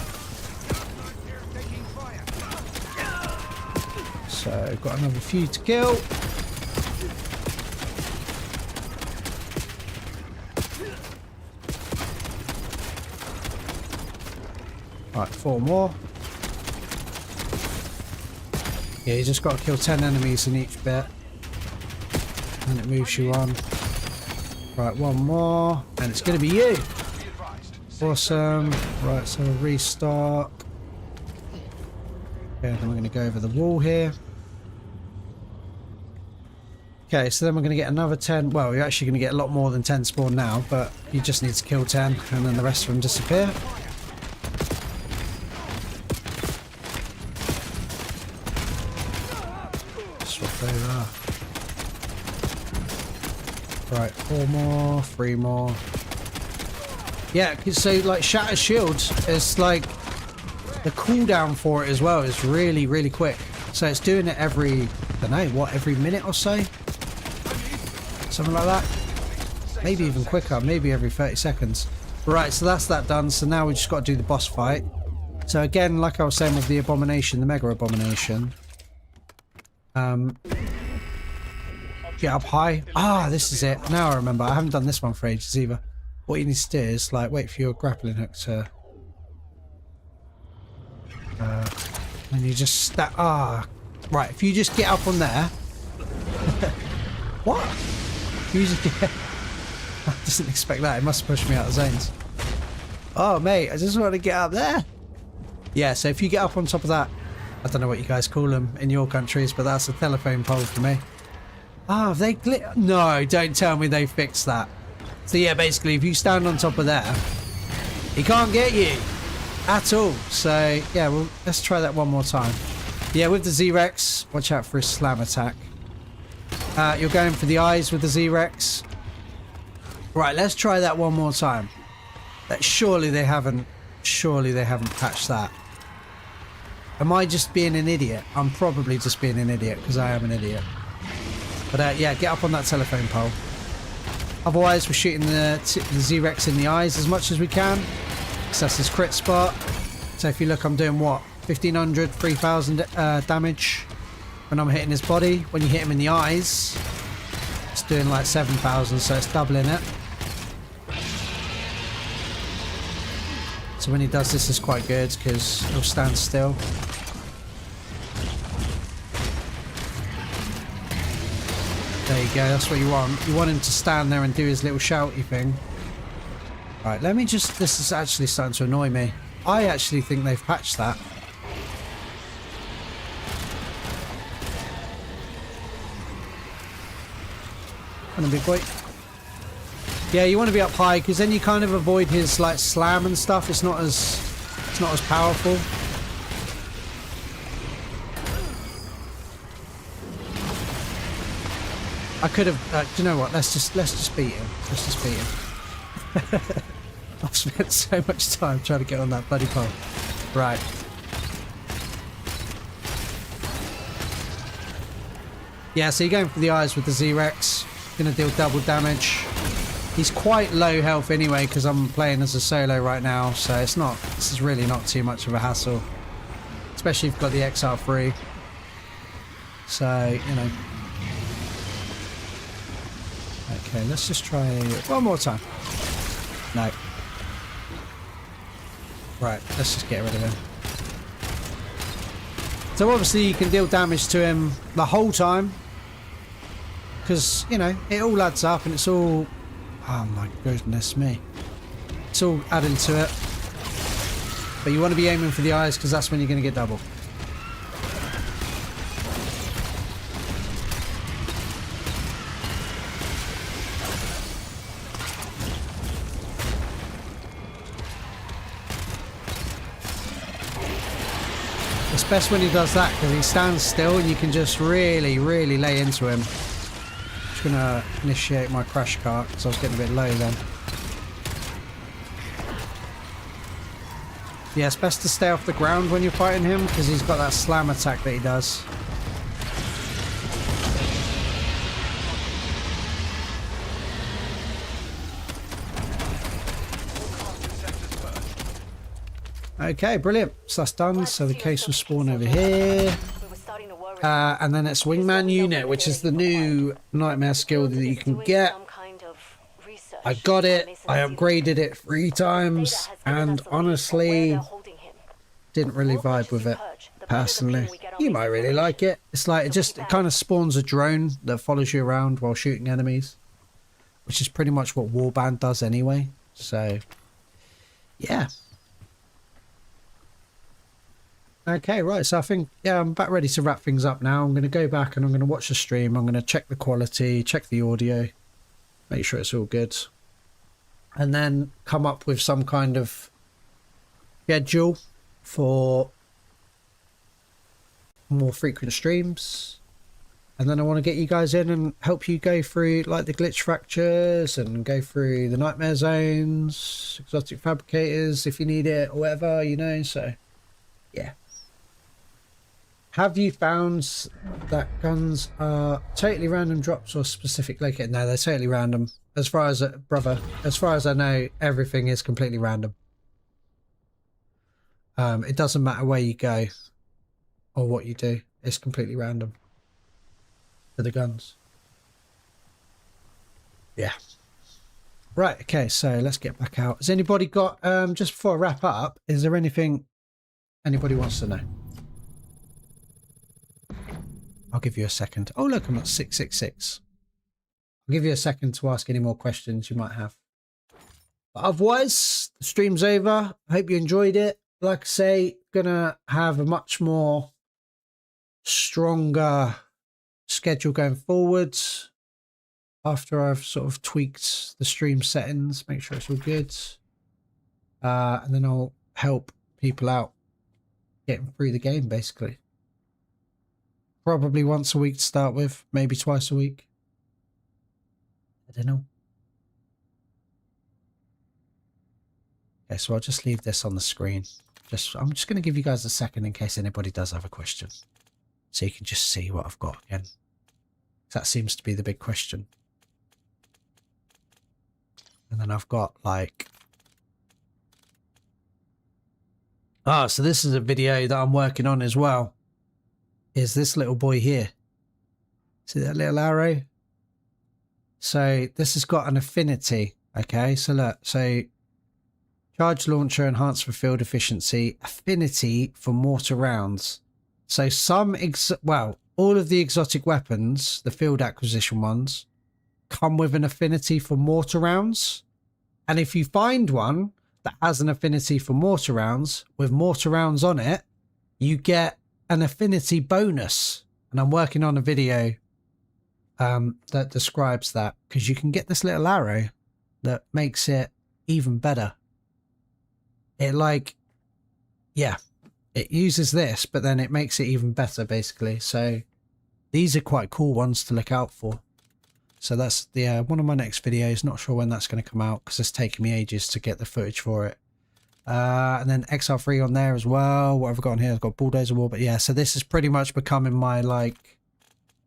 So got another few to kill. Right, 4 more. Yeah, you just got to kill 10 enemies in each bit. And it moves you on. Right, 1 more. And it's going to be you. Awesome. Right, so we'll restock. Okay, then we're going to go over the wall here. Okay, so then we're going to get another 10. Well, we're actually going to get a lot more than 10 spawn now, but you just need to kill 10 and then the rest of them disappear. Swap over. Right, 4 more, 3 more. Yeah, so like Shattered Shield is like the cooldown for it as well is really, really quick. So it's doing it every, I don't know, what, every minute or so? Something like that. Maybe even quicker, maybe every 30 seconds. Right, so that's that done. So now we just got to do the boss fight. So again, like I was saying with the Abomination, the Mega Abomination. Get up high. Ah, this is it. Now I remember. I haven't done this one for ages either. What you need to do is like wait for your grappling hook to and you just stack. Ah, right. If you just get up on there. What? If you just get. I didn't expect that. It must push me out of zones. Oh, mate, I just want to get up there. Yeah, so if you get up on top of that, I don't know what you guys call them in your countries, but that's a telephone pole for me. Ah, have they No, don't tell me they fixed that. So yeah, basically, if you stand on top of there, he can't get you at all. So yeah, well, let's try that one more time. Yeah, with the Z-Rex, watch out for his slam attack. You're going for the eyes with the Z-Rex. Right, let's try that one more time. Surely they haven't patched that. Am I just being an idiot? I'm probably just being an idiot because I am an idiot. But yeah, get up on that telephone pole. Otherwise, we're shooting the Z-Rex in the eyes as much as we can. So that's his crit spot. So if you look, I'm doing what? 1500, 3000 damage when I'm hitting his body. When you hit him in the eyes, it's doing like 7000, so it's doubling it. So when he does this, it's quite good because he'll stand still. There you go, that's what you want. You want him to stand there and do his little shouty thing. Right, let me just... This is actually starting to annoy me. I actually think they've patched that. Come on, big boy. Yeah, you want to be up high because then you kind of avoid his like slam and stuff. It's not as powerful. I could have. Do you know what? Let's just beat him. Let's just beat him. I've spent so much time trying to get on that bloody pole. Right. Yeah, so you're going for the eyes with the Z-Rex. Going to deal double damage. He's quite low health anyway because I'm playing as a solo right now, so this is really not too much of a hassle. Especially if you've got the XR3. So, you know. Okay, let's just try one more time. No. Right, let's just get rid of him. So obviously you can deal damage to him the whole time. Because, you know, it all adds up and it's all... Oh my goodness me. It's all adding to it. But you want to be aiming for the eyes because that's when you're going to get double. It's best when he does that because he stands still and you can just really, really lay into him. Just going to initiate my crash cart because I was getting a bit low then. Yeah, it's best to stay off the ground when you're fighting him because he's got that slam attack that he does. Okay, brilliant. So that's done. So the case will spawn over here. And then it's Wingman Unit, which is the new nightmare skill that you can get. I got it. I upgraded it 3 times. And honestly, didn't really vibe with it, personally. You might really like it. It's like, it kind of spawns a drone that follows you around while shooting enemies. Which is pretty much what Warband does anyway. So, yeah. Okay, right, so I think, yeah, I'm about ready to wrap things up now. I'm going to go back and I'm going to watch the stream. I'm going to check the quality, check the audio, make sure it's all good. And then come up with some kind of schedule for more frequent streams. And then I want to get you guys in and help you go through, like, the glitch fractures and go through the nightmare zones, exotic fabricators if you need it or whatever, you know, so, yeah. Have you found that guns are totally random drops or specific located? No, they're totally random. As far as, brother, as far as I know, everything is completely random. It doesn't matter where you go or what you do. It's completely random for the guns. Yeah. Right, okay, so let's get back out. Has anybody got, just before I wrap up, is there anything anybody wants to know? I'll give you a second. Oh, look, I'm at 666. I'll give you a second to ask any more questions you might have. But otherwise, the stream's over. I hope you enjoyed it. Like I say, gonna have a much more stronger schedule going forwards after I've sort of tweaked the stream settings, make sure it's all good. And then I'll help people out getting through the game, basically. Probably once a week to start with, maybe twice a week. I don't know. Okay, so I'll just leave this on the screen. I'm just going to give you guys a second in case anybody does have a question. So you can just see what I've got again. That seems to be the big question. And then I've got like... Ah, so this is a video that I'm working on as well. Is this little boy here. See that little arrow? So this has got an affinity. Okay, so look, so charge launcher enhanced for field efficiency, affinity for mortar rounds. So all of the exotic weapons, the field acquisition ones, come with an affinity for mortar rounds. And if you find one that has an affinity for mortar rounds with mortar rounds on it, you get an affinity bonus. And I'm working on a video that describes that, because you can get this little arrow that makes it even better. It it uses this, but then it makes it even better, basically. So these are quite cool ones to look out for. So that's the one of my next videos. Not sure when that's going to come out because it's taken me ages to get the footage for it. And then XR3 on there as well. What have I got on here? I've got Bulldozer War, but yeah, so this is pretty much becoming my like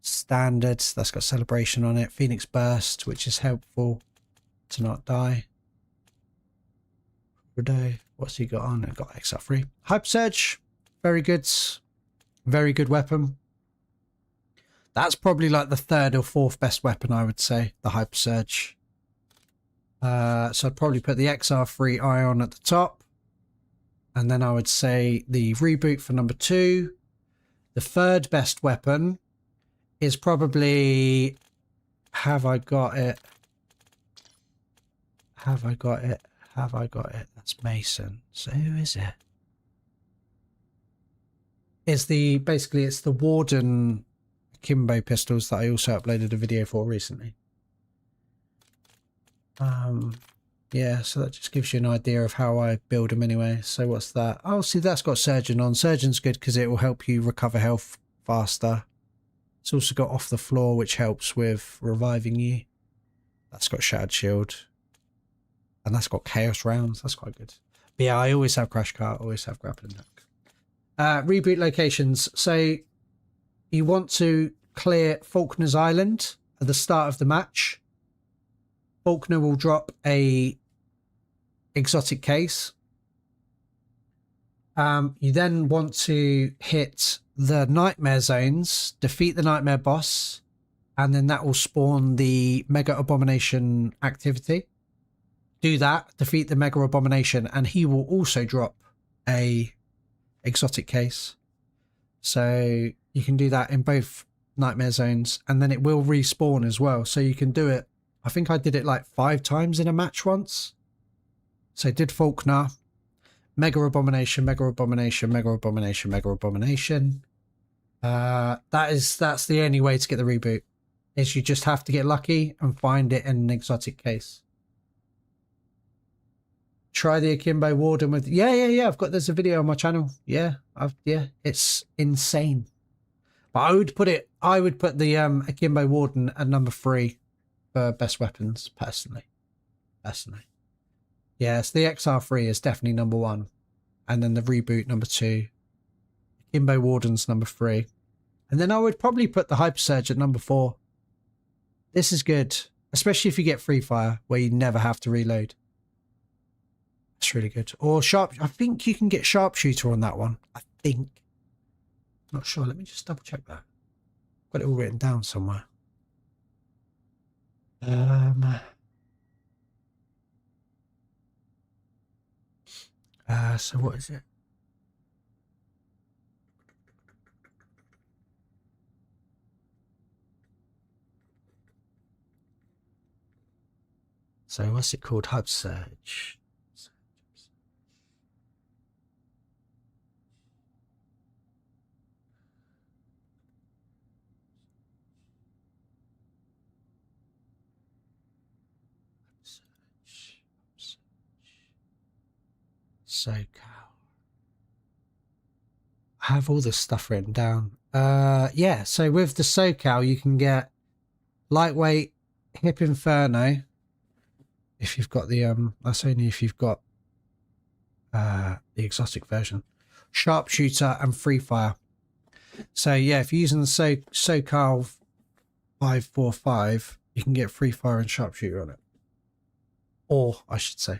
standards. That's got Celebration on it. Phoenix Burst, which is helpful to not die. What's he got on? I've got XR3. Hyper Surge, very good weapon. That's probably like the 3rd or 4th best weapon, I would say, the Hyper Surge. So I'd probably put the XR3 Ion at the top. And then I would say the Reboot for number 2. The 3rd best weapon is probably... Have I got it? Have I got it? Have I got it? That's Mason. So who is it? It's the... Basically, it's the Warden Akimbo pistols that I also uploaded a video for recently. Yeah, so that just gives you an idea of how I build them anyway. So what's that? Oh, see, that's got Surgeon on. Surgeon's good because it will help you recover health faster. It's also got Off the Floor, which helps with reviving you. That's got Shattered Shield. And that's got Chaos Rounds. That's quite good. But yeah, I always have Crash Cart, always have Grappling Hook. Reboot locations. So you want to clear Falkner's Island at the start of the match. Falkner will drop a exotic case. You then want to hit the nightmare zones, defeat the nightmare boss, and then that will spawn the Mega Abomination activity. Do that, defeat the Mega Abomination, and he will also drop a exotic case. So you can do that in both nightmare zones, and then it will respawn as well. So you can do it. I think I did it like 5 times in a match once. So I did Falkner, Mega Abomination, Mega Abomination, Mega Abomination, Mega Abomination. That's the only way to get the reboot. Is you just have to get lucky and find it in an exotic case. Try the Akimbo Warden with yeah. There's a video on my channel. Yeah, it's insane. But I would put the Akimbo Warden at number 3. Best weapons, personally. Yes, the XR3 is definitely number 1, and then the Reboot number 2, Akimbo Warden's number 3, and then I would probably put the Hyper Surge at number 4. This is good, especially if you get Free Fire, where you never have to reload. That's really good. Or I think you can get Sharpshooter on that one. I think. Not sure. Let me just double check that. Got it all written down somewhere. So what is it? So what's it called? Hub Surge. SoCal. I have all this stuff written down. Yeah, so with the SoCal you can get lightweight Hip Inferno if you've got the that's only if you've got the exotic version. Sharpshooter and Free Fire. So yeah, if you're using the SoCal 545, you can get Free Fire and Sharpshooter on it. Or I should say.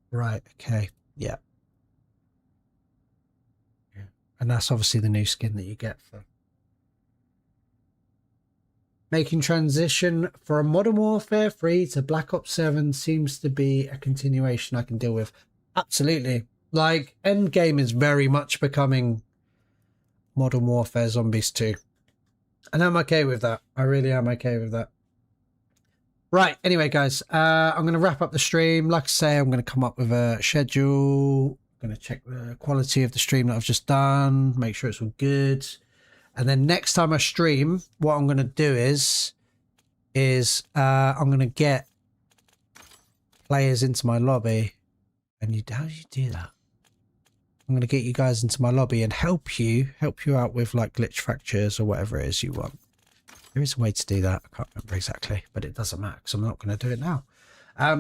Right, okay, yeah. And that's obviously the new skin that you get for making transition from Modern Warfare 3 to Black Ops 7 seems to be a continuation I can deal with. Absolutely. Like, Endgame is very much becoming Modern Warfare Zombies 2. And I'm okay with that. I really am okay with that. Right, anyway, guys, I'm going to wrap up the stream. Like I say, I'm going to come up with a schedule. I'm going to check the quality of the stream that I've just done, make sure it's all good. And then next time I stream, what I'm going to do is I'm going to get players into my lobby. And how do you do that? I'm going to get you guys into my lobby and help you out with like glitch fractures or whatever it is you want. There is a way to do that. I can't remember exactly, but it doesn't matter because I'm not going to do it now.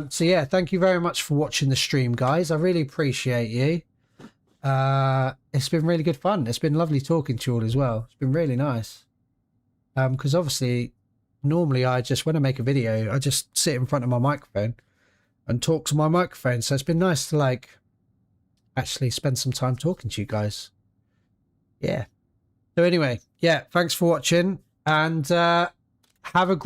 So yeah, thank you very much for watching the stream, guys. I really appreciate you. It's been really good fun. It's been lovely talking to you all as well. It's been really nice. Because obviously, normally when I make a video, I just sit in front of my microphone and talk to my microphone. So it's been nice to like actually spend some time talking to you guys. Yeah. So anyway, yeah, thanks for watching and have a